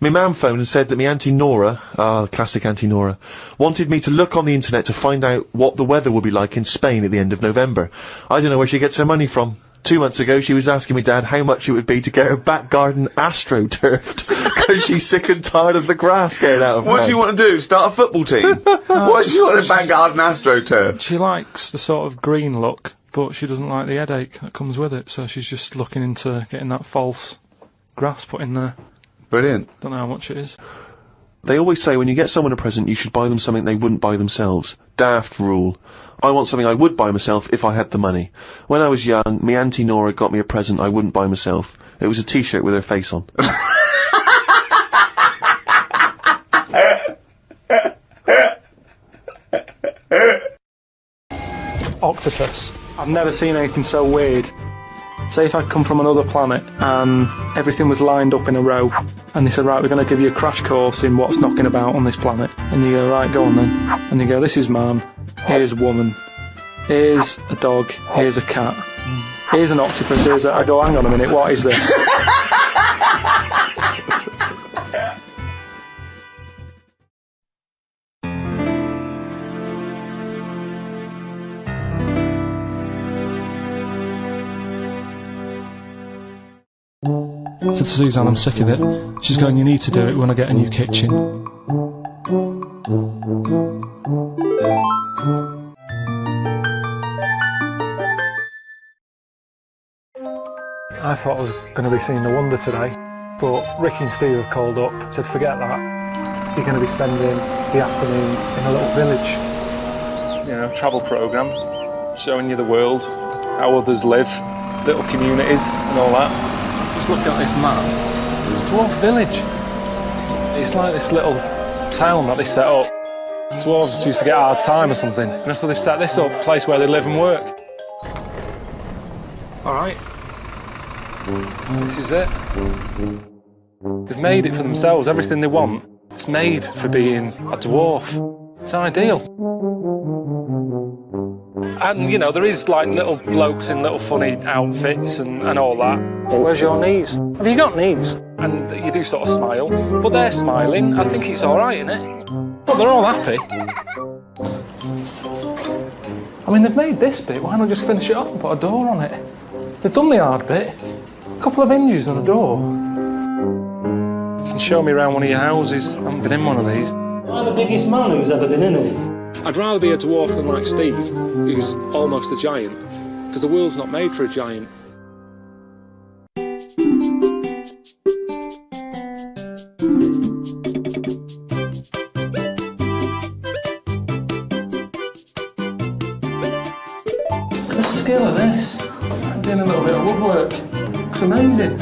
My mum phoned and said that my Auntie Nora, classic Auntie Nora, wanted me to look on the internet to find out what the weather will be like in Spain at the end of November. I don't know where she gets her money from. 2 months ago, she was asking me dad how much it would be to get her back garden astroturfed, because she's sick and tired of the grass getting out of What does she want to do? Start a football team? Why does she want a back garden astroturf? She likes the sort of green look, but she doesn't like the headache that comes with it, so she's just looking into getting that false grass put in there. Brilliant. Don't know how much it is. They always say when you get someone a present, you should buy them something they wouldn't buy themselves. Daft rule. I want something I would buy myself if I had the money. When I was young, me Auntie Nora got me a present I wouldn't buy myself. It was a t-shirt with her face on. Octopus. I've never seen anything so weird. Say if I'd come from another planet and everything was lined up in a row and they said, right, we're going to give you a crash course in what's knocking about on this planet. And you go, right, go on then. And you go, this is man, here's a woman, here's a dog, here's a cat, here's an octopus, here's a... I go, hang on a minute, what is this? I said to Suzanne, I'm sick of it. She's going, you need to do it when I get a new kitchen. I thought I was going to be seeing The Wonder today, but Ricky and Steve have called up, said forget that. You're going to be spending the afternoon in a little village. You know, travel programme, showing you the world, how others live, little communities and all that. Just looking at this map, it's a dwarf village. It's like this little town that they set up. Dwarves used to get hard time or something. And so they set this up, a place where they live and work. All right. This is it. They've made it for themselves, everything they want. It's made for being a dwarf. It's ideal. And, you know, there is, like, little blokes in little funny outfits and all that. Where's your knees? Have you got knees? And you do sort of smile, but they're smiling. I think it's all right, isn't it? But they're all happy. I mean, they've made this bit. Why not just finish it up and put a door on it? They've done the hard bit. A couple of hinges and a door. You can show me around one of your houses. I haven't been in one of these. I'm the biggest man who's ever been in it. I'd rather be a dwarf than like Steve, who's almost a giant, because the world's not made for a giant. The skill of this. I'm doing a little bit of woodwork. It's amazing.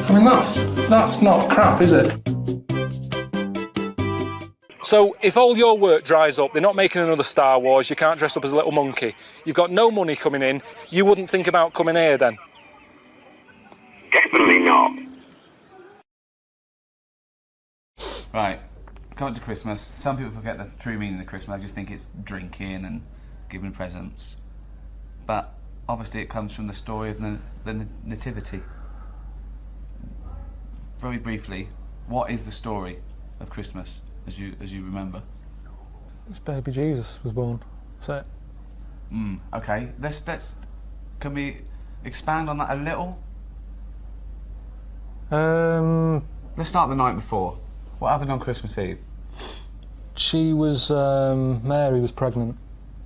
I mean, that's not crap, is it? So if all your work dries up, they're not making another Star Wars, you can't dress up as a little monkey, you've got no money coming in, you wouldn't think about coming here then? Definitely not. Right, coming to Christmas. Some people forget the true meaning of Christmas. I just think it's drinking and giving presents. But obviously it comes from the story of the Nativity. Very briefly, what is the story of Christmas, as you remember? It's baby Jesus was born. That's it. Okay, can we expand on that a little? Let's start the night before. What happened on Christmas Eve? She was, Mary was pregnant.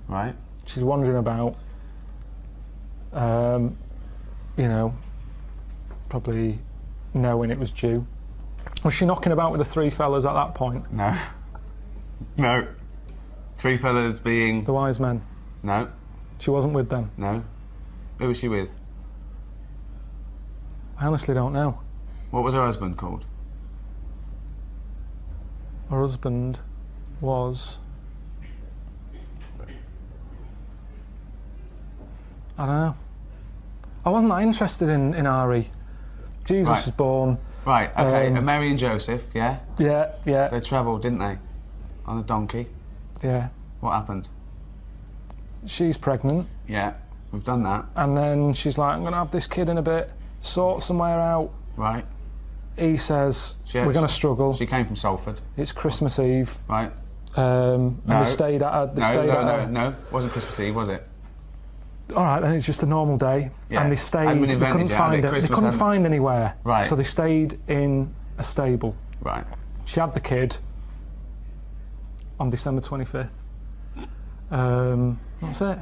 Right. She's wandering about, you know, probably knowing it was due. Was she knocking about with the three fellas at that point? No. No. Three fellas being... The wise men? No. She wasn't with them? No. Who was she with? I honestly don't know. What was her husband called? Her husband was... I don't know. I wasn't that interested in Ari. Jesus Right. was born. Right, okay. And Mary and Joseph, yeah? Yeah, yeah. They travelled, didn't they? On a donkey. Yeah. What happened? She's pregnant. Yeah, we've done that. And then she's like, I'm going to have this kid in a bit, sort somewhere out. Right. He says, we're going to struggle. She came from Salford. It's Christmas Eve. Right. And they stayed at her. No. It wasn't Christmas Eve, was it? All right, then it's just a normal day. Yeah. And they stayed, they couldn't find it. They couldn't find anywhere. Right. So they stayed in a stable. Right. She had the kid on December 25th. That's it.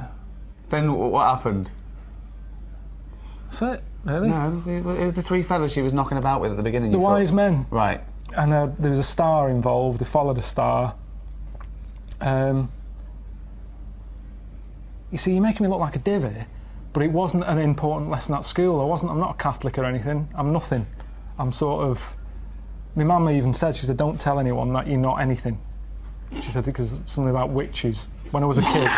Then what happened? That's it, really. No, it was the three fellas she was knocking about with at the beginning. The wise men. Right. And there was a star involved. They followed a star. You see, you're making me look like a divvy, but it wasn't an important lesson at school. I'm not a Catholic or anything. I'm nothing. I'm sort of... My mum even said, she said, don't tell anyone that you're not anything. She said, because something about witches. When I was a kid,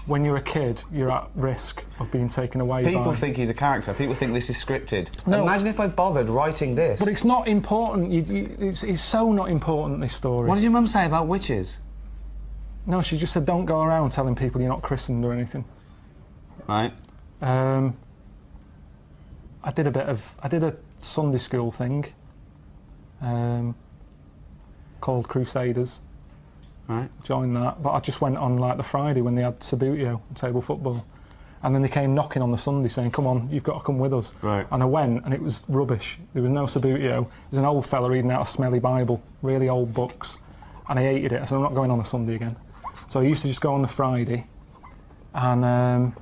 when you're a kid, you're at risk of being taken away by... People think he's a character. People think this is scripted. No. Imagine if I bothered writing this. But it's not important. It's so not important, this story. What did your mum say about witches? No, she just said don't go around telling people you're not christened or anything. Right. I did a Sunday school thing called Crusaders. Right. Joined that, but I just went on like the Friday when they had Sabutio, table football, and then they came knocking on the Sunday saying, come on, you've got to come with us. Right. And I went, and it was rubbish. There was no Sabutio. There's an old fella reading out a smelly Bible, really old books, and I hated it. I said, I'm not going on a Sunday again. So I used to just go on the Friday, and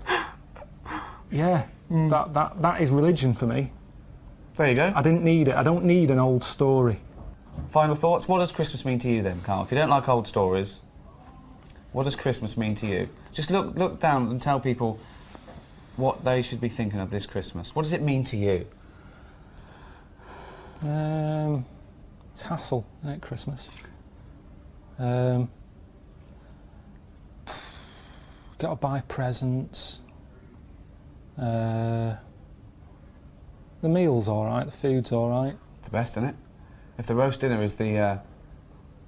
yeah, that is religion for me. There you go. I didn't need it. I don't need an old story. Final thoughts? What does Christmas mean to you then, Karl? If you don't like old stories, what does Christmas mean to you? Just look down and tell people what they should be thinking of this Christmas. What does it mean to you? It's hassle, isn't it, Christmas? Got to buy presents. The meal's all right. The food's all right. It's the best, isn't it? If the roast dinner is the,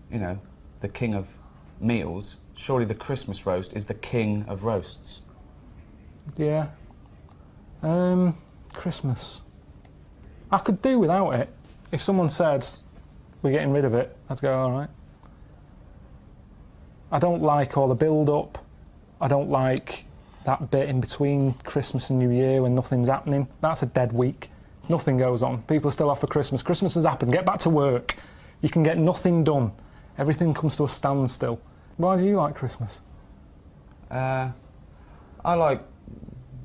the king of meals, surely the Christmas roast is the king of roasts. Yeah. Christmas. I could do without it. If someone said, we're getting rid of it, I'd go, all right. I don't like all the build-up. I don't like that bit in between Christmas and New Year when nothing's happening. That's a dead week. Nothing goes on. People are still off for Christmas. Christmas has happened. Get back to work. You can get nothing done. Everything comes to a standstill. Why do you like Christmas? I like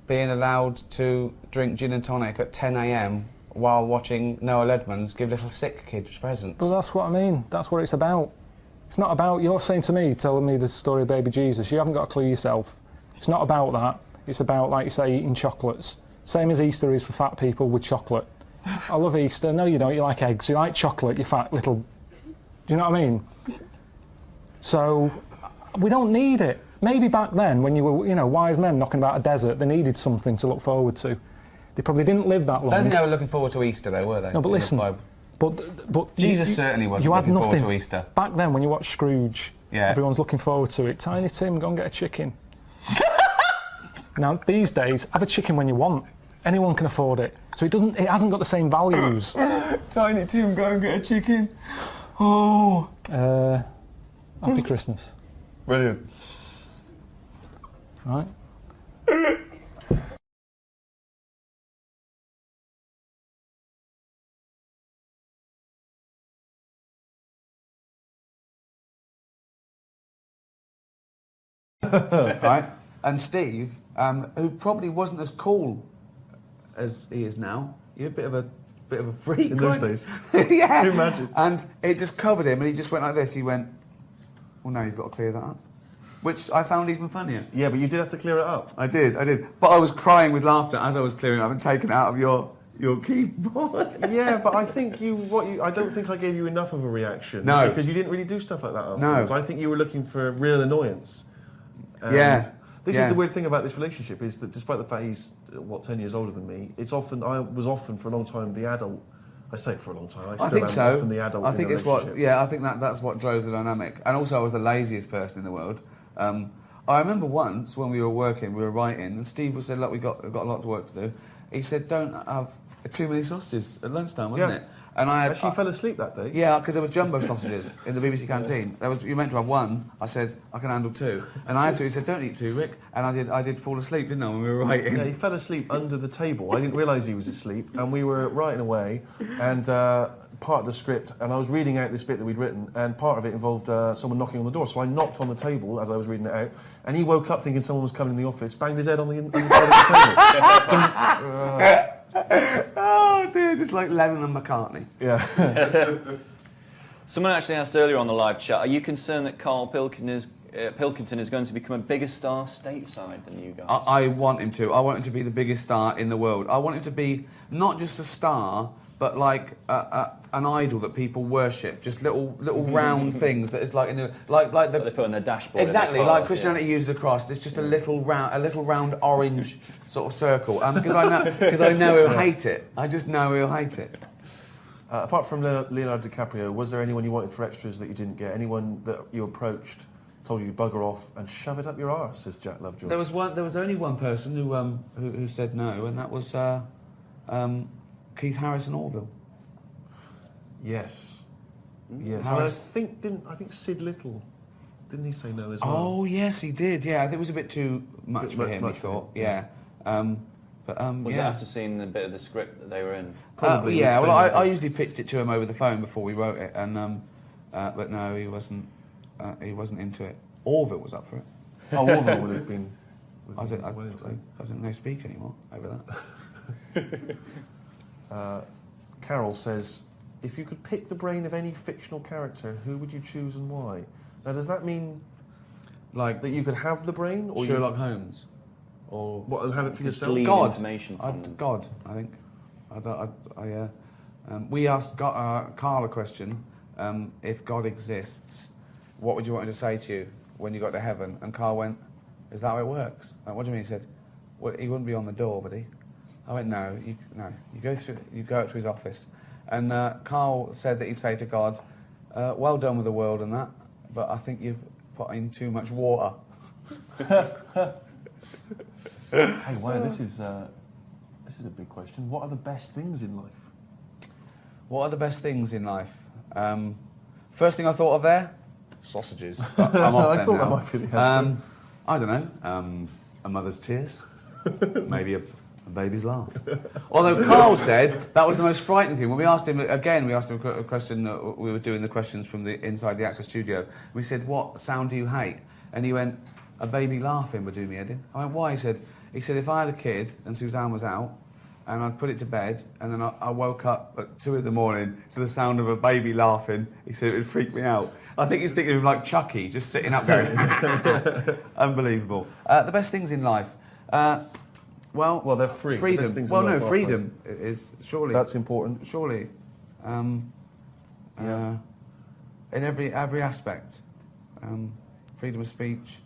being allowed to drink gin and tonic at 10 a.m. while watching Noah Ledman's give little sick kids presents. Well, that's what I mean. That's what it's about. It's not about... You're saying to me, telling me the story of baby Jesus. You haven't got a clue yourself. It's not about that. It's about, like you say, eating chocolates. Same as Easter is for fat people with chocolate. I love Easter. No, you don't. You like eggs. You like chocolate, you fat little... Do you know what I mean? So we don't need it. Maybe back then, when you were, wise men knocking about a desert, they needed something to look forward to. They probably didn't live that long. I don't think they were looking forward to Easter, though, were they? No, but listen. But Jesus certainly wasn't looking forward to Easter. Back then, when you watch Scrooge, everyone's looking forward to it. Tiny Tim, go and get a chicken. Now, these days, have a chicken when you want. Anyone can afford it. So it hasn't got the same values. Tiny Tim, go and get a chicken. Oh. Happy Christmas. Brilliant. Right. Right. And Steve, who probably wasn't as cool as he is now, you're a bit of a freak. In those days. Yeah. Can you imagine? And it just covered him, and he just went like this. He went, well, now you've got to clear that up. Which I found even funnier. Yeah, but you did have to clear it up. I did. But I was crying with laughter as I was clearing it up and taking it out of your keyboard. Yeah, but I think I don't think I gave you enough of a reaction. No. Because you didn't really do stuff like that afterwards. No. I think you were looking for real annoyance. And This is the weird thing about this relationship, is that despite the fact he's, 10 years older than me, I was often for a long time the adult. I say it for a long time. I think so. Often the adult. I think in the relationship. I think that's what drove the dynamic. And also I was the laziest person in the world. I remember once when we were writing, and Steve said, look, we've got a lot of work to do. He said, don't have too many sausages at lunchtime, wasn't it? And I actually fell asleep that day. Yeah, because there was jumbo sausages in the BBC canteen. You meant to have one. I said, I can handle two. And I had two. He said, don't eat two, Rick. And I did fall asleep, didn't I, when we were writing? Yeah, he fell asleep under the table. I didn't realise he was asleep. And we were writing away, and part of the script, and I was reading out this bit that we'd written, and part of it involved someone knocking on the door. So I knocked on the table as I was reading it out, and he woke up thinking someone was coming in the office, banged his head on the side of the table. Oh dear, just like Lennon and McCartney. Yeah. Someone actually asked earlier on the live chat, are you concerned that Karl Pilkington is going to become a bigger star stateside than you guys? I want him to. I want him to be the biggest star in the world. I want him to be not just a star, but like an idol that people worship. Just little round things that is like like they put on their dashboard. Exactly, like Christianity uses a cross. It's just a little round orange sort of circle. Because I know he'll hate it. I just know he'll hate it. Apart from Leonardo DiCaprio, was there anyone you wanted for extras that you didn't get? Anyone that you approached, told you to bugger off and shove it up your arse, says Jack Lovejoy? There was only one person who said no, and that was Keith Harrison Orville. Yes. Yes. And I think Sid Little, didn't he say no as well? Oh yes, he did. Yeah, I think it was a bit too much for him. He thought. Yeah. Was it after seeing a bit of the script that they were in? Probably. Yeah. Well, I usually pitched it to him over the phone before we wrote it, and but no, he wasn't. He wasn't into it. Orville was up for it. Oh, Orville would have been. I don't know speak anymore over that. Carol says, if you could pick the brain of any fictional character, who would you choose and why? Now, does that mean like that you could have the brain, or Sherlock Holmes, or what? And have it for yourself? God, information from God, I think. We asked Karl a question. If God exists, what would you want him to say to you when you got to heaven? And Karl went, "Is that how it works?" What do you mean? He said, "Well, he wouldn't be on the door, would he?" I went, "No, you go up to his office." And Karl said that he'd say to God, "Well done with the world and that, but I think you've put in too much water." Hey, wow, this is a big question. What are the best things in life? What are the best things in life? First thing I thought of there, sausages. But I'm off I thought that might be the answer. I don't know. A mother's tears, maybe a baby's laugh. Although Karl said that was the most frightening thing. When we asked him a question. We were doing the questions from inside the Access studio. We said, "What sound do you hate?" And he went, "A baby laughing would do me head in." I went, "Why?" He said, if I had a kid and Suzanne was out, and I'd put it to bed, and then I woke up at 2 a.m. to the sound of a baby laughing, he said it would freak me out. I think he's thinking of like Chucky, just sitting up going, unbelievable. The best things in life, well, they're free. Freedom. Well, no, freedom is surely that's important. Surely, in every aspect. freedom of speech,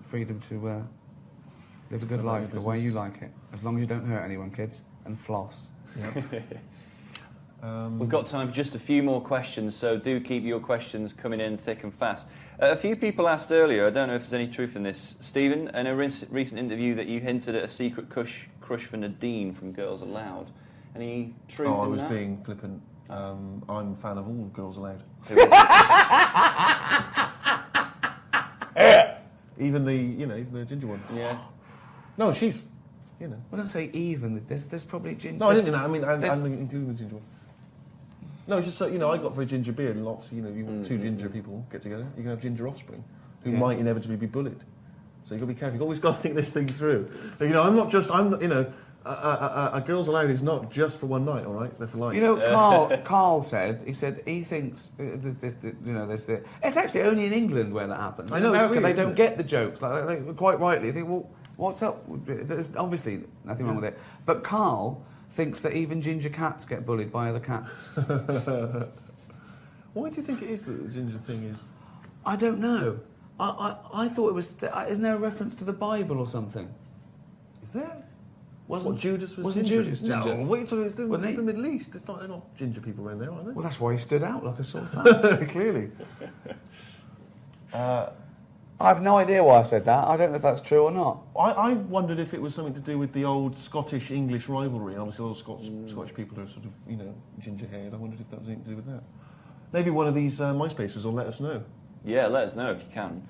freedom to live a good life the way you like it, as long as you don't hurt anyone, kids, and floss. We've got time for just a few more questions, so do keep your questions coming in thick and fast. A few people asked earlier, I don't know if there's any truth in this, Stephen, in a recent interview that you hinted at a secret crush for Nadine from Girls Aloud. Any truth in that? I was being flippant. I'm a fan of all Girls Aloud. Who is it? Even the ginger one. Yeah. No, she's, Well, don't say even. There's probably ginger. No, I didn't mean that. I mean, and including the ginger one. No, it's just I got very ginger beard, and lots. You want two ginger people get together, you can have ginger offspring, who might inevitably be bullied. So you've got to be careful. You've always got to think this thing through. I'm not just. A Girls Aloud is not just for one night. All right, they're for life. Karl said he thinks it's actually only in England where that happens. I know, in America, it's weird, they don't get the jokes. Like they quite rightly think, well, what's up? There's obviously nothing wrong with it. But Karl thinks that even ginger cats get bullied by other cats. Why do you think it is that the ginger thing is? I don't know. I thought it was. Isn't there a reference to the Bible or something? Is there? Wasn't Judas was wasn't ginger? Judas ginger? No, wait till it's the Middle East. They're not ginger people around there, are they? Well, that's why he stood out like a sore thumb. Clearly. I have no idea why I said that. I don't know if that's true or not. I wondered if it was something to do with the old Scottish-English rivalry. Obviously, all Scottish people are sort of, ginger-haired. I wondered if that was anything to do with that. Maybe one of these MySpacers will let us know. Yeah, let us know if you can.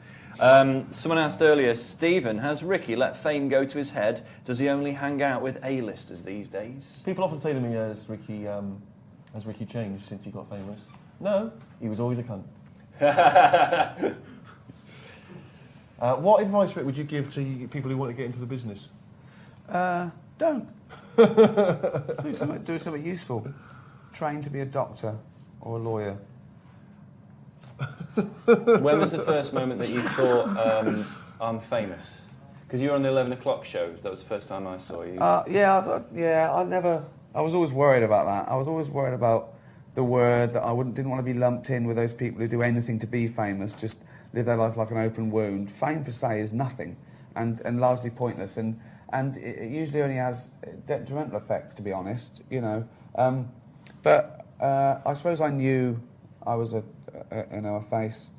Someone asked earlier, Stephen, has Ricky let fame go to his head? Does he only hang out with A-listers these days? People often say to me, has Ricky changed since he got famous? No, he was always a cunt. What advice, Rick, would you give to people who want to get into the business? Don't. Do something useful. Train to be a doctor or a lawyer. When was the first moment that you thought, I'm famous? Because you were on the 11 o'clock show. That was the first time I saw you. I was always worried about that. I was always worried about the word that didn't want to be lumped in with those people who do anything to be famous, just live their life like an open wound. Fame per se is nothing and largely pointless, and it usually only has detrimental effects, to be honest, But I suppose I knew I was a face.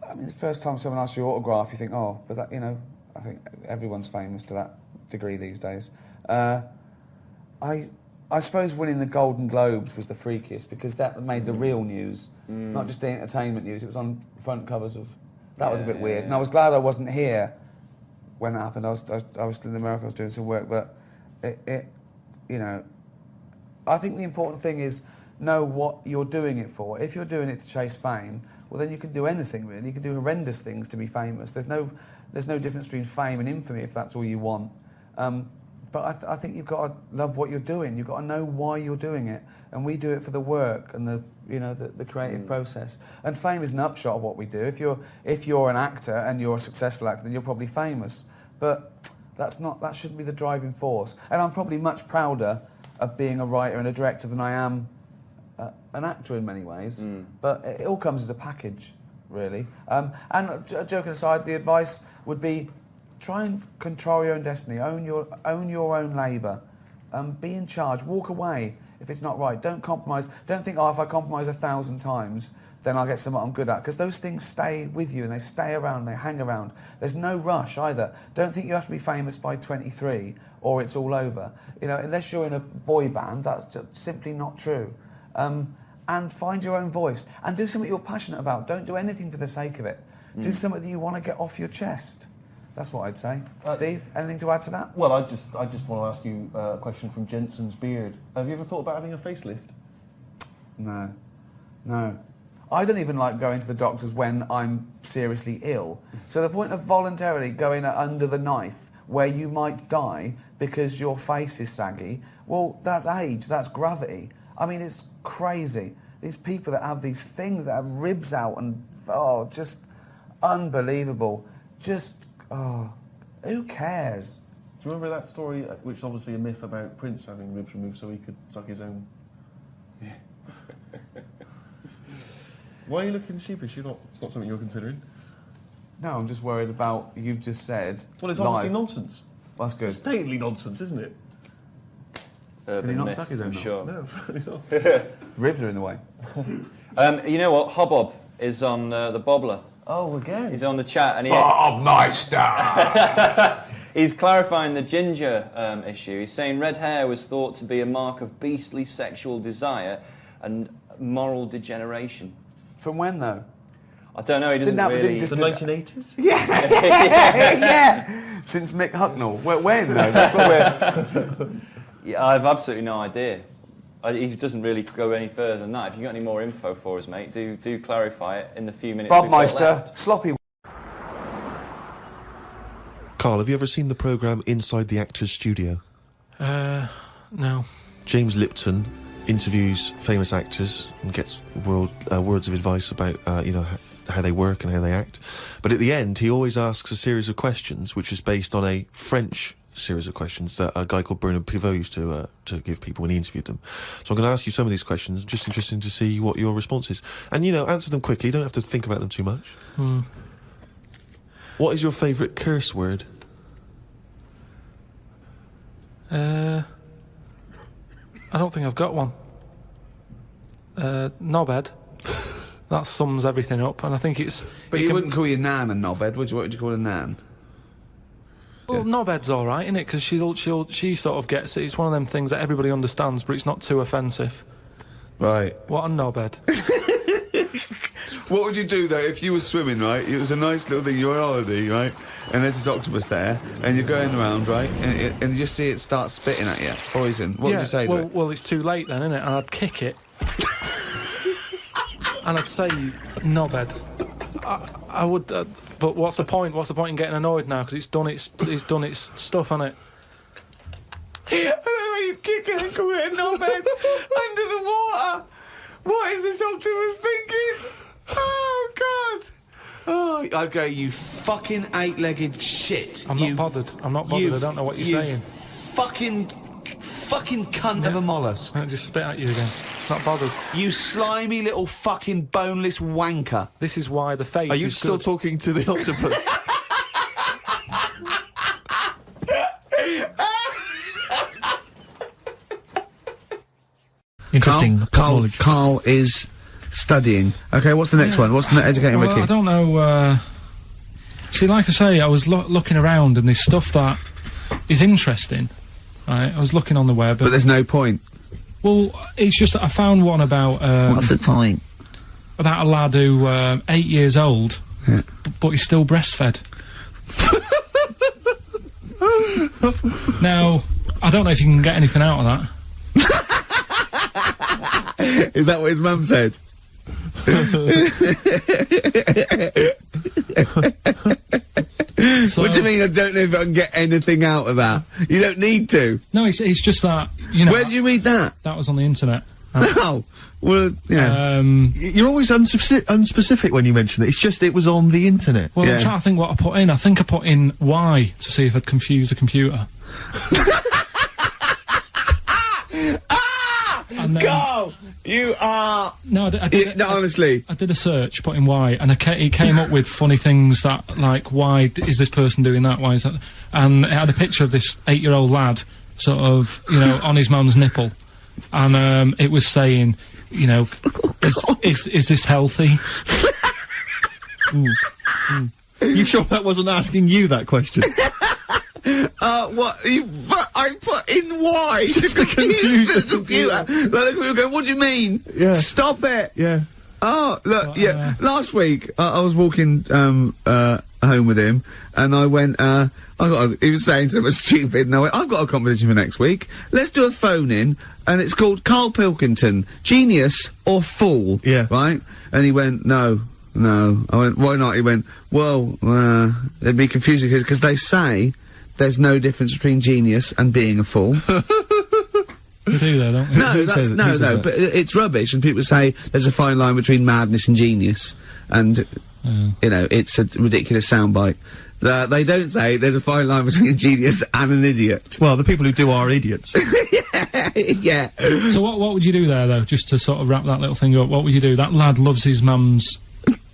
I mean, the first time someone asks you your autograph, you think, oh, but that, I think everyone's famous to that degree these days. I suppose winning the Golden Globes was the freakiest, because that made the real news, not just the entertainment news. It was on front covers of. That was a bit weird, and I was glad I wasn't here when that happened. I was still in America. I was doing some work, but I think the important thing is know what you're doing it for. If you're doing it to chase fame, well, then you can do anything really. You can do horrendous things to be famous. There's no difference between fame and infamy if that's all you want. But I think you've got to love what you're doing. You've got to know why you're doing it, and we do it for the work and the creative process. And fame is an upshot of what we do. If you're an actor and you're a successful actor, then you're probably famous. But that shouldn't be the driving force. And I'm probably much prouder of being a writer and a director than I am an actor in many ways. But it all comes as a package, really. And joking aside, the advice would be, try and control your own destiny. Own your own labour. Be in charge. Walk away if it's not right. Don't compromise. Don't think, if I compromise 1,000 times, then I'll get something I'm good at. Because those things stay with you and they stay around. They hang around. There's no rush either. Don't think you have to be famous by 23 or it's all over. Unless you're in a boy band, that's just simply not true. And find your own voice and do something you're passionate about. Don't do anything for the sake of it. Do something that you want to get off your chest. That's what I'd say. Steve, anything to add to that? Well, I just want to ask you a question from Jensen's Beard. Have you ever thought about having a facelift? No. I don't even like going to the doctors when I'm seriously ill. So the point of voluntarily going under the knife where you might die because your face is saggy, well, that's age, that's gravity. I mean, it's crazy. These people that have these things that have ribs out and, just unbelievable. Who cares? Do you remember that story, which is obviously a myth, about Prince having ribs removed so he could suck his own? Why are you looking sheepish? It's not something you're considering. No, I'm just worried about, you've just said... Well, it's obviously nonsense. Well, that's good. It's patently nonsense, isn't it? Can he not suck his own I'm sure. No, probably not. Ribs are in the way. You know what? Hobbob is on the Bobbler. Oh, again? He's on the chat, and Bob Meister! he's clarifying the ginger issue. He's saying red hair was thought to be a mark of beastly sexual desire and moral degeneration. From when, though? I don't know. He doesn't really. The 1980s? Yeah! Since Mick Hucknall. When, though? That's what we're... Yeah, I've absolutely no idea. He doesn't really go any further than that. If you've got any more info for us, mate, do clarify it in the few minutes. Bob Meister, sloppy. Carl, have you ever seen the programme Inside the Actors Studio? No. James Lipton interviews famous actors and gets words of advice about, how they work and how they act. But at the end, he always asks a series of questions, which is based on a French series of questions that a guy called Bernard Pivot used to give people when he interviewed them. So I'm going to ask you some of these questions. Just interesting to see what your response is. And, answer them quickly. You don't have to think about them too much. What is your favourite curse word? I don't think I've got one. Knobhead. That sums everything up, and I think it's... But you wouldn't call your nan a knobhead, would you? What would you call a nan? Well, knobhead's all right, isn't it? Because she sort of gets it. It's one of them things that everybody understands, but it's not too offensive. Right. What a knobhead. What would you do, though, if you were swimming, right? It was a nice little thing, you're on holiday, right? And there's this octopus there, and you're going around, right? And you just see it start spitting at you, poison. What would you say to it? Well, it's too late then, isn't it? And I'd kick it. And I'd say, knobhead. I would... but what's the point? What's the point in getting annoyed now? Because it's done its stuff, hasn't it? I don't know why you'd kick it and call it a knobhead under the water. What is this octopus thinking? Oh, God. Oh, okay, you fucking eight-legged shit. I'm not bothered. I don't know what you're saying. Fucking cunt of a mollusk. I'll just spit at you again. It's not bothered. You slimy little fucking boneless wanker. This is why the face Are you still talking to the octopus? Interesting. Carl is studying. Okay, what's the next one? What's the educating Ricky? I don't know. See, like I say, I was looking around and there's stuff that is interesting. Right, I was looking on the web. But there's no point. Well, it's just that I found one about... what's the point? About a lad who, 8 years old, but he's still breastfed. Now, I don't know if you can get anything out of that. Is that what his mum said? What do you mean I don't know if I can get anything out of that? You don't need to. No, it's just that, Where did you read that? That was on the internet. Oh, well, yeah. You're always unspecific when you mention it. It's just it was on the internet. Well, I'm trying to think what I put in. I think I put in Y to see if I'd confuse a computer. Carl, you are... No, honestly. I did a search, put in Y, and it came up with funny things that, like, why is this person doing that, why is that... And it had a picture of this 8-year-old lad, sort of, on his mum's nipple. And, it was saying, is this healthy? You sure that wasn't asking you that question? What? I put in Y just to confuse the computer. Like the computer going, what do you mean? Yeah. Stop it. Yeah. Oh, look, last week, I was walking, home with him, and I went, he was saying something stupid, and I went, I've got a competition for next week. Let's do a phone-in, and it's called Karl Pilkington, Genius or Fool. Yeah. Right? And he went, No. I went, why not? He went, well, it'd be confusing, because they say there's no difference between genius and being a fool. You do that, don't you? No, but it's rubbish, and people say there's a fine line between madness and genius, and, it's a ridiculous soundbite. They don't say there's a fine line between a genius and an idiot. Well, the people who do are idiots. Yeah, Yeah. So what would you do there, though, just to sort of wrap that little thing up? What would you do? That lad loves his mum's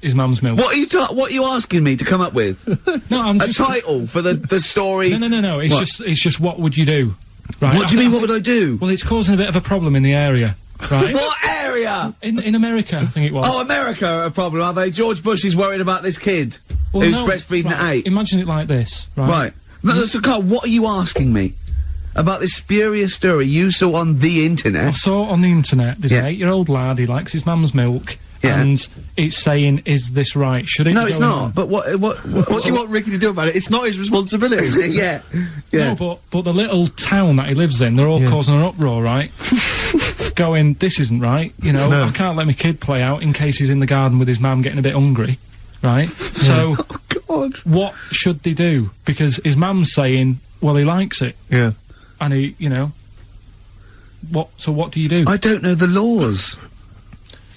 milk. What are you asking me to come up with? No, I'm a just... title for the story? No. It's just what would you do? Right? What do you mean, what would I do? Well, it's causing a bit of a problem in the area, right? What area? In America, I think it was. Oh, America are a problem, are they? George Bush is worried about this kid who's breastfeeding at 8. Imagine it like this, right? Right. No, so, Carl, what are you asking me? About this spurious story you saw on the internet? I saw it on the internet. There's an 8-year-old lad, he likes his mum's milk, and it's saying, is this right? Should it No, be it's going not. on? But what do you want Ricky to do about it? It's not his responsibility. Yeah. No, but the little town that he lives in, they're all causing an uproar, right? Going, this isn't right, you know, I can't let my kid play out in case he's in the garden with his mum getting a bit hungry, right? So, what should they do? Because his mum's saying, well, he likes it. Yeah. And he, you know, so what do you do? I don't know the laws.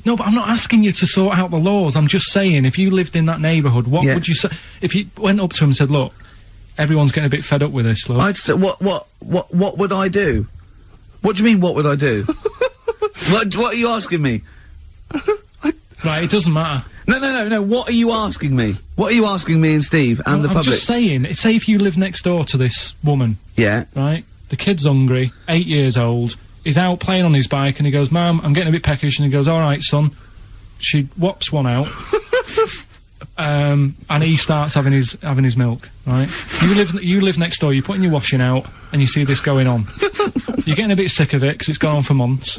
No, but I'm not asking you to sort out the laws. I'm just saying, if you lived in that neighbourhood, what would you say? If you went up to him and said, look, everyone's getting a bit fed up with this, look. I'd say, what would I do? What do you mean, what would I do? What are you asking me? Right, it doesn't matter. No, what are you asking me? What are you asking me and Steve and the public? I'm just saying, say if you live next door to this woman. Yeah. Right? The kid's hungry, 8 years old, he's out playing on his bike and he goes, Mum, I'm getting a bit peckish, and he goes, alright, son. She whops one out. And he starts having his milk, right? You live next door, you're putting your washing out, and you see this going on. You're getting a bit sick of it, because it's gone on for months.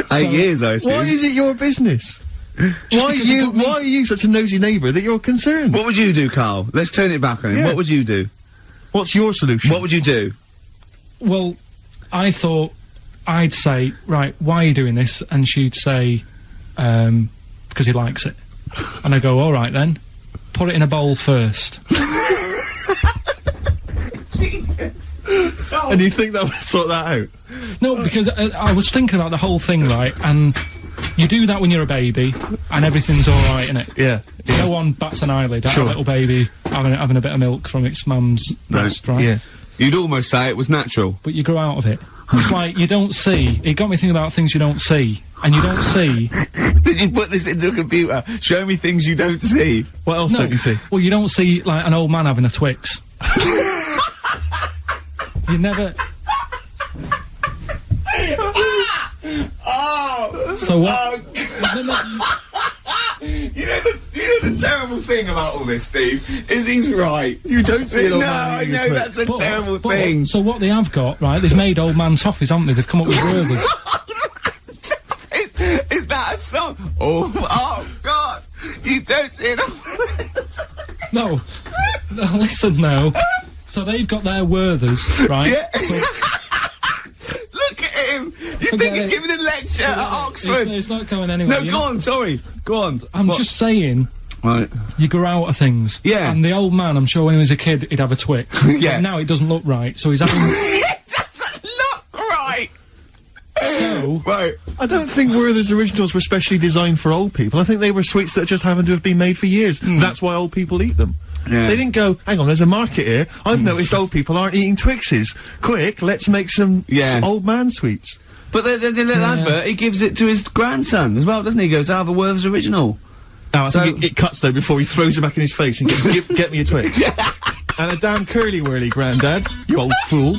8 years, I assume. Why is it your business? Why are you such a nosy neighbour that you're concerned? What would you do, Carl? Let's turn it back on him. Yeah. What would you do? What's your solution? What would you do? Well, I thought I'd say, right, why are you doing this? And she'd say, because he likes it. And I go, all right then, put it in a bowl first. And you think that would sort that out? No, because I was thinking about the whole thing, right, and you do that when you're a baby, and everything's alright, innit? Yeah. No one bats an eyelid at a little baby having a bit of milk from its mum's breast, right? Yeah. You'd almost say it was natural. But you grow out of it. It's like, you don't see. It got me thinking about things you don't see. And you don't see... Did you put this into a computer? Show me things you don't see. What else don't you see? Well, you don't see, like, an old man having a Twix. You never... So what... You know the terrible thing about all this, Steve, is he's right. You don't see an old man I eating a know, Twix. that's a terrible thing. So what they have got, right, they've made old man toffees, haven't they? They've come up with Werther's. Is that a song? Oh, God! You don't see it. No, listen now. So they've got their Werther's, right? Yeah. So, look at him! You think he's giving a lecture at Oxford? It's not going anywhere. No, go on, sorry. Go on. I'm just saying... Right. You grow out of things. Yeah. And the old man, I'm sure when he was a kid, he'd have a Twix. Yeah. But now it doesn't look right, so he's having... It doesn't look right! So... Right. I don't think Werther's originals were specially designed for old people. I think they were sweets that just happened to have been made for years. That's why old people eat them. Yeah. They didn't go, hang on, there's a market here. I've noticed old people aren't eating Twixes. Quick, let's make some old man sweets. But the little advert, he gives it to his grandson as well, doesn't he? He goes, have a Werther's original. Oh, I think it cuts, though, before he throws it back in his face and goes, get me a Twix. And a damn curly-whirly, Grandad, you old fool.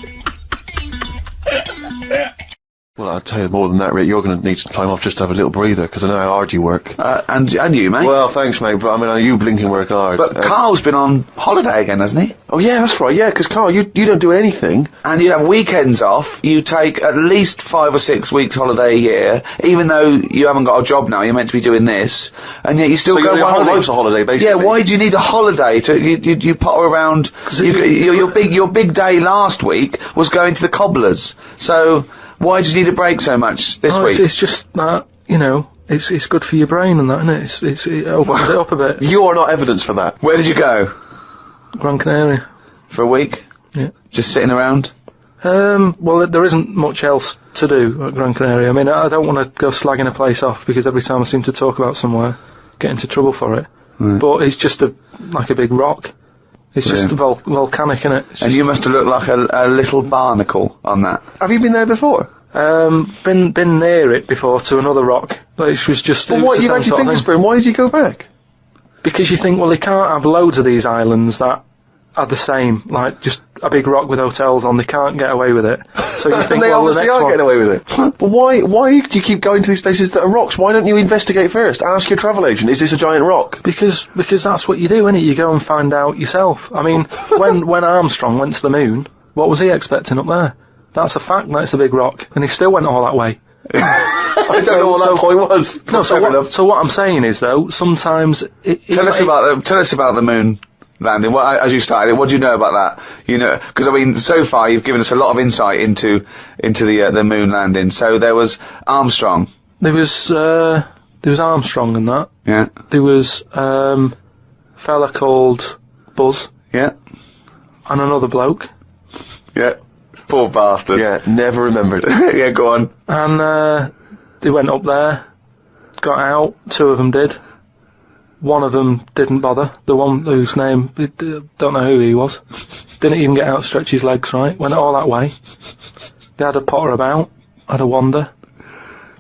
Well, I'll tell you more than that, Rick. You're going to need some time off just to have a little breather, because I know how hard you work. And you, mate? Well, thanks, mate, but I mean, you blinking work hard. But Carl's been on holiday again, hasn't he? Oh, yeah, that's right, yeah, because, Carl, you don't do anything. And you have weekends off. You take at least 5 or 6 weeks holiday a year, even though you haven't got a job now, you're meant to be doing this, and yet you still go, your whole life's a holiday, basically. Yeah, why do you need a holiday to, you potter around? Your big day last week was going to the cobblers, so... Why did you need a break so much this week? It's just that, you know, it's good for your brain and that, isn't it? It opens it up a bit. You are not evidence for that. Where did you go? Gran Canaria. For a week? Yeah. Just sitting around? Well, there isn't much else to do at Gran Canaria. I mean, I don't want to go slagging a place off because every time I seem to talk about somewhere, get into trouble for it. Right. But it's just like a big rock. It's just volcanic, innit? And you must have looked like a little barnacle on that. Have you been there before? Been near it before to another rock, which was just. Well, what, you've had your fingers burned, why did you go back? Because you think, well, they can't have loads of these islands that are the same, like just a big rock with hotels on, they can't get away with it. So you think, they well, obviously are getting away with it. But why do you keep going to these places that are rocks? Why don't you investigate first? Ask your travel agent, is this a giant rock? Because that's what you do, innit? You go and find out yourself. I mean, when Armstrong went to the moon, what was he expecting up there? That's a fact, that's a big rock, and he still went all that way. I don't know what that point was. No, so what I'm saying is, though, sometimes... Tell us about the moon landing. As you started, what do you know about that? You know, because, I mean, so far you've given us a lot of insight into the moon landing. So there was Armstrong. There was Armstrong and that. Yeah. There was a fella called Buzz. Yeah. And another bloke. Yeah. Poor bastard. Yeah, never remembered. Yeah, go on. And they went up there, got out, 2 of them did. One of them didn't bother. The one whose name, don't know who he was. Didn't even get out, stretch his legs, right? Went all that way. They had a potter about, had a wander,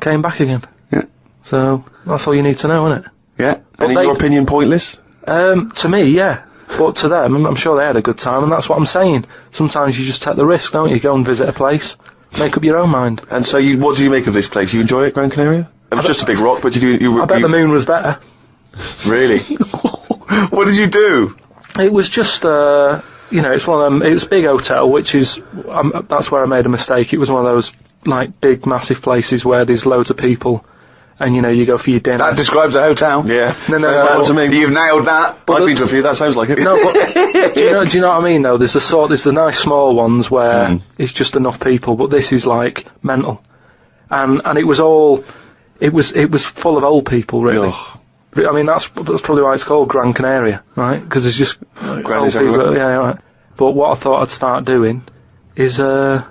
came back again. Yeah. So, that's all you need to know, isn't it? Yeah. And in your opinion, pointless? To me, yeah. But to them, I'm sure they had a good time, and that's what I'm saying. Sometimes you just take the risk, don't you? Go and visit a place, make up your own mind. And so, what do you make of this place? You enjoy it, Gran Canaria? It was just a big rock, but I bet the moon was better. Really? What did you do? It was just, it's one of them. It was a big hotel, which is that's where I made a mistake. It was one of those like big, massive places where there's loads of people. And, you go for your dinner. That describes a hotel. Yeah. No, to me. You've nailed that. I've been to a few, that sounds like it. No, but do you know what I mean, though? There's the nice small ones where it's just enough people, but this is, like, mental. And it was full of old people, really. Oh. I mean, that's probably why it's called Gran Canaria, right? Because there's just old people. Yeah, right. But what I thought I'd start doing is, start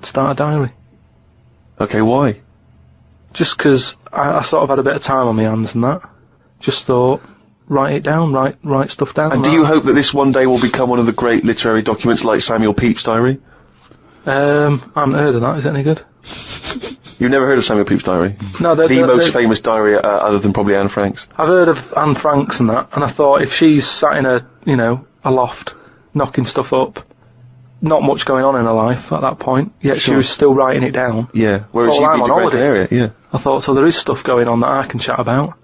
a diary. Okay, why? Just because I sort of had a bit of time on my hands and that. Just thought, write it down, write stuff down. And do you hope that this one day will become one of the great literary documents like Samuel Pepys' diary? I haven't heard of that. Is it any good? You've never heard of Samuel Pepys' diary? No, the most famous diary other than probably Anne Frank's. I've heard of Anne Frank's and that, and I thought if she's sat in a loft, knocking stuff up, not much going on in her life at that point, yet she was still writing it down. Yeah, whereas you've been to Gran Canaria, yeah. I thought, so there is stuff going on that I can chat about.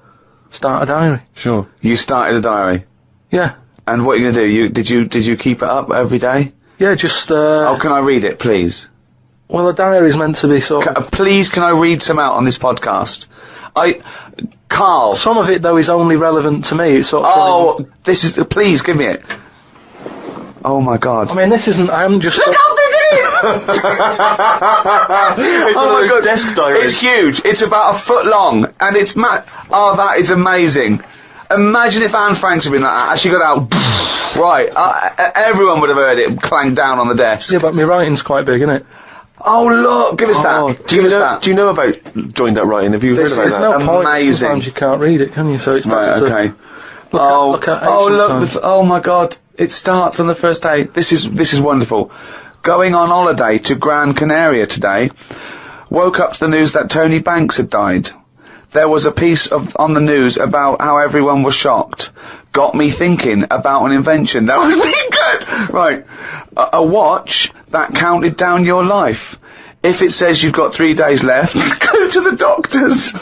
Start a diary. Sure. You started a diary? Yeah. And what are you going to do? Did you keep it up every day? Yeah, just, Oh, can I read it, please? Well, a diary is meant to be sort of... Please, can I read some out on this podcast? Karl... Some of it, though, is only relevant to me. It's sort of... Please, give me it. Oh, my God. I mean, this isn't... I haven't just... Look how big it is! It's one of those desk diaries. It's huge. It's about a foot long, and it's Oh, that is amazing. Imagine if Anne Frank had been like that. As she got out... Right. Everyone would have heard it clang down on the desk. Yeah, but my writing's quite big, isn't it? Oh, look, give us that. Do you know about joined up writing? Have you heard about that? There's no point. Sometimes you can't read it, can you? So it's best okay. to look at oh my God. It starts on the first day. This is wonderful. Going on holiday to Gran Canaria today. Woke up to the news that Tony Banks had died. There was a piece on the news about how everyone was shocked. Got me thinking about an invention that was really good. Right. A watch that counted down your life. If it says you've got 3 days left, go to the doctors.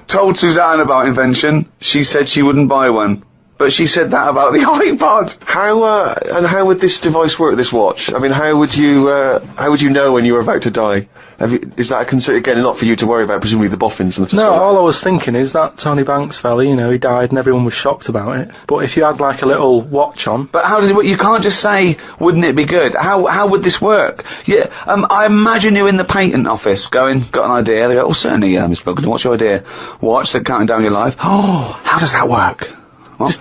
Told Suzanne about invention. She said she wouldn't buy one. But she said that about the iPod. How would this device work, this watch? I mean, how would you know when you were about to die? Is that a concern, again, not for you to worry about, presumably the boffins and the... No, all I was thinking is that Tony Banks fella, he died and everyone was shocked about it. But if you had, like, a little watch on... But how does it work? You can't just say, wouldn't it be good? How would this work? Yeah, I imagine you in the patent office going, got an idea, they go, oh, certainly, Mr. Pilkington, what's your idea? Watch that counting down your life. Oh, how does that work?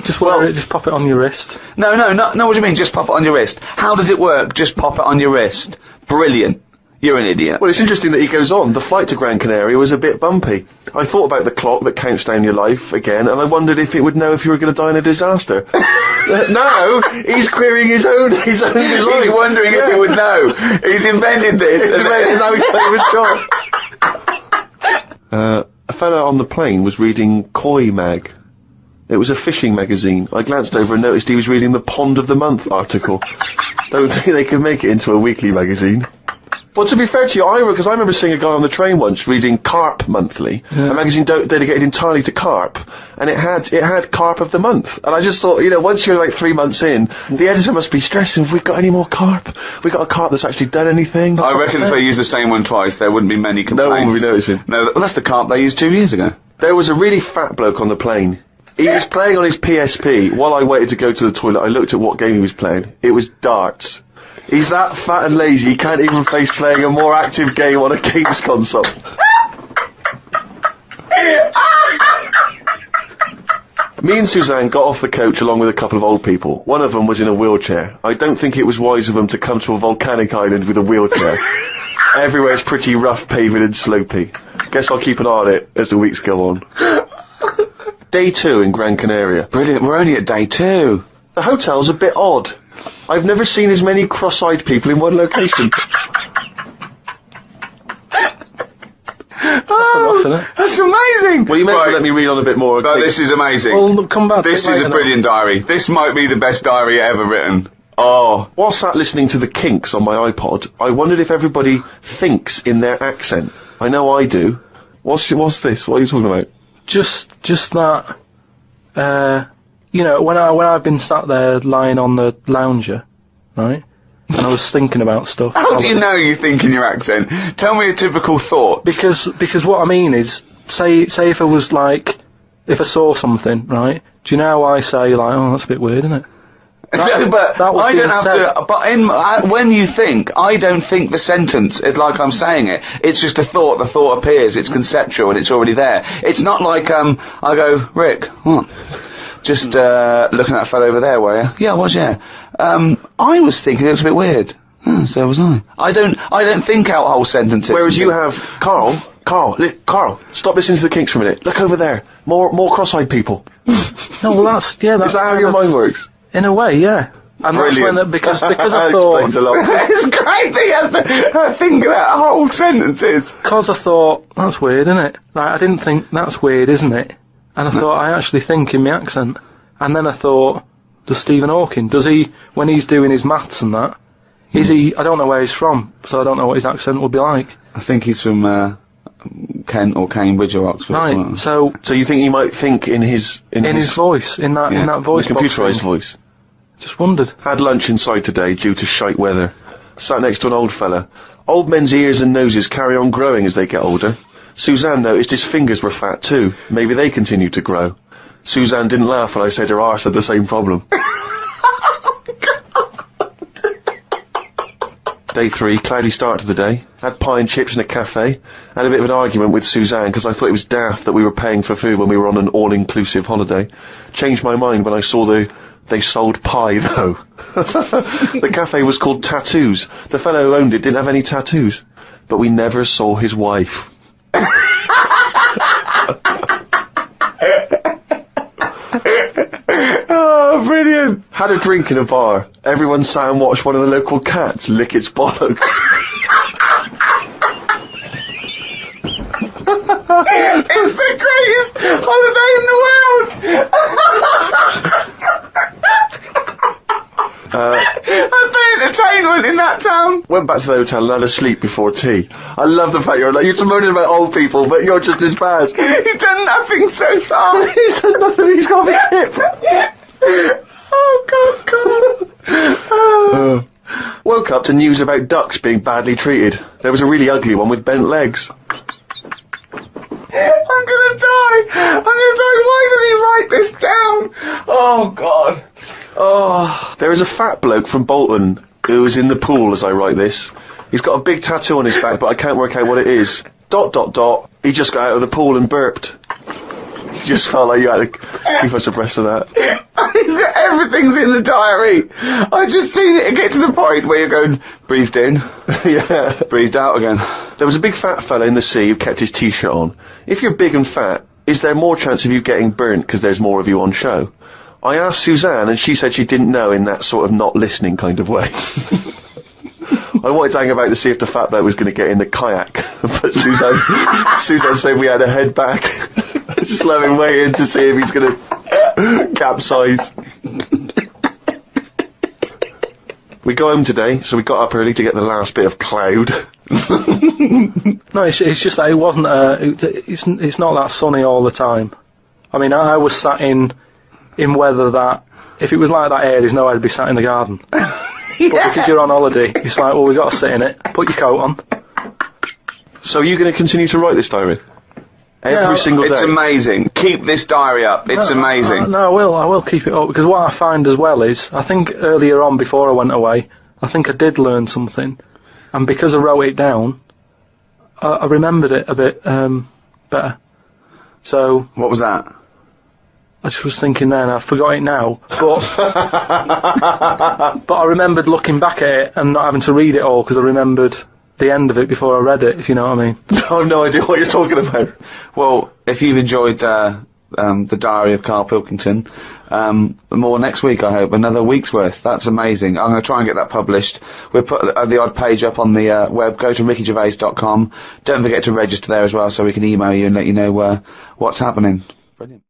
Just wear it, just pop it on your wrist. No, what do you mean, just pop it on your wrist? How does it work? Just pop it on your wrist. Brilliant. You're an idiot. Well, it's interesting that he goes on. The flight to Gran Canaria was a bit bumpy. I thought about the clock that counts down your life again, and I wondered if it would know if you were going to die in a disaster. No, he's querying his own life. He's wondering if he would know. He's invented this. And now he's playing with John. A fellow on the plane was reading Koi Mag. It was a fishing magazine. I glanced over and noticed he was reading the Pond of the Month article. Don't think they could make it into a weekly magazine. Well, to be fair to you, because I remember seeing a guy on the train once reading Carp Monthly, a magazine dedicated entirely to carp, and it had Carp of the Month. And I just thought, you know, once you're like 3 months in, the editor must be stressing, have we got any more carp? We got a carp that's actually done anything? I reckon if they used the same one twice, there wouldn't be many complaints. No one would be noticing. No, well, that's the carp they used 2 years ago. There was a really fat bloke on the plane. He was playing on his PSP. While I waited to go to the toilet, I looked at what game he was playing. It was darts. He's that fat and lazy, he can't even face playing a more active game on a games console. Me and Suzanne got off the coach along with a couple of old people. One of them was in a wheelchair. I don't think it was wise of them to come to a volcanic island with a wheelchair. Everywhere's pretty rough paving and slopey. Guess I'll keep an eye on it as the weeks go on. Day 2 in Gran Canaria. Brilliant, we're only at day 2. The hotel's a bit odd. I've never seen as many cross-eyed people in one location. That's amazing! Well, you may have to let me read on a bit more. No, this is amazing. Well, come back. This is a brilliant diary. This might be the best diary ever written. Oh. While sat listening to the Kinks on my iPod, I wondered if everybody thinks in their accent. I know I do. What's this? What are you talking about? Just that, you know, when I've been sat there lying on the lounger, right, and I was thinking about stuff. How do you know you think in your accent? Tell me a typical thought. Because what I mean is, say if I was like, if I saw something, right, do you know how I say, like, oh, that's a bit weird, isn't it? No, but I don't have to. But when you think, I don't think the sentence is like I'm saying it. It's just a thought. The thought appears. It's conceptual and it's already there. It's not like I go, Rick, what? Just looking at that fellow over there, were you? Yeah, I was. Yeah. I was thinking it was a bit weird. Oh, so was I. I don't think out whole sentences. Whereas you have Carl, stop listening to the Kinks for a minute. Look over there. More cross-eyed people. No, well that's Is that how your mind works? In a way, yeah. And Brilliant. that's when because I thought explains a lot. It's great that he has to think about whole sentences. Because I thought that's weird, isn't it? Like I didn't think that's weird, isn't it? And I thought I actually think in my accent. And then I thought, does Stephen Hawking? Does he when he's doing his maths and that? Is he? I don't know where he's from, so I don't know what his accent would be like. I think he's from Kent or Cambridge or Oxford. Right. Or so you think he might think in his voice, in that voice, the computerised voice. Just wondered. Had lunch inside today due to shite weather. Sat next to an old fella. Old men's ears and noses carry on growing as they get older. Suzanne noticed his fingers were fat too. Maybe they continue to grow. Suzanne didn't laugh when I said her arse had the same problem. Day 3, cloudy start to the day. Had pie and chips in a cafe. Had a bit of an argument with Suzanne because I thought it was daft that we were paying for food when we were on an all-inclusive holiday. Changed my mind when I saw they sold pie, though. The cafe was called Tattoos. The fellow who owned it didn't have any tattoos. But we never saw his wife. Oh, brilliant. Had a drink in a bar. Everyone sat and watched one of the local cats lick its bollocks. It's the greatest holiday in the world! That's the entertainment in that town. Went back to the hotel and had a sleep before tea. I love the fact you're moaning about old people, but you're just as bad. You've done nothing so far. He's done nothing, he's got me hip. Oh, God. Woke up to news about ducks being badly treated. There was a really ugly one with bent legs. I'm gonna die. Why does he write this down? Oh, God. Oh, there is a fat bloke from Bolton who is in the pool as I write this. He's got a big tattoo on his back, but I can't work out what it is. ... He just got out of the pool and burped. You just felt like you had to keep us abreast of that. Everything's in the diary. I just seen it get to the point where you're going, breathed in, yeah, breathed out again. There was a big fat fella in the sea who kept his t-shirt on. If you're big and fat, is there more chance of you getting burnt because there's more of you on show? I asked Suzanne, and she said she didn't know in that sort of not listening kind of way. I wanted to hang about to see if the fat bloke was going to get in the kayak, but Suzanne said we had to head back. Just let him wait in to see if he's going to capsize. We go home today, so we got up early to get the last bit of cloud. No, it's just that it wasn't. It's not that sunny all the time. I mean, I was sat in weather that if it was like that here, there's no way I'd be sat in the garden. But because you're on holiday, it's like, well, we got to sit in it. Put your coat on. So are you going to continue to write this diary? Every single day? It's amazing. Keep this diary up. It's amazing. No, I will keep it up, because what I find as well is, I think earlier on, before I went away, I think I did learn something, and because I wrote it down, I remembered it a bit better. So... What was that? I just was thinking then, I forgot it now, but but I remembered looking back at it and not having to read it all, because I remembered the end of it before I read it, if you know what I mean. I have no idea what you're talking about. Well, if you've enjoyed the diary of Karl Pilkington, more next week, I hope. Another week's worth. That's amazing. I'm going to try and get that published. We'll put the odd page up on the web. Go to rickygervais.com. Don't forget to register there as well, so we can email you and let you know what's happening. Brilliant.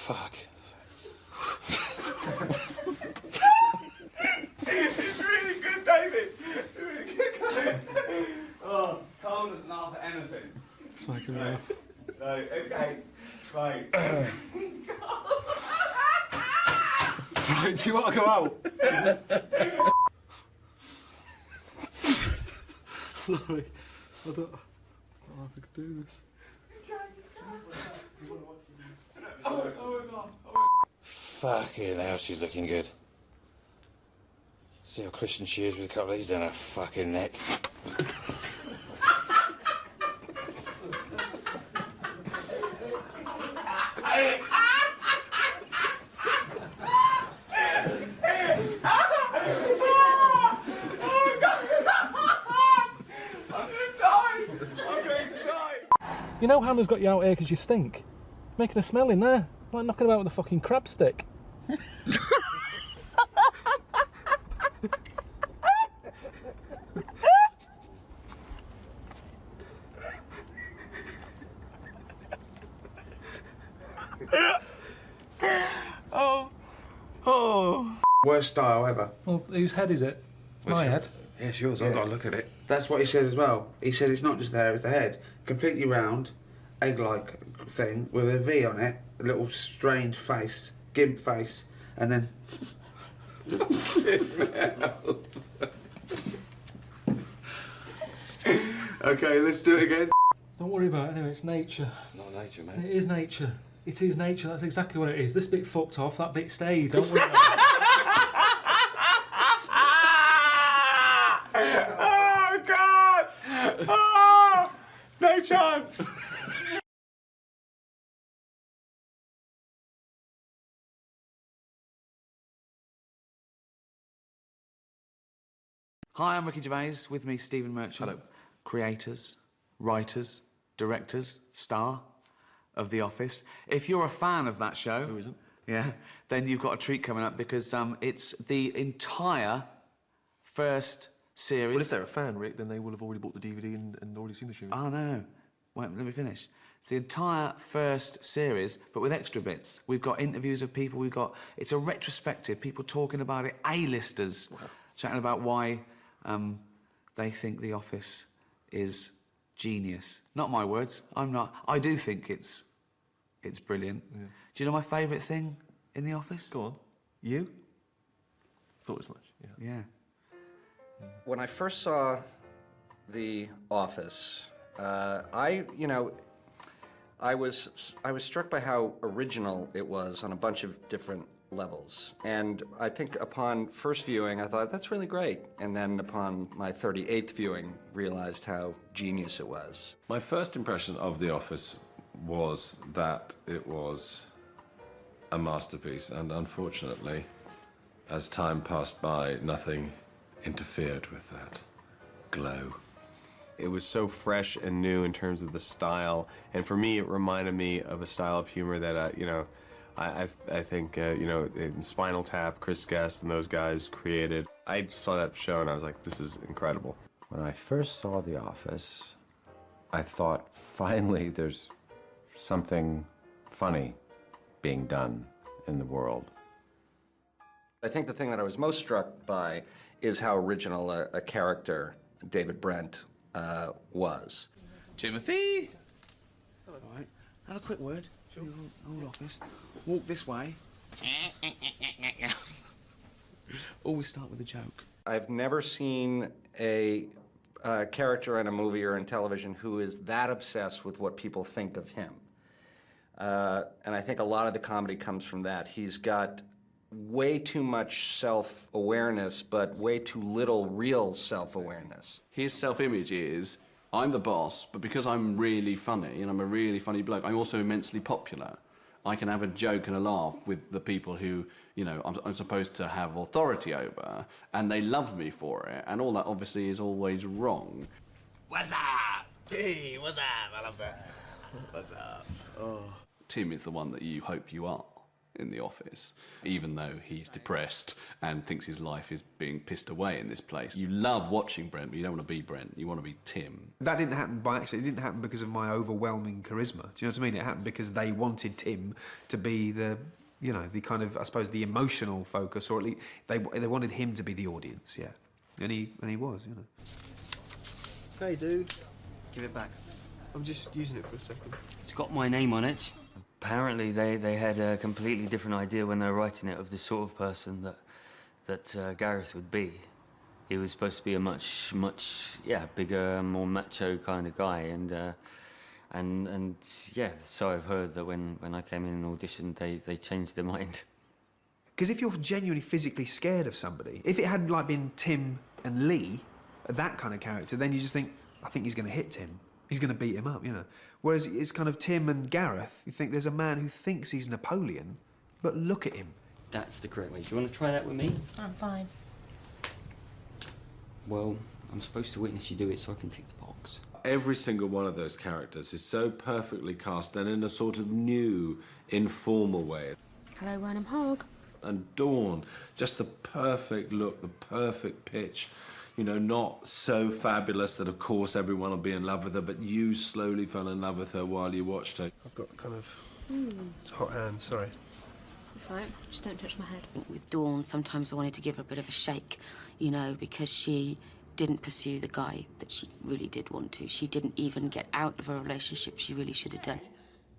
Fuck. It's really good, David. It's really good. Oh, Carl doesn't laugh at anything. It's like a laugh. No, okay. Right. Right, do you want to go out? Sorry. I don't know if I could do this. Fucking hell, she's looking good. See how Christian she is with a couple of these down her fucking neck. You know Hannah's got you out here because you stink? Making a smell in there. Like knocking about with a fucking crab stick. Oh. Worst style ever. Well, whose head is it? My head. Yeah, it's yours. I've got to look at it. That's what he says as well. He said it's not just the hair, it's the head. Completely round, egg-like thing with a V on it, a little strange face, gimp face, and then... Okay, let's do it again. Don't worry about it anyway, it's nature. It's not nature, mate. It is nature. It is nature, that's exactly what it is. This bit fucked off, that bit stayed, don't worry about it. Oh, God! Oh! There's no chance! Hi, I'm Ricky Gervais. With me, Stephen Merchant. Hello. Creators, writers, directors, star of The Office. If you're a fan of that show... Who isn't? Yeah, then you've got a treat coming up because it's the entire first series... Well, if they're a fan, Rick, then they will have already bought the DVD and already seen the show. Oh, no. Wait, let me finish. It's the entire first series, but with extra bits. We've got interviews of people, it's a retrospective, people talking about it, A-listers, chatting about why they think The Office is genius. Not my words, I do think it's brilliant. Yeah. Do you know my favourite thing in The Office? Go on. You? thought as much. Yeah. When I first saw The Office, I was struck by how original it was on a bunch of different levels. And I think upon first viewing, I thought, that's really great. And then upon my 38th viewing, realized how genius it was. My first impression of The Office was that it was a masterpiece, and unfortunately, as time passed by, nothing interfered with that glow. It was so fresh and new in terms of the style, and for me, it reminded me of a style of humor that I think in Spinal Tap, Chris Guest and those guys created. I saw that show and I was like, this is incredible. When I first saw The Office, I thought, finally, there's something funny being done in the world. I think the thing that I was most struck by is how original a character David Brent was. Timothy! All right, have a quick word. Sure. Old office. Walk this way. Always start with a joke. I've never seen a character in a movie or in television who is that obsessed with what people think of him. And I think a lot of the comedy comes from that. He's got way too much self-awareness, but way too little real self-awareness. His self-image is, I'm the boss, but because I'm really funny, and I'm a really funny bloke, I'm also immensely popular. I can have a joke and a laugh with the people who, I'm supposed to have authority over, and they love me for it, and all that obviously is always wrong. What's up? Hey, what's up? I love that. What's up? Oh. Tim is the one that you hope you are in the office, even though he's depressed and thinks his life is being pissed away in this place. You love watching Brent, but you don't want to be Brent. You want to be Tim. That didn't happen by accident. It didn't happen because of my overwhelming charisma. Do you know what I mean? It happened because they wanted Tim to be the kind of, I suppose, the emotional focus, or at least they wanted him to be the audience, yeah. And he was, Hey, dude. Give it back. I'm just using it for a second. It's got my name on it. Apparently, they had a completely different idea when they were writing it of the sort of person that Gareth would be. He was supposed to be a much bigger, more macho kind of guy, and so I've heard that when I came in and auditioned, they changed their mind. Because if you're genuinely physically scared of somebody, if it had been Tim and Lee, that kind of character, then you just think, I think he's going to hit Tim. He's going to beat him up, Whereas it's kind of Tim and Gareth. You think there's a man who thinks he's Napoleon, but look at him. That's the correct way. Do you want to try that with me? I'm fine. Well, I'm supposed to witness you do it so I can tick the box. Every single one of those characters is so perfectly cast and in a sort of new, informal way. Hello, Wernham Hogg. And Dawn, just the perfect look, the perfect pitch. Not so fabulous that, of course, everyone will be in love with her, but you slowly fell in love with her while you watched her. I've got kind of hot hand, sorry. Right, just don't touch my head. With Dawn, sometimes I wanted to give her a bit of a shake, because she didn't pursue the guy that she really did want to. She didn't even get out of a relationship she really should have done.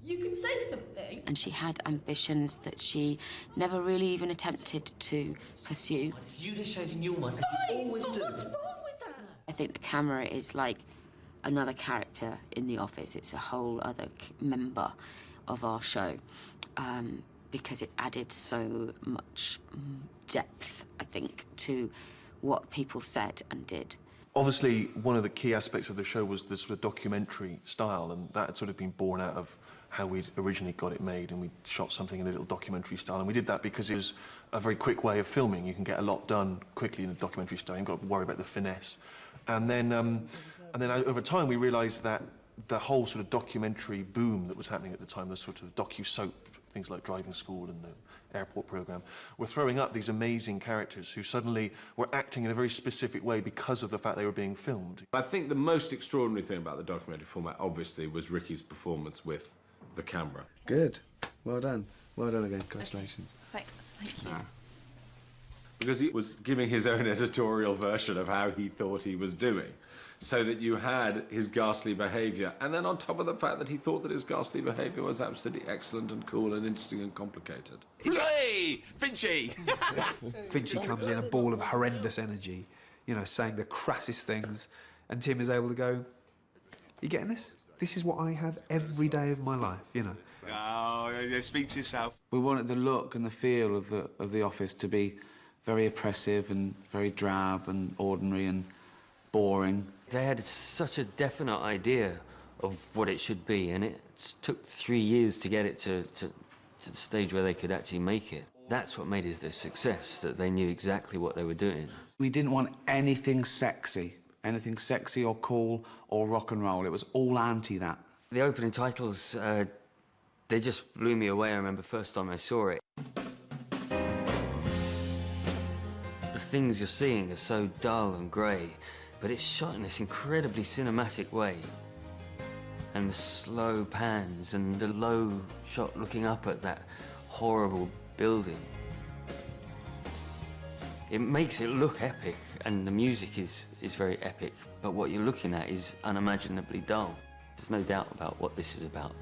You can say something. And she had ambitions that she never really even attempted to pursue. It's you that's changing your mind, as you always do. What's wrong with that? I think the camera is like another character in the office. It's a whole other member of our show because it added so much depth, I think, to what people said and did. Obviously, one of the key aspects of the show was the sort of documentary style, and that had sort of been born out of how we'd originally got it made, and we shot something in a little documentary style, and we did that because it was a very quick way of filming. You can get a lot done quickly in a documentary style. You've got to worry about the finesse. And then over time, we realised that the whole sort of documentary boom that was happening at the time, the sort of docu-soap, things like Driving School and the Airport programme, were throwing up these amazing characters who suddenly were acting in a very specific way because of the fact they were being filmed. I think the most extraordinary thing about the documentary format, obviously, was Ricky's performance with the camera. Good. Well done. Well done again. Congratulations. Thank you. Because he was giving his own editorial version of how he thought he was doing. so that you had his ghastly behaviour, and then on top of the fact that he thought that his ghastly behaviour was absolutely excellent and cool and interesting and complicated. Hey, Finchy! Finchy comes in a ball of horrendous energy, you know, saying the crassest things, and Tim is able to go, you getting this? This is what I have every day of my life, you know. Oh, yeah, speak to yourself. We wanted the look and the feel of the office to be very oppressive and very drab and ordinary and boring. They had such a definite idea of what it should be, and it took 3 years to get it to the stage where they could actually make it. That's what made it a success, that they knew exactly what they were doing. We didn't want anything sexy or cool or rock and roll. It was all anti that. The opening titles, they just blew me away. I remember first time I saw it. The things you're seeing are so dull and grey, but it's shot in this incredibly cinematic way. And the slow pans and the low shot looking up at that horrible building. It makes it look epic, and the music is very epic, but what you're looking at is unimaginably dull. There's no doubt about what this is about.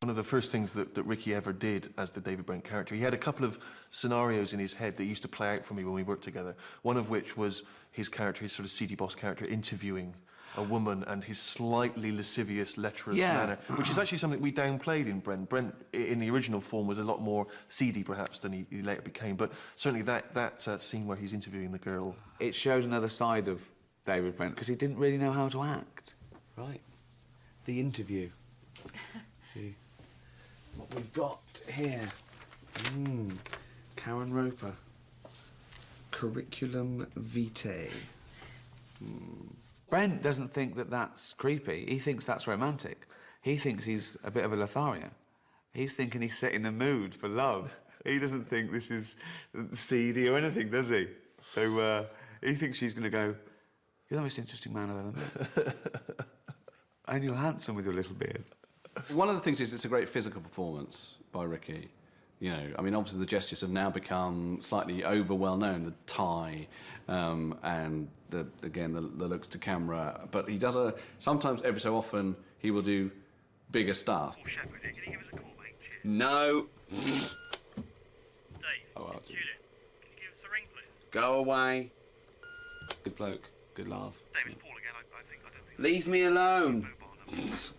One of the first things that Ricky ever did as the David Brent character, he had a couple of scenarios in his head that used to play out for me when we worked together. One of which was his character, his sort of seedy boss character, interviewing a woman and his slightly lascivious, lecherous manner, which is actually something we downplayed in Brent. Brent, in the original form, was a lot more seedy, perhaps, than he later became. But certainly that scene where he's interviewing the girl... It showed another side of David Brent, because he didn't really know how to act. Right. The interview. See what we've got here. Karen Roper. Curriculum vitae. Brent doesn't think that that's creepy. He thinks that's romantic. He thinks he's a bit of a Lothario. He's thinking he's setting the mood for love. He doesn't think this is seedy or anything, does he? So he thinks she's going to go, you're the most interesting man I've ever met. And you're handsome with your little beard. One of the things is it's a great physical performance by Ricky. You know, I mean, obviously the gestures have now become slightly over well known, the tie and the looks to camera. But he does sometimes, every so often, he will do bigger stuff. No. Dave, Oh, I'll do. Juliet, can you give us a ring, please? Go away. Good bloke. Good laugh. Dave, it's Paul again. I don't think. Leave me alone. It's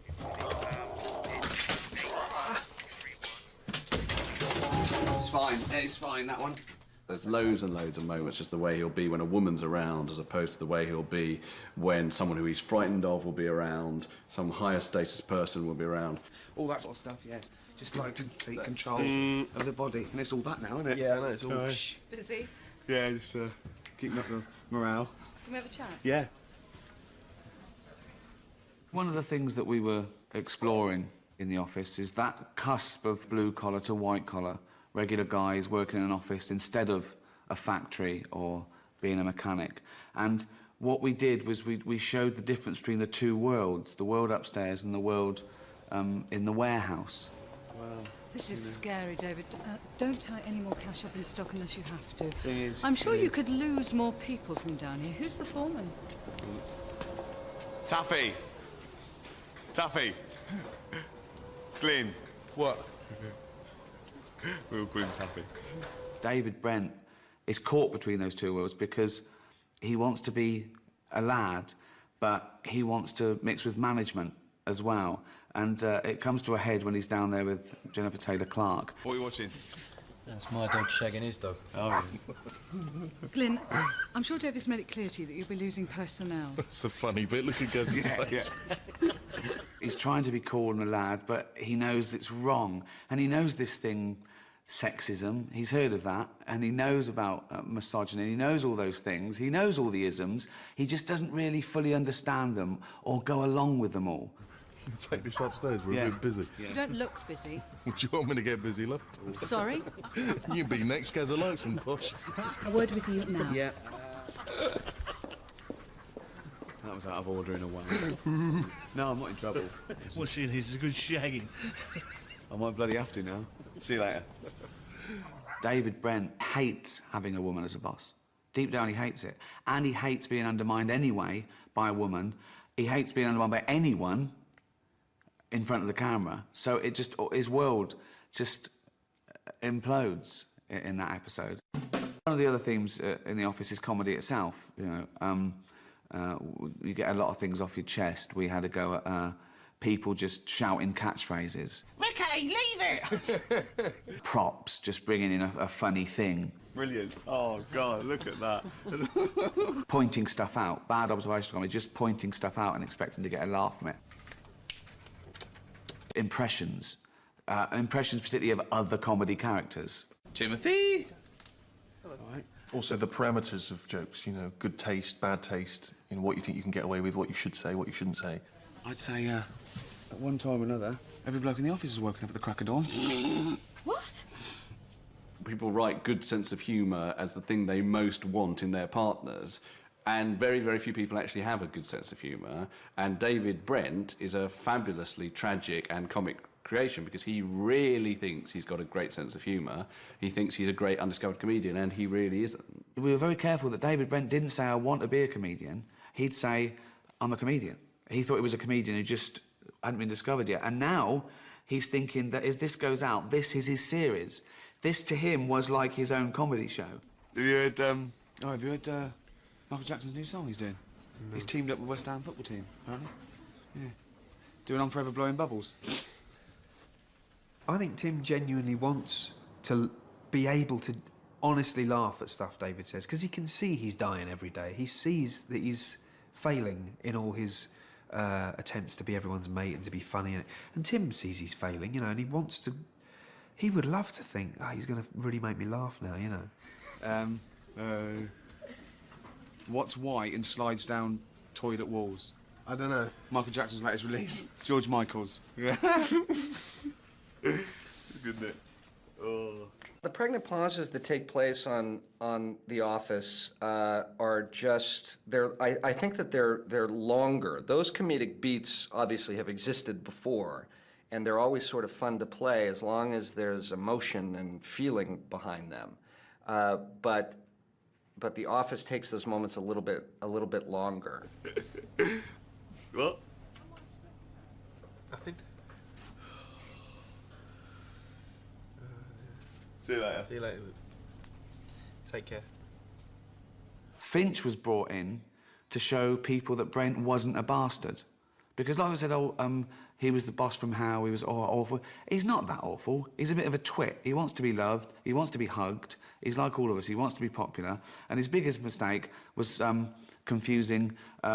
fine. It's fine, that one. There's loads and loads of moments, just the way he'll be when a woman's around, as opposed to the way he'll be when someone who he's frightened of will be around, some higher status person will be around. All that sort of stuff, yeah. Just like to take control of the body. And it's all that now, isn't it? Yeah, I know, it's all... Busy? Yeah, just keeping up the morale. Can we have a chat? Yeah. One of the things that we were exploring in the office is that cusp of blue-collar to white-collar, regular guys working in an office instead of a factory or being a mechanic. And what we did was we showed the difference between the two worlds, the world upstairs and the world in the warehouse. Wow. This is scary, David. Don't tie any more cash up in stock unless you have to. I'm sure you could lose more people from down here. Who's the foreman? Taffy! Taffy! Glyn. What? We'll call him Taffy. David Brent is caught between those two worlds because he wants to be a lad, but he wants to mix with management as well. And it comes to a head when he's down there with Jennifer Taylor-Clark. What are you watching? That's my dog shagging his dog. Oh, yeah. Glyn, I'm sure David's made it clear to you that you'll be losing personnel. That's the funny bit. Look at Guz's face. He's trying to be cool and a lad, but he knows it's wrong. And he knows this thing, sexism, he's heard of that, and he knows about misogyny, he knows all those things, he knows all the isms, he just doesn't really fully understand them or go along with them all. Take this upstairs, we're a bit busy. You don't look busy. Do you want me to get busy, love? Sorry? You be next, Gazza likes and posh. A word with you now. Yeah. That was out of order in a way. No, I'm not in trouble. What's in here? It's a good shagging. I might bloody have to now. See you later. David Brent hates having a woman as a boss. Deep down, he hates it. And he hates being undermined anyway by a woman. He hates being undermined by anyone in front of the camera. So it just, his world just implodes in that episode. One of the other themes in The Office is comedy itself. You know, you get a lot of things off your chest. We had a go at people just shouting catchphrases. Ricky, leave it! Props, just bringing in a funny thing. Brilliant. Oh, God, look at that. Pointing stuff out. Bad observational comedy, just pointing stuff out and expecting to get a laugh from it. Impressions. Impressions particularly of other comedy characters. Timothy! All right. Also, the parameters of jokes, you know, good taste, bad taste, you know, what you think you can get away with, what you should say, what you shouldn't say. I'd say, at one time or another, every bloke in the office is woken up at the crack of dawn. What? People write good sense of humour as the thing they most want in their partners, and very, very few people actually have a good sense of humour. And David Brent is a fabulously tragic and comic creation because he really thinks he's got a great sense of humour. He thinks he's a great undiscovered comedian, and he really isn't. We were very careful that David Brent didn't say, I want to be a comedian. He'd say, I'm a comedian. He thought he was a comedian who just hadn't been discovered yet. And now he's thinking that as this goes out, this is his series. This, to him, was like his own comedy show. Have you heard, Oh, have you heard Michael Jackson's new song he's doing? No. He's teamed up with West Ham football team, apparently. Yeah. Doing On Forever Blowing Bubbles. I think Tim genuinely wants to be able to honestly laugh at stuff David says, because he can see he's dying every day. He sees that he's failing in all his attempts to be everyone's mate and to be funny. And Tim sees he's failing, you know, and he wants to... He would love to think, oh, he's going to really make me laugh now, you know. What's white and slides down toilet walls? I don't know. Michael Jackson's latest release. George Michael's. Yeah. Isn't it? Oh. The pregnant pauses that take place on The Office are just I think that they're longer. Those comedic beats obviously have existed before, and they're always sort of fun to play as long as there's emotion and feeling behind them. But The Office takes those moments a little bit longer. What? I think. See you later. See you later. Take care. Finch was brought in to show people that Brent wasn't a bastard. Because like I said, he was the boss from How, he was awful. He's not that awful. He's a bit of a twit. He wants to be loved, he wants to be hugged. He's like all of us, he wants to be popular. And his biggest mistake was confusing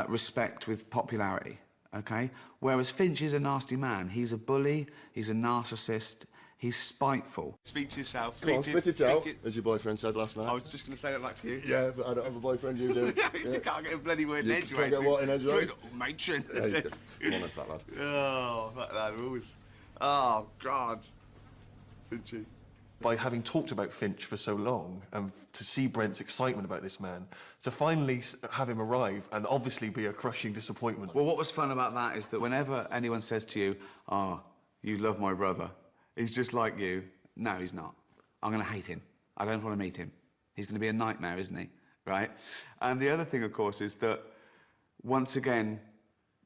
respect with popularity, okay? Whereas Finch is a nasty man. He's a bully, he's a narcissist, he's spiteful. Speak to yourself. Come on, spit it out, as your boyfriend said last night. I was just going to say that back to you. Yeah, but I don't have a boyfriend, you do. You can't get a bloody word in edgeways. Can't get what in edgeways? Matron. Come on then, fat lad. Oh, fat lad, always. Oh, God. Finchy. By having talked about Finch for so long, and to see Brent's excitement about this man, to finally have him arrive and obviously be a crushing disappointment. Well, what was fun about that is that whenever anyone says to you, you love my brother, he's just like you. No, he's not. I'm going to hate him. I don't want to meet him. He's going to be a nightmare, isn't he? Right? And the other thing, of course, is that, once again,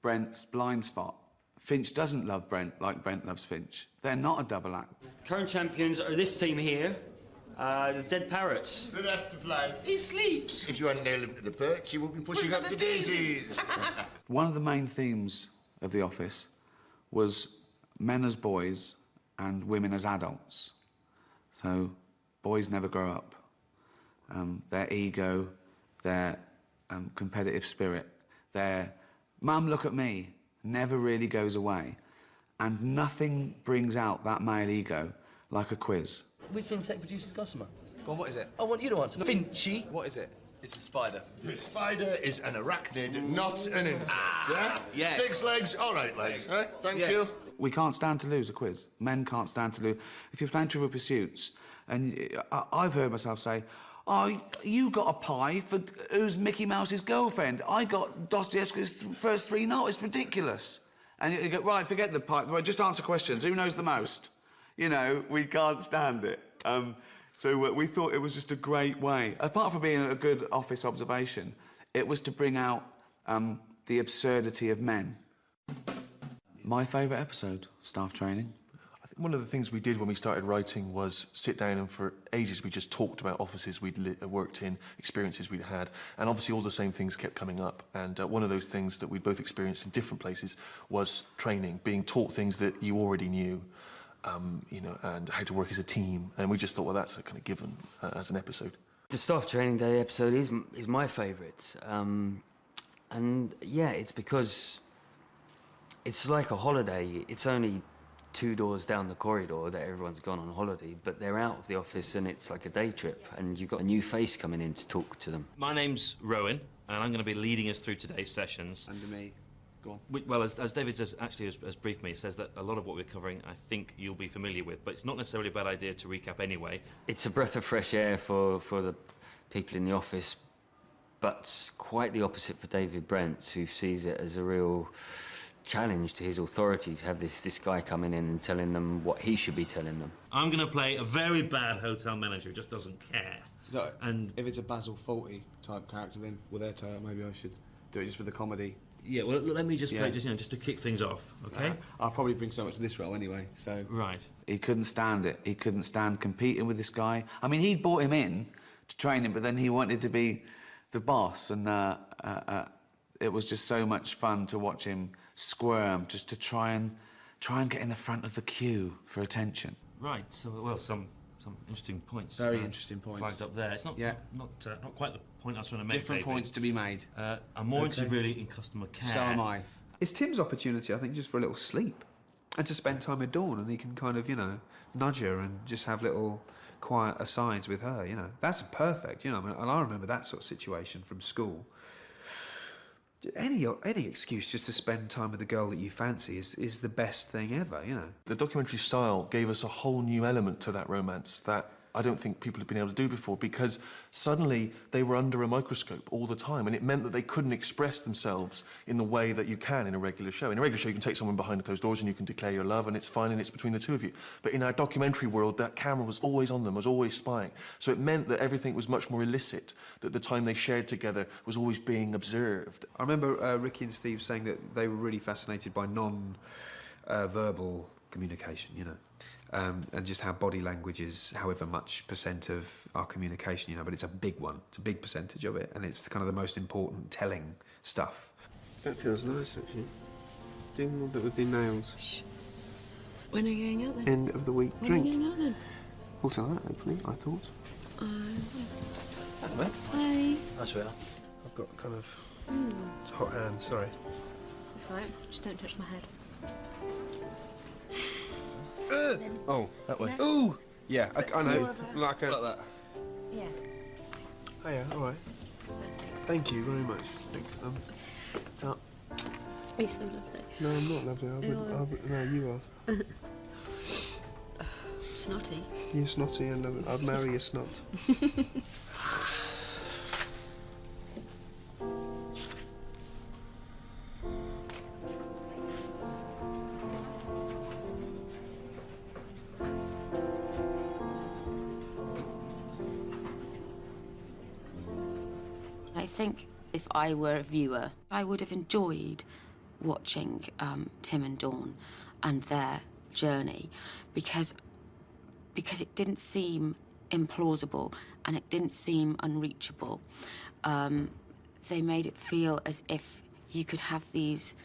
Brent's blind spot. Finch doesn't love Brent like Brent loves Finch. They're not a double act. Current champions are this team here, the Dead Parrots. The raft of life. He sleeps. If you hadn't nailed him to the perch, he would be pushing up the daisies. One of the main themes of The Office was men as boys and women as adults. So boys never grow up. Their ego, their competitive spirit, their "Mum, look at me," never really goes away. And nothing brings out that male ego like a quiz. Which insect produces gossamer? Go on, what is it? I want you to answer. Finchy. What is it? It's a spider. The spider is an arachnid, not an insect. Yeah? Yes. 6 legs, all right legs. Thank Yes. you. We can't stand to lose a quiz. Men can't stand to lose. If you're playing Trivial Pursuits, and I've heard myself say, you got a pie for who's Mickey Mouse's girlfriend. I got Dostoevsky's first 3 novels. It's ridiculous. And you go, right, forget the pie. Right, just answer questions. Who knows the most? You know, we can't stand it. So we thought it was just a great way, apart from being a good office observation, it was to bring out the absurdity of men. My favourite episode, staff training. I think one of the things we did when we started writing was sit down and for ages we just talked about offices we'd worked in, experiences we'd had, and obviously all the same things kept coming up. And one of those things that we both experienced in different places was training, being taught things that you already knew, you know, and how to work as a team. And we just thought, well, that's a kind of given as an episode. The staff training day episode is my favourite, and yeah, it's because it's like a holiday. It's only 2 doors down the corridor that everyone's gone on holiday, but they're out of the office and it's like a day trip, and you've got a new face coming in to talk to them. My name's Rowan, and I'm going to be leading us through today's sessions. Under me. Go on. Well, as David has briefed me, says that a lot of what we're covering, I think you'll be familiar with, but it's not necessarily a bad idea to recap anyway. It's a breath of fresh air for the people in the office, but quite the opposite for David Brent, who sees it as a real challenge to his authority to have this guy coming in and telling them what he should be telling them. I'm going to play a very bad hotel manager who just doesn't care. So, and if it's a Basil Fawlty type character, then with their tale, maybe I should do it just for the comedy. Yeah, well, let me just play, just to kick things off, okay? I'll probably bring so much to this role anyway, so... Right. He couldn't stand it. He couldn't stand competing with this guy. I mean, he'd brought him in to train him, but then he wanted to be the boss, and it was just so much fun to watch him squirm, just to try and get in the front of the queue for attention. Right, so, well, some interesting points. Very interesting points. Flagged up there. It's not quite the point I was trying to make. Different points to be made. I'm more interested really in customer care. So am I. It's Tim's opportunity, I think, just for a little sleep and to spend time with Dawn, and he can kind of, you know, nudge her and just have little quiet asides with her, you know. That's perfect, you know. I mean, and I remember that sort of situation from school. Any excuse just to spend time with the girl that you fancy is the best thing ever, you know. The documentary style gave us a whole new element to that romance that I don't think people have been able to do before, because suddenly they were under a microscope all the time, and it meant that they couldn't express themselves in the way that you can in a regular show. In a regular show, you can take someone behind closed doors and you can declare your love, and it's fine, and it's between the two of you. But in our documentary world, that camera was always on them, was always spying. So it meant that everything was much more illicit, that the time they shared together was always being observed. I remember Ricky and Steve saying that they were really fascinated by non-verbal communication, you know. And just how body language is however much % of our communication, you know, but it's a big one. It's a big percentage of it, and it's kind of the most important telling stuff. That feels nice, actually. Doing a little bit with the nails. Shh. When are you going out then? End of the week When drink. are you going out then? All tonight, hopefully, I thought. Hi. That's real. I've got kind of hot hands, sorry. Right, just don't touch my head. Oh, that way. Ooh! Yeah, I know. Like that. Yeah. Oh, yeah, all right. Thank you very much. Thanks, You're so lovely. No, I'm not lovely. No, you are. Snotty. You're snotty, and I'd marry your snot. I think if I were a viewer, I would have enjoyed watching Tim and Dawn and their journey because it didn't seem implausible and it didn't seem unreachable. They made it feel as if you could have these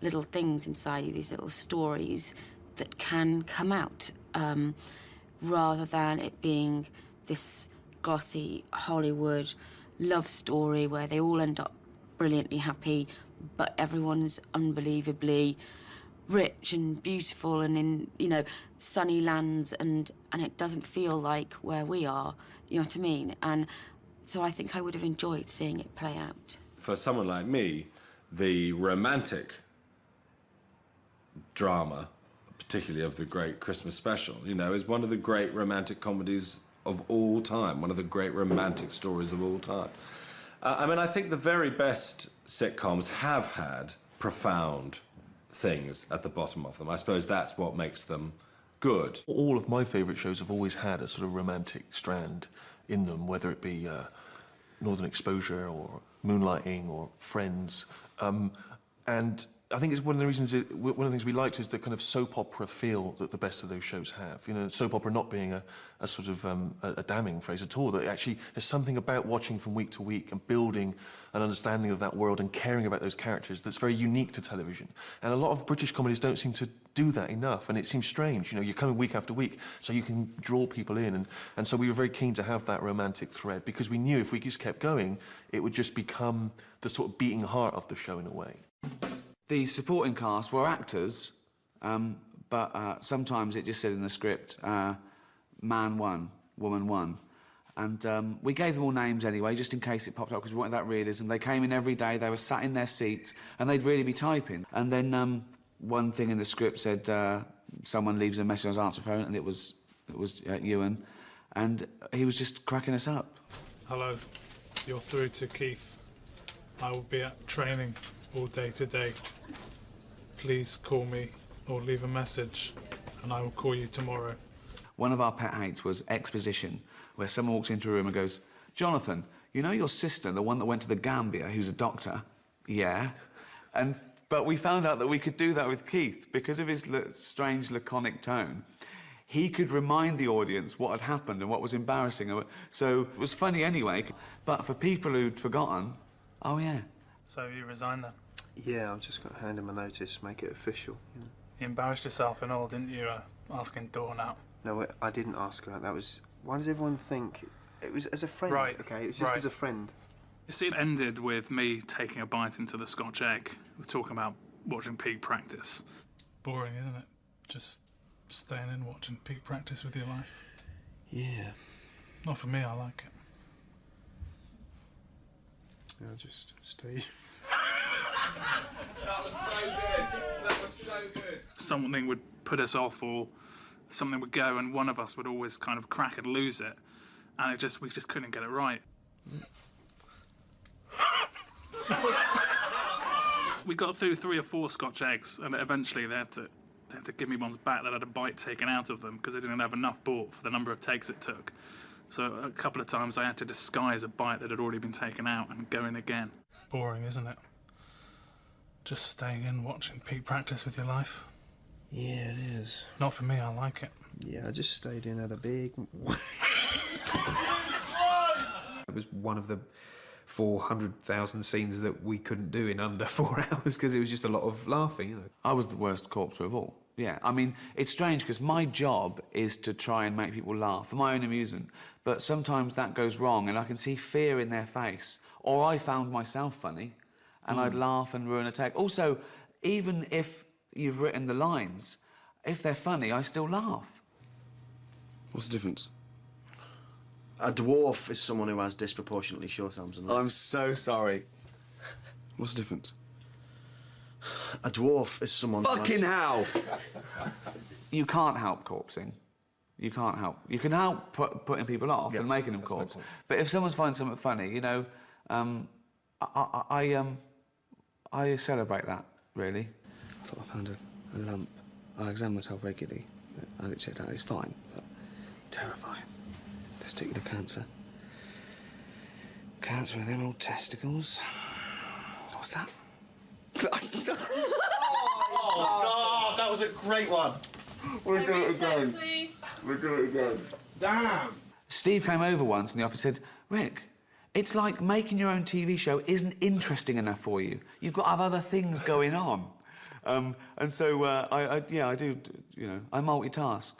little things inside you, these little stories that can come out, rather than it being this glossy Hollywood love story where they all end up brilliantly happy, but everyone's unbelievably rich and beautiful and in, you know, sunny lands, and it doesn't feel like where we are, you know what I mean? And so I think I would have enjoyed seeing it play out. For someone like me, the romantic drama, particularly of the great Christmas special, you know, is one of the great romantic comedies of all time, one of the great romantic stories of all time. I mean, I think the very best sitcoms have had profound things at the bottom of them. I suppose that's what makes them good. All of my favourite shows have always had a sort of romantic strand in them, whether it be Northern Exposure or Moonlighting or Friends. And I think it's one of the reasons, one of the things we liked is the kind of soap opera feel that the best of those shows have. You know, soap opera not being a sort of a damning phrase at all, that actually there's something about watching from week to week and building an understanding of that world and caring about those characters that's very unique to television. And a lot of British comedies don't seem to do that enough, and it seems strange. You know, you're coming week after week, so you can draw people in, and so we were very keen to have that romantic thread, because we knew if we just kept going, it would just become the sort of beating heart of the show in a way. The supporting cast were actors, but sometimes it just said in the script, man one, woman one. And we gave them all names anyway, just in case it popped up, because we wanted that realism. They came in every day, they were sat in their seats, and they'd really be typing. And then one thing in the script said, someone leaves a message on his answer phone, and it was Ewan, and he was just cracking us up. Hello, you're through to Keith. I will be at training all day today. Please call me or leave a message and I will call you tomorrow. One of our pet hates was exposition, where someone walks into a room and goes, Jonathan, you know your sister, the one that went to the Gambia, who's a doctor? Yeah. But we found out that we could do that with Keith. Because of his strange, laconic tone, he could remind the audience what had happened and what was embarrassing. So it was funny anyway. But for people who'd forgotten, oh yeah. So you resigned then? Yeah, I'm just going to hand him a notice, make it official. You know. You embarrassed yourself and all, didn't you, asking Dawn out? No, I didn't ask her out. That was... Why does everyone think... It was as a friend, right, OK? It was just as a friend. You see, it ended with me taking a bite into the Scotch egg. We're talking about watching peak practice. Boring, isn't it? Just staying in watching peak practice with your life. Yeah. Not for me, I like it. I'll just stay... That was so good. That was so good. Something would put us off, or something would go, and one of us would always kind of crack and lose it, and we just couldn't get it right. We got through 3 or 4 Scotch eggs, and eventually they had to give me ones back that had a bite taken out of them because they didn't have enough bought for the number of takes it took. So a couple of times I had to disguise a bite that had already been taken out and go in again. Boring, isn't it? Just staying in, watching peak practice with your life. Yeah, it is. Not for me, I like it. Yeah, I just stayed in at a big... It was one of the 400,000 scenes that we couldn't do in under 4 hours because it was just a lot of laughing, you know. I was the worst corpser of all. Yeah, I mean, it's strange because my job is to try and make people laugh for my own amusement, but sometimes that goes wrong and I can see fear in their face, or I found myself funny and I'd laugh and ruin a take. Also, even if you've written the lines, if they're funny, I still laugh. What's the difference? A dwarf is someone who has disproportionately short arms and legs. I'm so sorry. What's the difference? A dwarf is someone Fucking hell! You can't help corpsing. You can't help. You can help putting people off and making them corpse. But if someone's finding something funny, you know, I celebrate that, really. I thought I found a lump. I examine myself regularly. I get checked out. It's fine, but terrifying. Testicular cancer. Cancer with them old testicles. What's that? Oh, God, that was a great one. We'll do it again. Please. We'll do it again. Damn. Steve came over once in the office and said, Rick, it's like making your own TV show isn't interesting enough for you. You've got to have other things going on. And so, I do, you know, I multitask.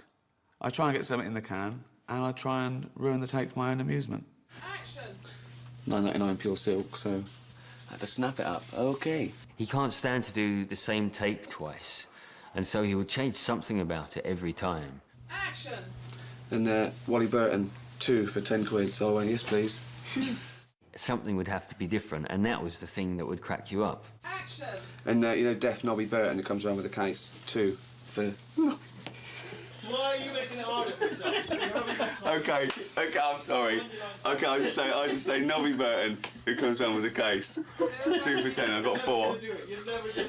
I try and get something in the can, and I try and ruin the take for my own amusement. Action. 9.99 pure silk, so I had to snap it up. OK. He can't stand to do the same take twice, and so he would change something about it every time. Action. And Wally Burton, 2 for 10 quid, so I went, yes, please. Something would have to be different, and that was the thing that would crack you up. Action. And, you know, Deaf Nobby Burton, who comes around with a case, 2 for... Why are you making it harder for yourself? OK, I'm sorry. OK, I'll just say Nobby Burton, who comes around with a case. 2 for 10, I've got 4. You're never gonna do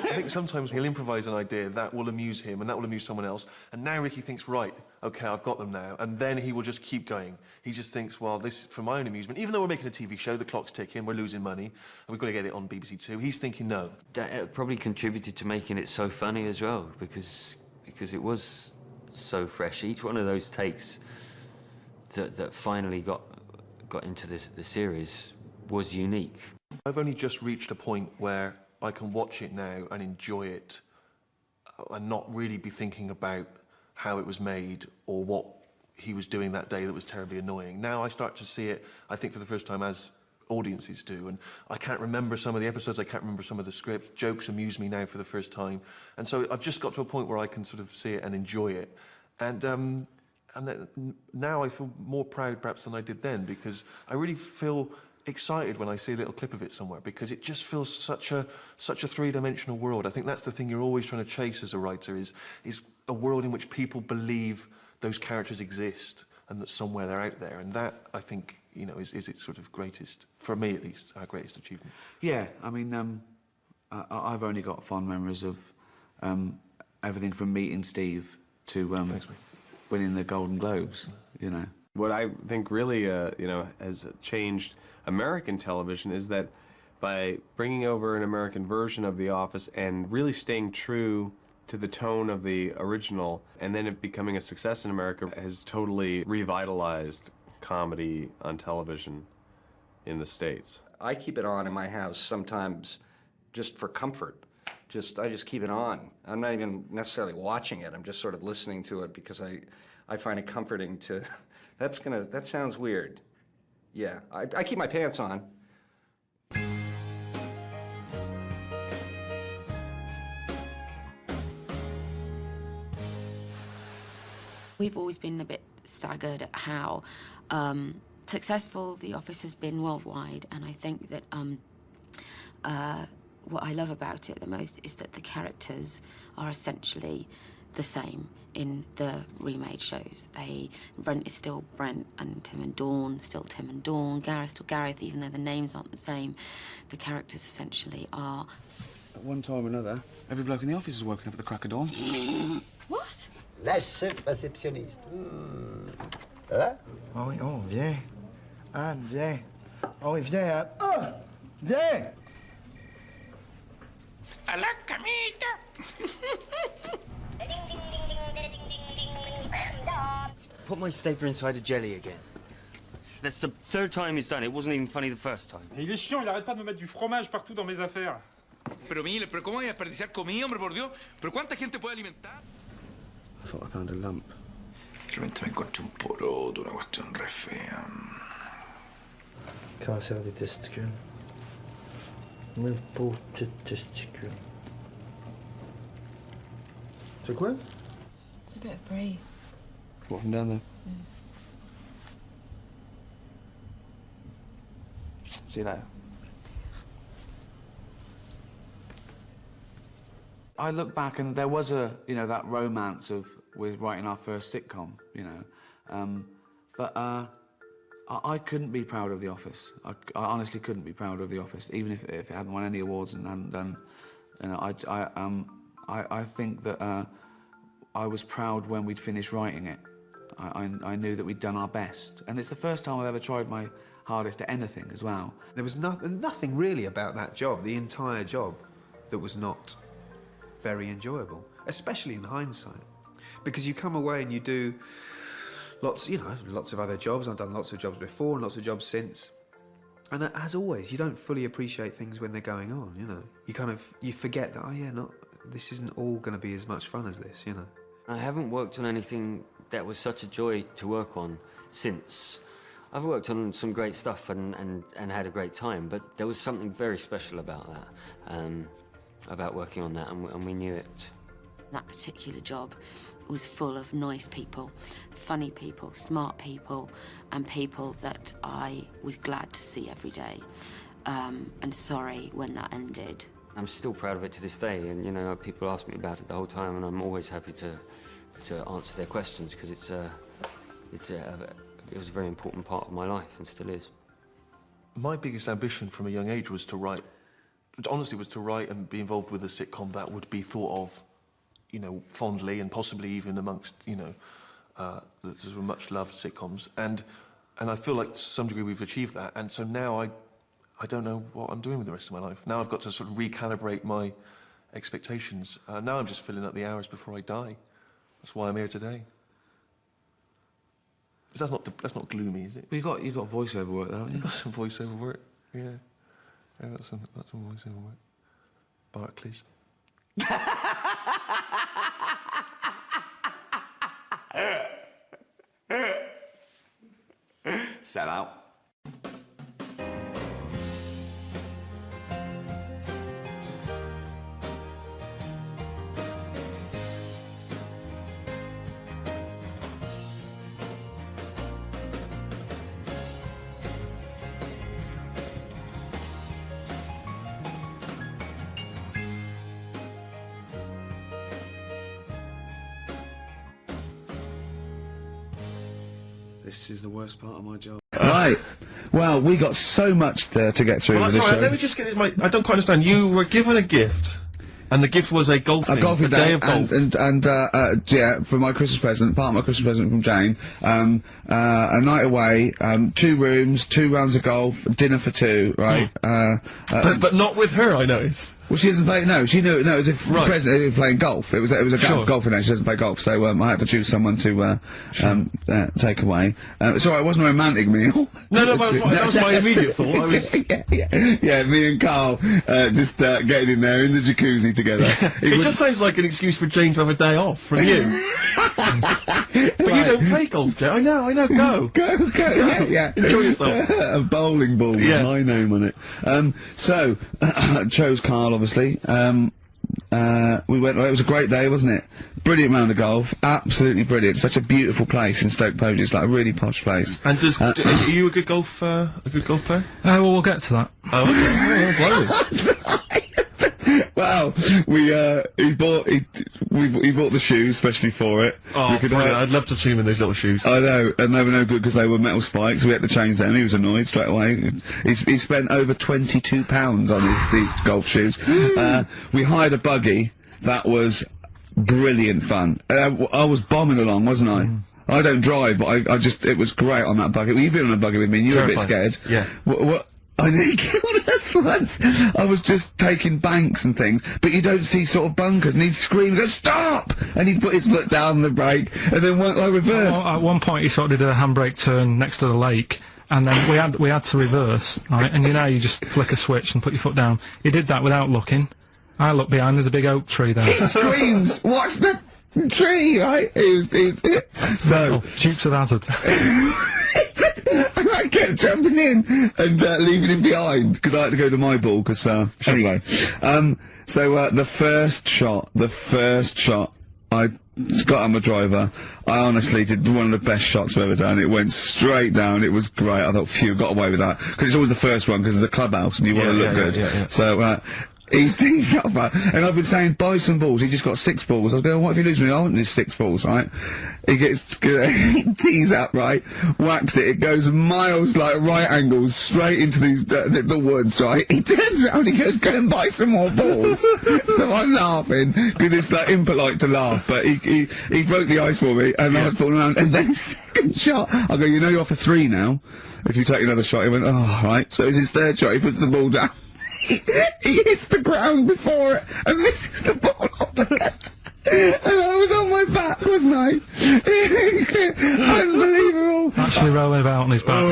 it. think sometimes he'll improvise an idea that will amuse him and that will amuse someone else, and now Ricky thinks, right, OK, I've got them now, and then he will just keep going. He just thinks, well, this for my own amusement, even though we're making a TV show, the clock's ticking, we're losing money, and we've got to get it on BBC Two, he's thinking no. That probably contributed to making it so funny as well, because it was so fresh. Each one of those takes that finally got into the series was unique. I've only just reached a point where I can watch it now and enjoy it and not really be thinking about how it was made or what he was doing that day that was terribly annoying. Now I start to see it, I think, for the first time as audiences do, and I can't remember some of the episodes, I can't remember some of the scripts. Jokes amuse me now for the first time, and so I've just got to a point where I can sort of see it and enjoy it, and now I feel more proud perhaps than I did then, because I really feel excited when I see a little clip of it somewhere, because it just feels such a three-dimensional world. I think that's the thing you're always trying to chase as a writer, is a world in which people believe those characters exist and that somewhere they're out there, and that, I think, you know, is its sort of greatest, for me at least, our greatest achievement. Yeah, I mean, I've only got fond memories of everything from meeting Steve to winning the Golden Globes, you know. What I think really, you know, has changed American television is that by bringing over an American version of The Office and really staying true to the tone of the original, and then it becoming a success in America, has totally revitalized comedy on television in the States. I keep it on in my house sometimes just for comfort. I just keep it on. I'm not even necessarily watching it. I'm just sort of listening to it because I find it comforting to... That sounds weird. Yeah, I keep my pants on. We've always been a bit staggered at how successful The Office has been worldwide, and I think that what I love about it the most is that the characters are essentially the same in the remade shows. Brent is still Brent, and Tim and Dawn still Tim and Dawn, Gareth still Gareth, even though the names aren't the same. The characters essentially are... At one time or another, every bloke in the office is woken up at the crack of dawn. What? La chef réceptionniste. Ça va? Oh oui, oh, viens. Anne, viens. Oh oui, viens, Anne. Oh, viens! A la camita! Put my stapler inside a jelly again. That's the third time he's done it. It wasn't even funny the first time. Il est chiant, il arrête pas de me mettre du fromage partout dans mes affaires. Pero mire, pero cómo voy a desperdiciar comida, hombre, por Dios. Pero cuánta gente puede alimentar. I thought I found a lump. Realmente me encontré un poroto, una cuestión re fea. Cancer des testicules. Mes pauvres petites testicules. C'est quoi? It's a bit of brie. What, from down there? See you later. I look back and there was that romance with writing our first sitcom, you know. But I couldn't be proud of The Office. I honestly couldn't be proud of The Office, even if it hadn't won any awards and hadn't done. You know, I think that I was proud when we'd finished writing it. I knew that we'd done our best, and it's the first time I've ever tried my hardest at anything as well. There was nothing really about that job, the entire job, that was not very enjoyable, especially in hindsight, because you come away and you do lots of other jobs. I've done lots of jobs before and lots of jobs since, and as always, you don't fully appreciate things when they're going on. You know, you forget that this isn't all going to be as much fun as this. You know, I haven't worked on anything that was such a joy to work on since. I've worked on some great stuff and had a great time, but there was something very special about that, about working on that, and we knew it. That particular job was full of nice people, funny people, smart people, and people that I was glad to see every day. And sorry when that ended. I'm still proud of it to this day, and you know, people ask me about it the whole time, and I'm always happy to answer their questions, because it was a very important part of my life and still is. My biggest ambition from a young age was to write honestly, was to write and be involved with a sitcom that would be thought of, you know, fondly and possibly even amongst, you know, the sort of much-loved sitcoms. And I feel like to some degree we've achieved that. And so now I don't know what I'm doing with the rest of my life. Now I've got to sort of recalibrate my expectations. Now I'm just filling up the hours before I die. That's why I'm here today. That's not gloomy, is it? Well, you got voiceover work, though, haven't you? You've got some voiceover work, yeah. Yeah, that's some voiceover work. Barclays. Sell out. This is the worst part of my job. Right. Well, we got so much to get through with this show. Let me just get this. I don't quite understand. You were given a gift, and the gift was a golfing day of golf. And yeah, for my Christmas present, part of my Christmas present from Jane, a night away, 2 rooms, 2 rounds of golf, dinner for 2, right? But not with her, I noticed. Well, she doesn't play. No, she knew. No, it was a present playing golf. It was a golfing day. She doesn't play golf, so I had to choose someone to take away. It's all right. It wasn't a romantic meal. No, but that was my immediate thought. I was... yeah. Me and Carl just getting in there in the jacuzzi together. It just sounds like an excuse for Jane to have a day off from you. But you don't play golf, Jane. I know. Go. Yeah. Enjoy yourself. A bowling ball with my name on it. So chose Carl, obviously. We went. Well, it was a great day, wasn't it? Brilliant round of golf. Absolutely brilliant. Such a beautiful place in Stoke Poges. It's like a really posh place. And are you a good golf player? Well, we'll get to that. Oh, okay. Well, he bought the shoes especially for it. Oh, brilliant. I'd love to see him in those little shoes. I know, and they were no good because they were metal spikes. We had to change them. He was annoyed straight away. He spent over £22 on these golf shoes. We hired a buggy that was brilliant fun. I was bombing along, wasn't I? I don't drive, but it was great on that buggy. Well, you've been on a buggy with me, and you were a bit scared. Yeah. What? I nearly killed us once. I was just taking banks and things, but you don't see sort of bunkers, and he'd scream, go, stop! And he'd put his foot down the brake, and then I reversed. At one point he sort of did a handbrake turn next to the lake, and then we had to reverse, right? And you know, you just flick a switch and put your foot down. He did that without looking. I looked behind, there's a big oak tree there. He screams, watch the tree, right? So... Dukes of Hazzard. I kept jumping in and leaving him behind because I had to go to my ball. Anyway, so the first shot, I got on the driver. I honestly did one of the best shots I've ever done. It went straight down. It was great. I thought, phew, got away with that because it's always the first one because it's a clubhouse and you want to look good. Yeah. So. He's up, and I've been saying, buy some balls. He just got 6 balls. I was going, what if you lose me? I want these 6 balls, right? He tees up, right? Whacks it. It goes miles, like, right angles, straight into these, the woods, right? He turns around, he goes, go and buy some more balls. So I'm laughing, because it's, like, impolite to laugh, but he broke the ice for me, and I was falling around, and then his second shot, I go, you know you're off for 3 now. If you take another shot, he went, oh, right. So it's his 3rd shot, he puts the ball down. He hits the ground before it and misses the ball altogether. And I was on my back, wasn't I? Unbelievable. Actually rolling about on his back.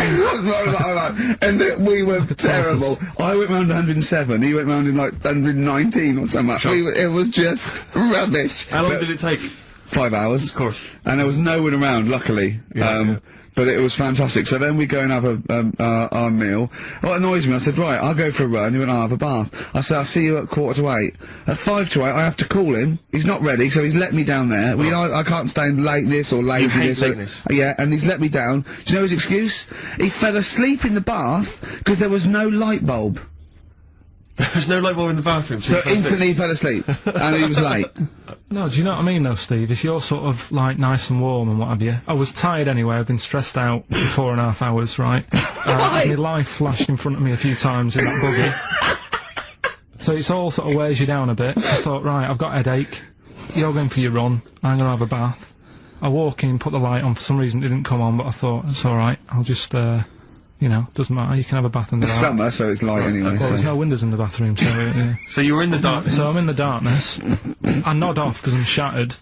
And we were terrible. I went round 107, he went round in like 119 or something. Sure. It was just rubbish. How long did it take? 5 hours. Of course. And there was no one around, luckily. But it was fantastic. So then we go and have our meal. What annoys me, I said, right, I'll go for a run. He went, I'll have a bath. I said, I'll see you at 7:45. At 7:55, I have to call him. He's not ready, so he's let me down there. Well, you know, I can't stand lateness or laziness. Lateness. Yeah, and he's let me down. Do you know his excuse? He fell asleep in the bath because there was no light bulb. There was no light bulb in the bathroom. So instantly he fell asleep. And he was late. No, do you know what I mean though, Steve? If you're sort of, like, nice and warm and what have you. I was tired anyway, I've been stressed out for 4.5 hours, right? My life flashed in front of me a few times in that buggy. So it's all sort of wears you down a bit. I thought, right, I've got a headache. You're going for your run. I'm going to have a bath. I walk in, put the light on. For some reason, it didn't come on, but I thought, it's all right. I'll just, you know, doesn't matter. You can have a bath in the It's dark. summer, so it's light anyway. Well, there's no windows in the bathroom, so... Yeah. So you were in the darkness? So I'm in the darkness. I nod off because I'm shattered.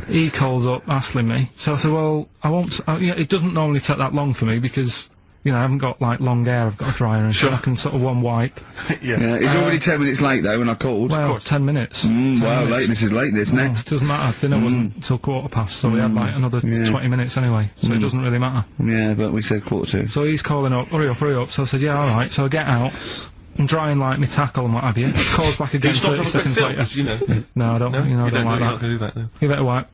He calls up, asking me. So I said, well, I won't... you know, it doesn't normally take that long for me because... You know, I haven't got, like, long hair, I've got a dryer and shit. I can sort of one wipe. Yeah, it's already 10 minutes late, though, when I called. Well, 10 minutes. 10 wow, minutes. Lateness is lateness, next. It doesn't matter, dinner wasn't until 1:15, so we had, like, another 20 minutes anyway, so it doesn't really matter. Yeah, but we said 1:45. So he's calling up, hurry up, so I said, yeah, alright, so I get out, I'm drying, like, my tackle and what have you, calls back again 30 seconds later. You know? No, I don't, No? you know, I You don't like you're that. not gonna do that, no. You better wipe.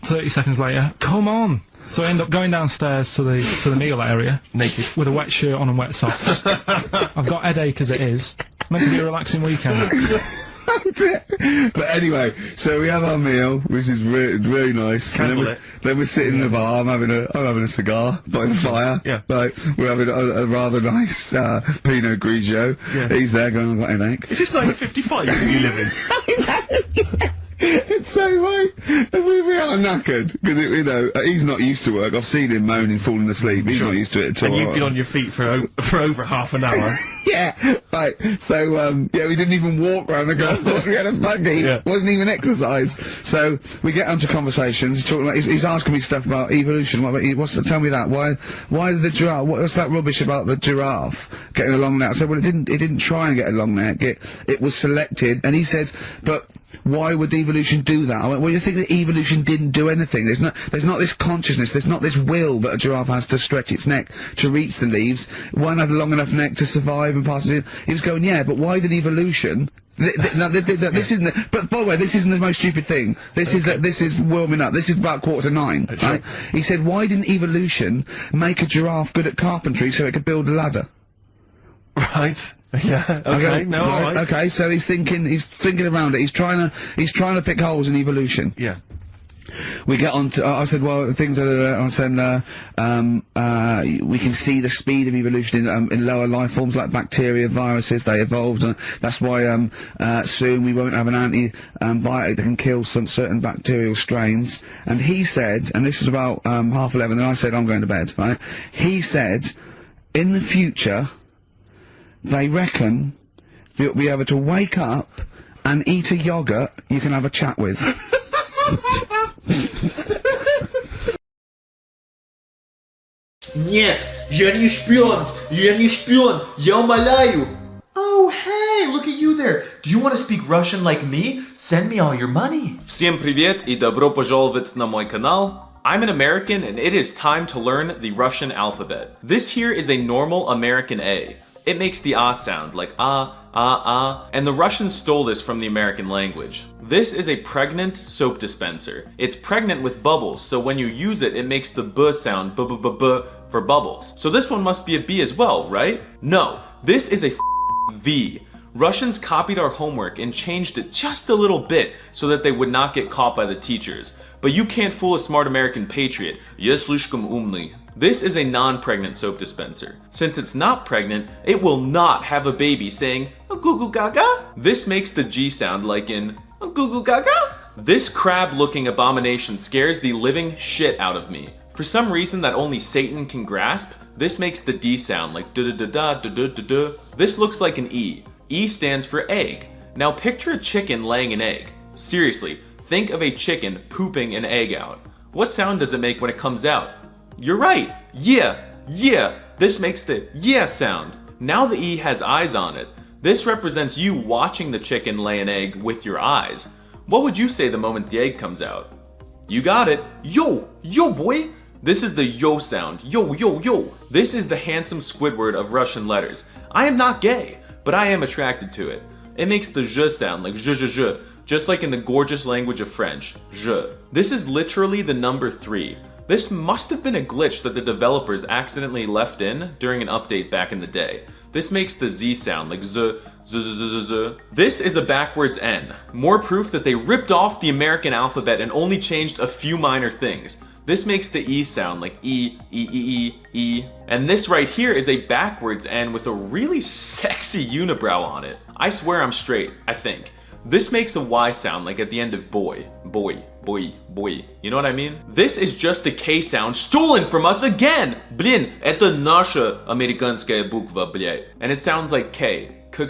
30 seconds later, come on! So I end up going downstairs to the meal area. Naked. With a wet shirt on and wet socks. I've got headache as it is. Meant to be a relaxing weekend. But anyway, so we have our meal, which is very nice. And then we're sitting in the bar. I'm having a cigar by the fire. Yeah. Like, we're having a rather nice Pinot Grigio. Yeah. He's there going, I've got a headache. Is this 1955 you live in? It's so right. We are knackered because you know he's not used to work. I've seen him moaning, falling asleep. He's not used to it at all. And you've been on your feet for over half an hour. Yeah, right. So yeah, we didn't even walk around the golf course. We had a buggy. Yeah. Wasn't even exercise. So we get onto conversations. He's talking about. He's asking me stuff about evolution. What about tell me that? Why did the giraffe? What's that rubbish about the giraffe getting a long neck? I said, well, it didn't try and get a long neck. It was selected. And he said, but why would evolution do that? I went, well, you think that evolution didn't do anything? There's not this consciousness, there's not this will that a giraffe has to stretch its neck to reach the leaves. One had a long enough neck to survive and pass it. He was going, yeah, but why did evolution? This isn't. But by the way, this isn't the most stupid thing. This is warming up. This is about 8:45. Right? He said, why didn't evolution make a giraffe good at carpentry so it could build a ladder? Right. Yeah. Okay. No. All right. Okay. So he's thinking around it. He's trying to pick holes in evolution. Yeah. We get on to. I said, well, things are. I said, we can see the speed of evolution in lower life forms like bacteria, viruses. They evolved, and that's why soon we won't have an antibiotic that can kill some certain bacterial strains. And he said, and this was about 11:30. And I said, I'm going to bed. Right? He said, in the future, they reckon that you'll be able to wake up and eat a yogurt you can have a chat with. Нет, я не шпион, я умоляю. Oh, hey, look at you there. Do you want to speak Russian like me? Send me all your money. Всем привет и добро пожаловать на мой канал. I'm an American and it is time to learn the Russian alphabet. This here is a normal American A. It makes the ah sound, like ah, and the Russians stole this from the American language. This is a pregnant soap dispenser. It's pregnant with bubbles, so when you use it, it makes the b sound, b for bubbles. So this one must be a B as well, right? No, this is a V. Russians copied our homework and changed it just a little bit so that they would not get caught by the teachers. But you can't fool a smart American patriot. Я слишком умный. This is a non-pregnant soap dispenser. Since it's not pregnant, it will not have a baby saying goo goo gaga. This makes the G sound like in goo goo gaga. This crab-looking abomination scares the living shit out of me. For some reason that only Satan can grasp, this makes the D sound like da da da da da da da. This looks like an E. E stands for egg. Now picture a chicken laying an egg. Seriously, think of a chicken pooping an egg out. What sound does it make when it comes out? You're right. Yeah. This makes the yeah sound. Now the E has eyes on it. This represents you watching the chicken lay an egg with your eyes. What would you say the moment the egg comes out? You got it. Yo boy. This is the yo sound. Yo. This is the handsome Squidward of Russian letters. I am not gay, but I am attracted to it. It makes the je sound like je, just like in the gorgeous language of French, je. This is literally the number 3. This must have been a glitch that the developers accidentally left in during an update back in the day. This makes the Z sound like z. This is a backwards N. More proof that they ripped off the American alphabet and only changed a few minor things. This makes the E sound like E, E, E, E, E. And this right here is a backwards N with a really sexy unibrow on it. I swear I'm straight, I think. This makes a Y sound like at the end of boy, boy, boy, boy. You know what I mean? This is just a K sound stolen from us again! Blin, это наша американская буква, блядь. And it sounds like K. K.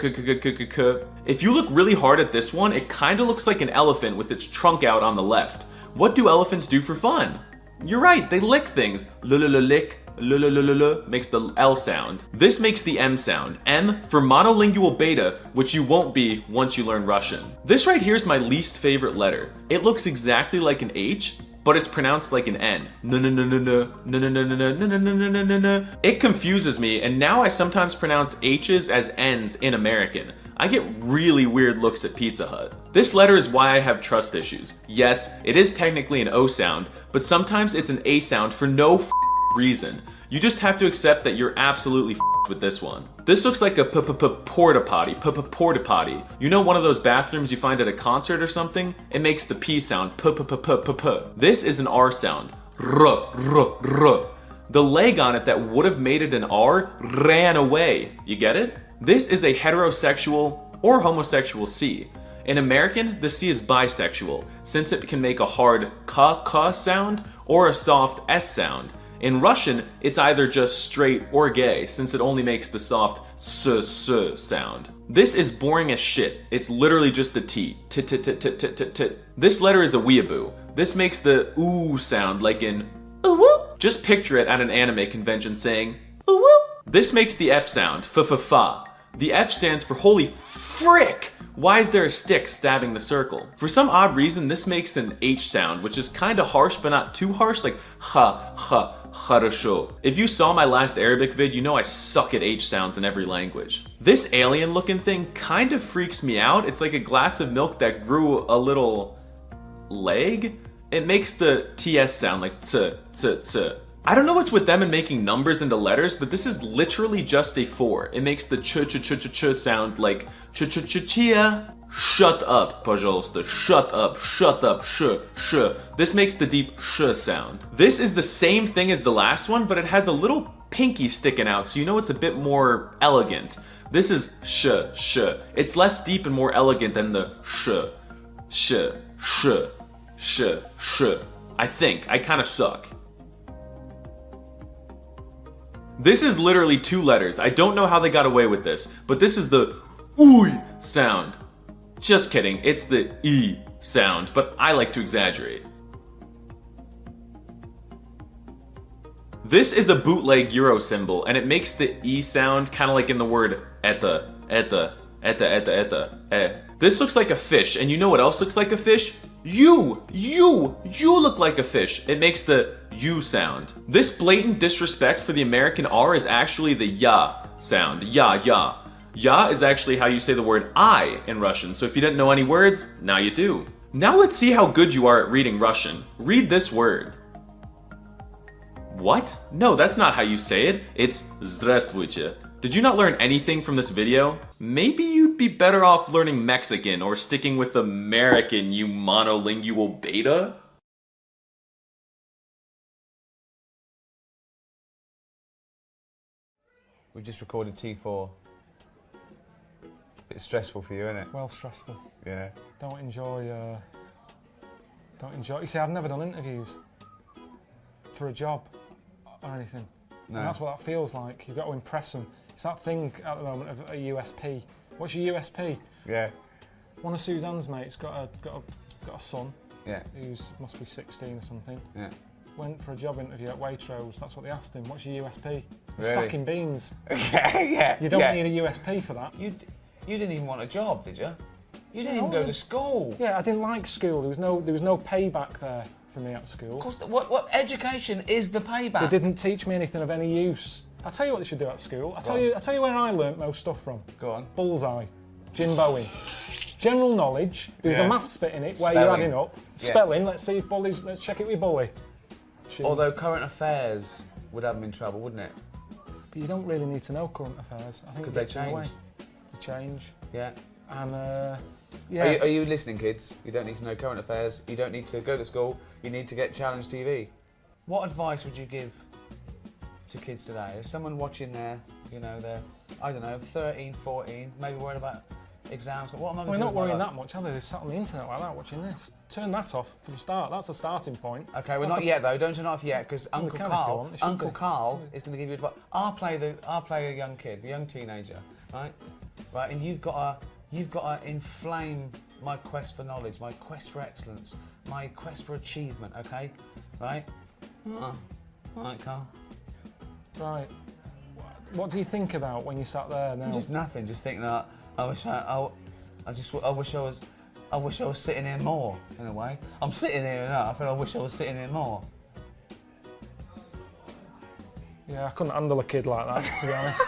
If you look really hard at this one, it kinda looks like an elephant with its trunk out on the left. What do elephants do for fun? You're right, they lick things. Lick. Makes the L sound. This makes the M sound. M for monolingual beta, which you won't be once you learn Russian. This right here is my least favorite letter. It looks exactly like an H, but it's pronounced like an N. It confuses me, and now I sometimes pronounce H's as N's in American. I get really weird looks at Pizza Hut. This letter is why I have trust issues. Yes, it is technically an O sound, but sometimes it's an A sound for no reason. You just have to accept that you're absolutely with this one. This looks like a porta potty. You know one of those bathrooms you find at a concert or something? It makes the P sound This is an R sound. R. The leg on it that would have made it an R ran away. You get it? This is a heterosexual or homosexual C. In American, the C is bisexual, since it can make a hard K sound or a soft S sound. In Russian, it's either just straight or gay, since it only makes the soft S sound. This is boring as shit. It's literally just a T. This letter is a weeaboo. This makes the OO sound like in ooh. Just picture it at an anime convention saying ooh. This makes the F sound, fa. The F stands for holy frick! Why is there a stick stabbing the circle? For some odd reason, this makes an H sound, which is kinda harsh but not too harsh, like ha. Хорошо. If you saw my last Arabic vid, you know I suck at H sounds in every language. This alien looking thing kind of freaks me out. It's like a glass of milk that grew a little leg. It makes the TS sound like t. I don't know what's with them and making numbers into letters, but this is literally just a 4. It makes the ch sound like chia. Shut up, пожалуйста. Shut up, sh. This makes the deep sh sound. This is the same thing as the last one, but it has a little pinky sticking out, so you know it's a bit more elegant. This is sh. It's less deep and more elegant than the sh. I think. I kinda suck. This is literally 2 letters. I don't know how they got away with this, but this is the ooy sound. Just kidding, it's the E sound, but I like to exaggerate. This is a bootleg Euro symbol, and it makes the E sound kind of like in the word etta. This looks like a fish, and you know what else looks like a fish? You look like a fish. It makes the U sound. This blatant disrespect for the American R is actually the ya sound. Ya. Ya is actually how you say the word I in Russian, so if you didn't know any words, now you do. Now let's see how good you are at reading Russian. Read this word. What? No, that's not how you say it. It's здравствуйте. Did you not learn anything from this video? Maybe you'd be better off learning Mexican or sticking with American, you monolingual beta? We've just recorded T4. It's stressful for you, isn't it? Well, stressful. Yeah. Don't enjoy. You see, I've never done interviews for a job or anything. No. And that's what that feels like. You've got to impress them. It's that thing at the moment of a USP. What's your USP? Yeah. One of Suzanne's mates got a son. Yeah. Who's must be 16 or something. Yeah. Went for a job interview at Waitrose. That's what they asked him. What's your USP? Really? Stacking beans. Yeah. You don't need a USP for that. You didn't even want a job, did you? You didn't even go to school. Yeah, I didn't like school. There was no payback there for me at school. Of course, what education is the payback? They didn't teach me anything of any use. I'll tell you what they should do at school. I'll tell you where I learnt most stuff from. Go on. Bullseye. Jim Bowen. General knowledge. There's a maths bit in it where you're adding up. Yeah. Spelling. Let's check it with Bully. Although current affairs would have them in trouble, wouldn't it? But you don't really need to know current affairs. I think Because they change. They change. Yeah. And yeah. Are you listening, kids? You don't need to know current affairs. You don't need to go to school. You need to get Challenge TV. What advice would you give to kids today? Is someone watching there, you know, they're, I don't know, 13, 14, maybe worried about exams? What am I going to do? We're not with my worrying life? that much, are they? They're sat on the internet like that watching this. Turn that off for the start. That's a starting point. Okay, well, That's not yet though. Don't turn it off yet, because Well, Uncle we can if you Carl, want, it should Uncle be. Carl is going to give you advice. I'll play a young kid, a young teenager, right? Right, and you've got to inflame my quest for knowledge, my quest for excellence, my quest for achievement. Okay, right? All right, Carl. Right. What do you think about when you sat there now? Just nothing. Just thinking that I wish I was sitting here more. In a way, I'm sitting here enough, and I wish I was sitting here more. Yeah, I couldn't handle a kid like that, to be honest.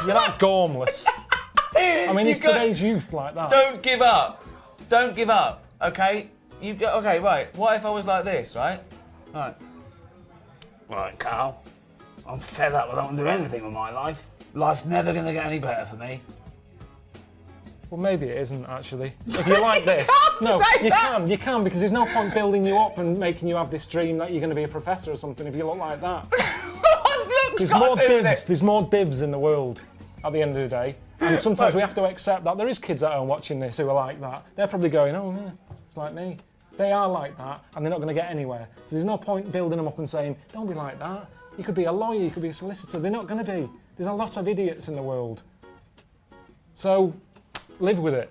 You're like gormless. I mean, it's today's youth like that. Don't give up. Don't give up. Okay. Okay. Right. What if I was like this? Right. Right. Right, Carl. I'm fed up. I don't want to do anything with my life. Life's never going to get any better for me. Well, maybe it isn't, actually. If you're like this... No, you can, because there's no point building you up and making you have this dream that you're going to be a professor or something if you look like that. There's more divs in the world at the end of the day. And sometimes we have to accept that there is kids at home watching this who are like that. They're probably going, oh, yeah, it's like me. They are like that, and they're not going to get anywhere. So there's no point building them up and saying, don't be like that. You could be a lawyer, you could be a solicitor. They're not going to be. There's a lot of idiots in the world. So, live with it.